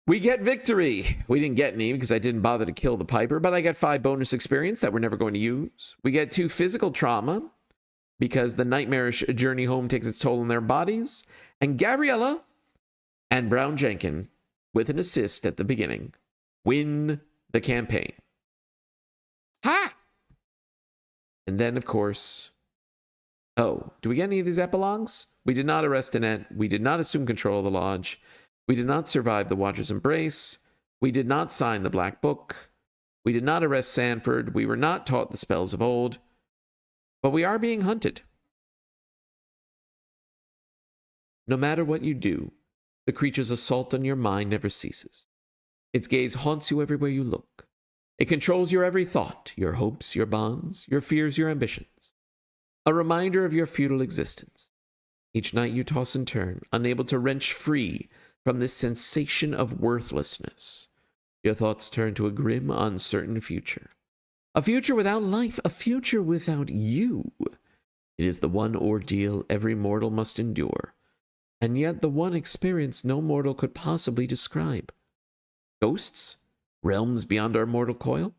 [SPEAKER 1] We get victory. We didn't get any because I didn't bother to kill the Piper, but I got 5 bonus experience that we're never going to use. We get 2 physical trauma because the nightmarish journey home takes its toll on their bodies. And Gavriella and Brown Jenkin, with an assist at the beginning, win the campaign. Ha! And then, of course... Oh, do we get any of these epilogues? We did not arrest Annette. We did not assume control of the lodge. We did not survive the Watcher's embrace. We did not sign the Black Book. We did not arrest Sanford. We were not taught the spells of old. But we are being hunted. No matter what you do, the creature's assault on your mind never ceases. Its gaze haunts you everywhere you look. It controls your every thought, your hopes, your bonds, your fears, your ambitions. A reminder of your futile existence. Each night you toss and turn, unable to wrench free from this sensation of worthlessness. Your thoughts turn to a grim, uncertain future. A future without life, a future without you. It is the one ordeal every mortal must endure, and yet the one experience no mortal could possibly describe. Ghosts? Realms beyond our mortal coil?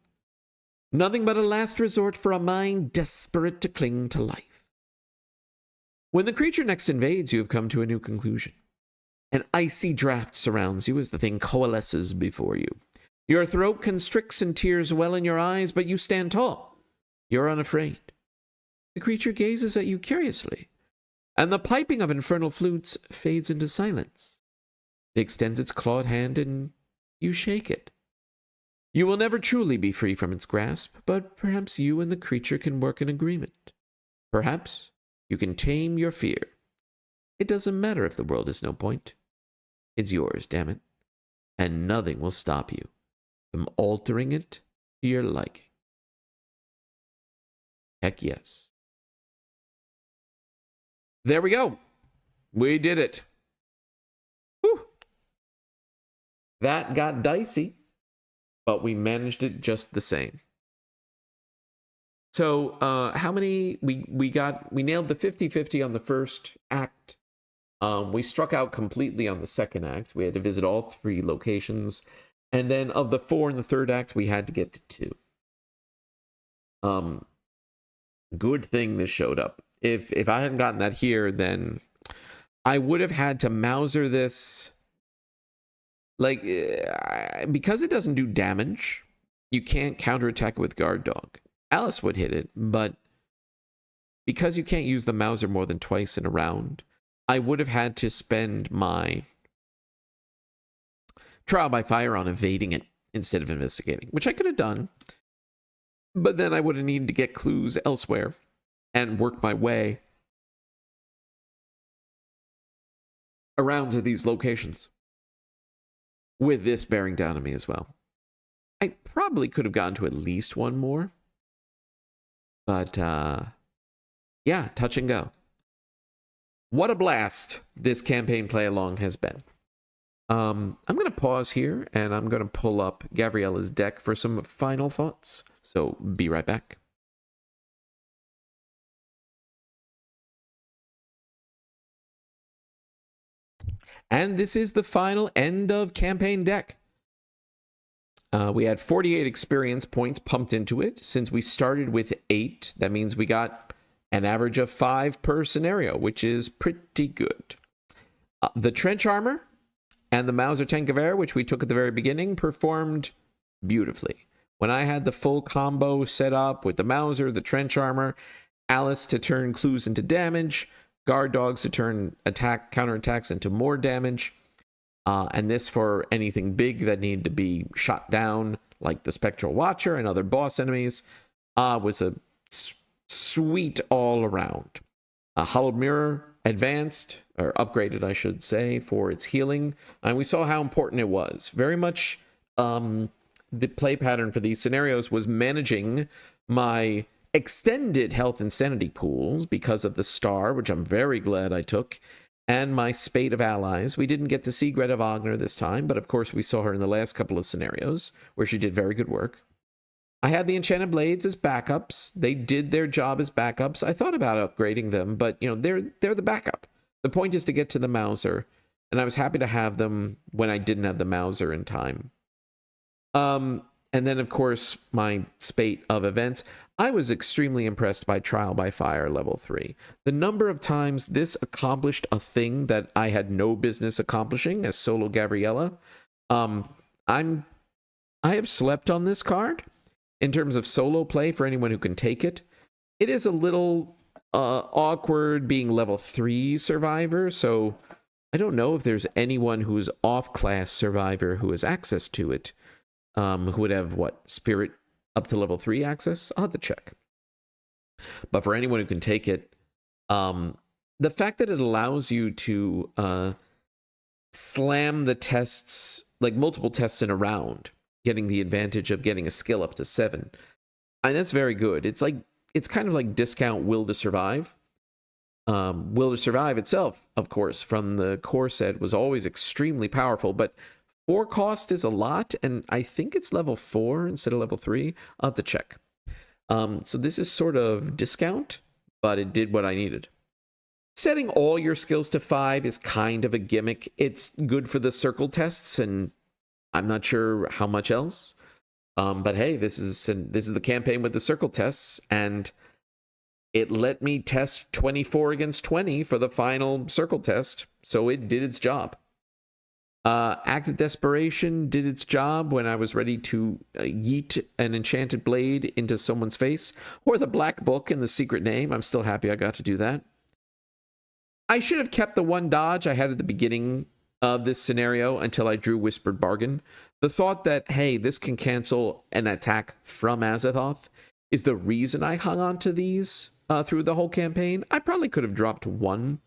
[SPEAKER 1] Nothing but a last resort for a mind desperate to cling to life. When the creature next invades, you have come to a new conclusion. An icy draft surrounds you as the thing coalesces before you. Your throat constricts and tears well in your eyes, but you stand tall. You're unafraid. The creature gazes at you curiously, and the piping of infernal flutes fades into silence. It extends its clawed hand, and you shake it. You will never truly be free from its grasp, but perhaps you and the creature can work in agreement. Perhaps you can tame your fear. It doesn't matter if the world is no point. It's yours, damn it. And nothing will stop you from altering it to your liking. Heck yes. There we go. We did it. Whew. That got dicey, but we managed it just the same. So, how many we nailed the 50-50 on the first act. We struck out completely on the second act. We had to visit all 3 locations. And then of the 4 in the third act, we had to get to 2. Good thing this showed up. If I hadn't gotten that here, then I would have had to Mauser this. Like, because it doesn't do damage, you can't counterattack it with Guard Dog. Alice would hit it, but because you can't use the Mauser more than twice in a round, I would have had to spend my trial by fire on evading it instead of investigating, which I could have done, but then I would have needed to get clues elsewhere and work my way around to these locations with this bearing down on me as well. I probably could have gotten to at least one more, but yeah, touch and go. What a blast this campaign play along has been. I'm going to pause here and I'm going to pull up Gavriella's deck for some final thoughts. So be right back. And this is the final end of campaign deck. We had 48 experience points pumped into it. Since we started with 8, that means we got an average of 5 per scenario, which is pretty good. The trench armor and the Mauser Tank of Air, which we took at the very beginning, performed beautifully. When I had the full combo set up with the Mauser, the trench armor, Alice to turn clues into damage, Guard Dogs to turn counterattacks into more damage, and this for anything big that needed to be shot down, like the Spectral Watcher and other boss enemies, was a sweet all around. Hollowed Mirror advanced, or upgraded, I should say, for its healing, and we saw how important it was. Very much the play pattern for these scenarios was managing my extended health and sanity pools because of the star, which I'm very glad I took, and my spate of allies. We didn't get to see Greta Wagner this time, but of course we saw her in the last couple of scenarios where she did very good work. I had the Enchanted Blades as backups. They did their job as backups. I thought about upgrading them, but they're the backup. The point is to get to the Mauser, and I was happy to have them when I didn't have the Mauser in time. And then, of course, my spate of events. I was extremely impressed by Trial by Fire level 3. The number of times this accomplished a thing that I had no business accomplishing as solo Gavriella. I have slept on this card in terms of solo play for anyone who can take it. It is a little awkward being level 3 survivor, so I don't know if there's anyone who's off-class survivor who has access to it. Who would have, spirit up to level 3 access? I'll have to check. But for anyone who can take it, the fact that it allows you to slam the tests, like multiple tests in a round, getting the advantage of getting a skill up to 7, and that's very good. It's kind of like discount Will to Survive. Will to Survive itself, of course, from the core set was always extremely powerful, but 4 cost is a lot, and I think it's level 4 instead of level 3. I'll have to check. So this is sort of discount, but it did what I needed. Setting all your skills to 5 is kind of a gimmick. It's good for the circle tests, and I'm not sure how much else. But hey, this is the campaign with the circle tests, and it let me test 24 against 20 for the final circle test, so it did its job. Act of Desperation did its job when I was ready to yeet an enchanted blade into someone's face, or the Black Book and the Secret Name. I'm still happy I got to do that. I should have kept the 1 dodge I had at the beginning of this scenario until I drew Whispered Bargain. The thought that, hey, this can cancel an attack from Azathoth is the reason I hung on to these through the whole campaign. I probably could have dropped 1,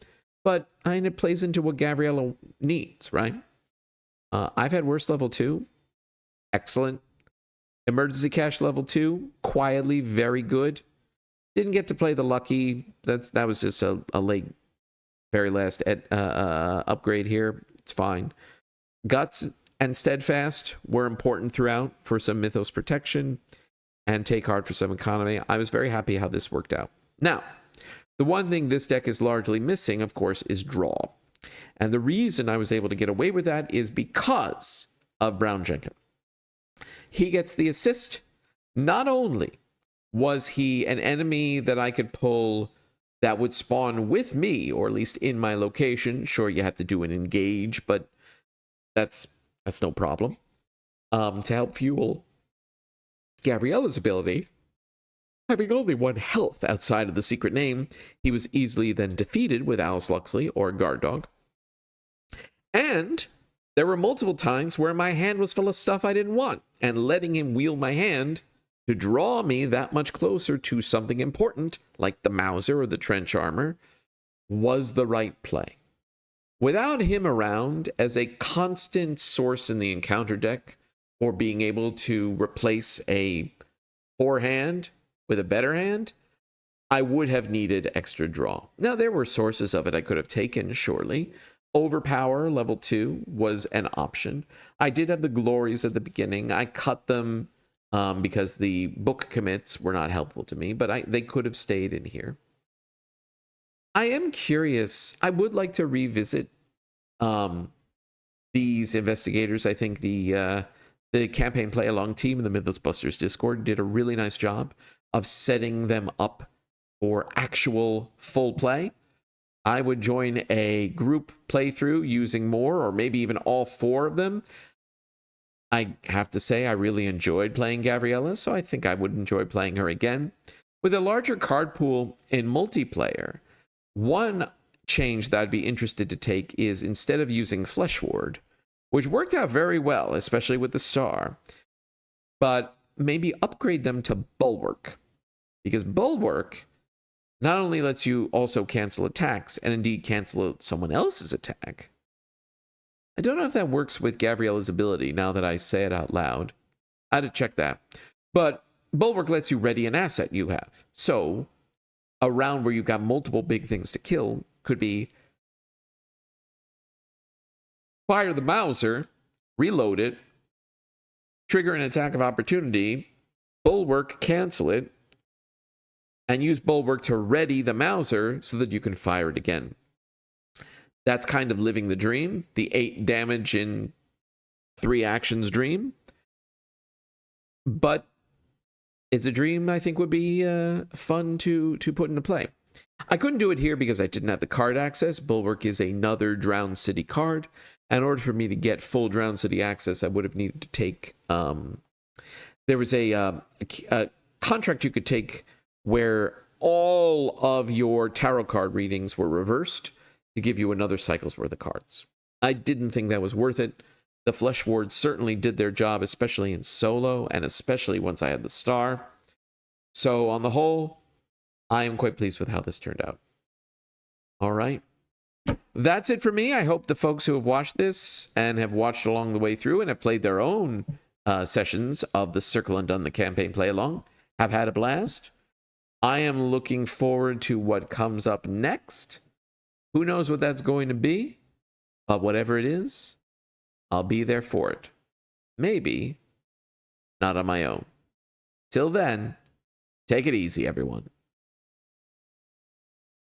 [SPEAKER 1] but it plays into what Gavriella needs, right? I've had worse level 2. Excellent. Emergency Cache level 2. Quietly very good. Didn't get to play the Lucky. That was just a late, very last upgrade here. It's fine. Guts and Steadfast were important throughout for some Mythos protection and Take Hard for some economy. I was very happy how this worked out. Now, the one thing this deck is largely missing, of course, is draw. And the reason I was able to get away with that is because of Brown Jenkins. He gets the assist. Not only was he an enemy that I could pull that would spawn with me, or at least in my location. Sure, you have to do an engage, but that's no problem. To help fuel Gavriella's ability, having only 1 health outside of the Secret Name, he was easily then defeated with Alice Luxley or Guard Dog. And there were multiple times where my hand was full of stuff I didn't want, and letting him wield my hand to draw me that much closer to something important, like the Mauser or the Trench Armor, was the right play. Without him around as a constant source in the encounter deck, or being able to replace a poor hand with a better hand, I would have needed extra draw. Now, there were sources of it I could have taken, surely. Overpower level 2 was an option. I did have the glories at the beginning. I cut them because the book commits were not helpful to me, but they could have stayed in here. I am curious. I would like to revisit these investigators. I think the campaign play along team in the Mythos Busters Discord did a really nice job of setting them up for actual full play. I would join a group playthrough using more, or maybe even all 4 of them. I have to say I really enjoyed playing Gavriella, so I think I would enjoy playing her again. With a larger card pool in multiplayer, one change that I'd be interested to take is, instead of using Flesh Ward, which worked out very well, especially with the star, but maybe upgrade them to Bulwark. Because Bulwark not only lets you also cancel attacks, and indeed cancel someone else's attack. I don't know if that works with Gavriella's ability, now that I say it out loud. I had to check that. But Bulwark lets you ready an asset you have. So a round where you've got multiple big things to kill could be fire the Mauser, reload it, trigger an attack of opportunity, Bulwark, cancel it, and use Bulwark to ready the Mauser so that you can fire it again. That's kind of living the dream, the 8 damage in 3 actions dream. But it's a dream I think would be fun to put into play. I couldn't do it here because I didn't have the card access. Bulwark is another Drowned City card. In order for me to get full Drowned City access, I would have needed to take... there was a contract you could take where all of your tarot card readings were reversed to give you another cycle's worth of cards. I didn't think that was worth it. The Flesh Wards certainly did their job, especially in solo, and especially once I had the star. So on the whole, I am quite pleased with how this turned out. All right. That's it for me. I hope the folks who have watched this and have watched along the way through and have played their own sessions of the Circle Undone, the campaign play along, have had a blast. I am looking forward to what comes up next. Who knows what that's going to be? But whatever it is, I'll be there for it. Maybe not on my own. Till then, take it easy, everyone.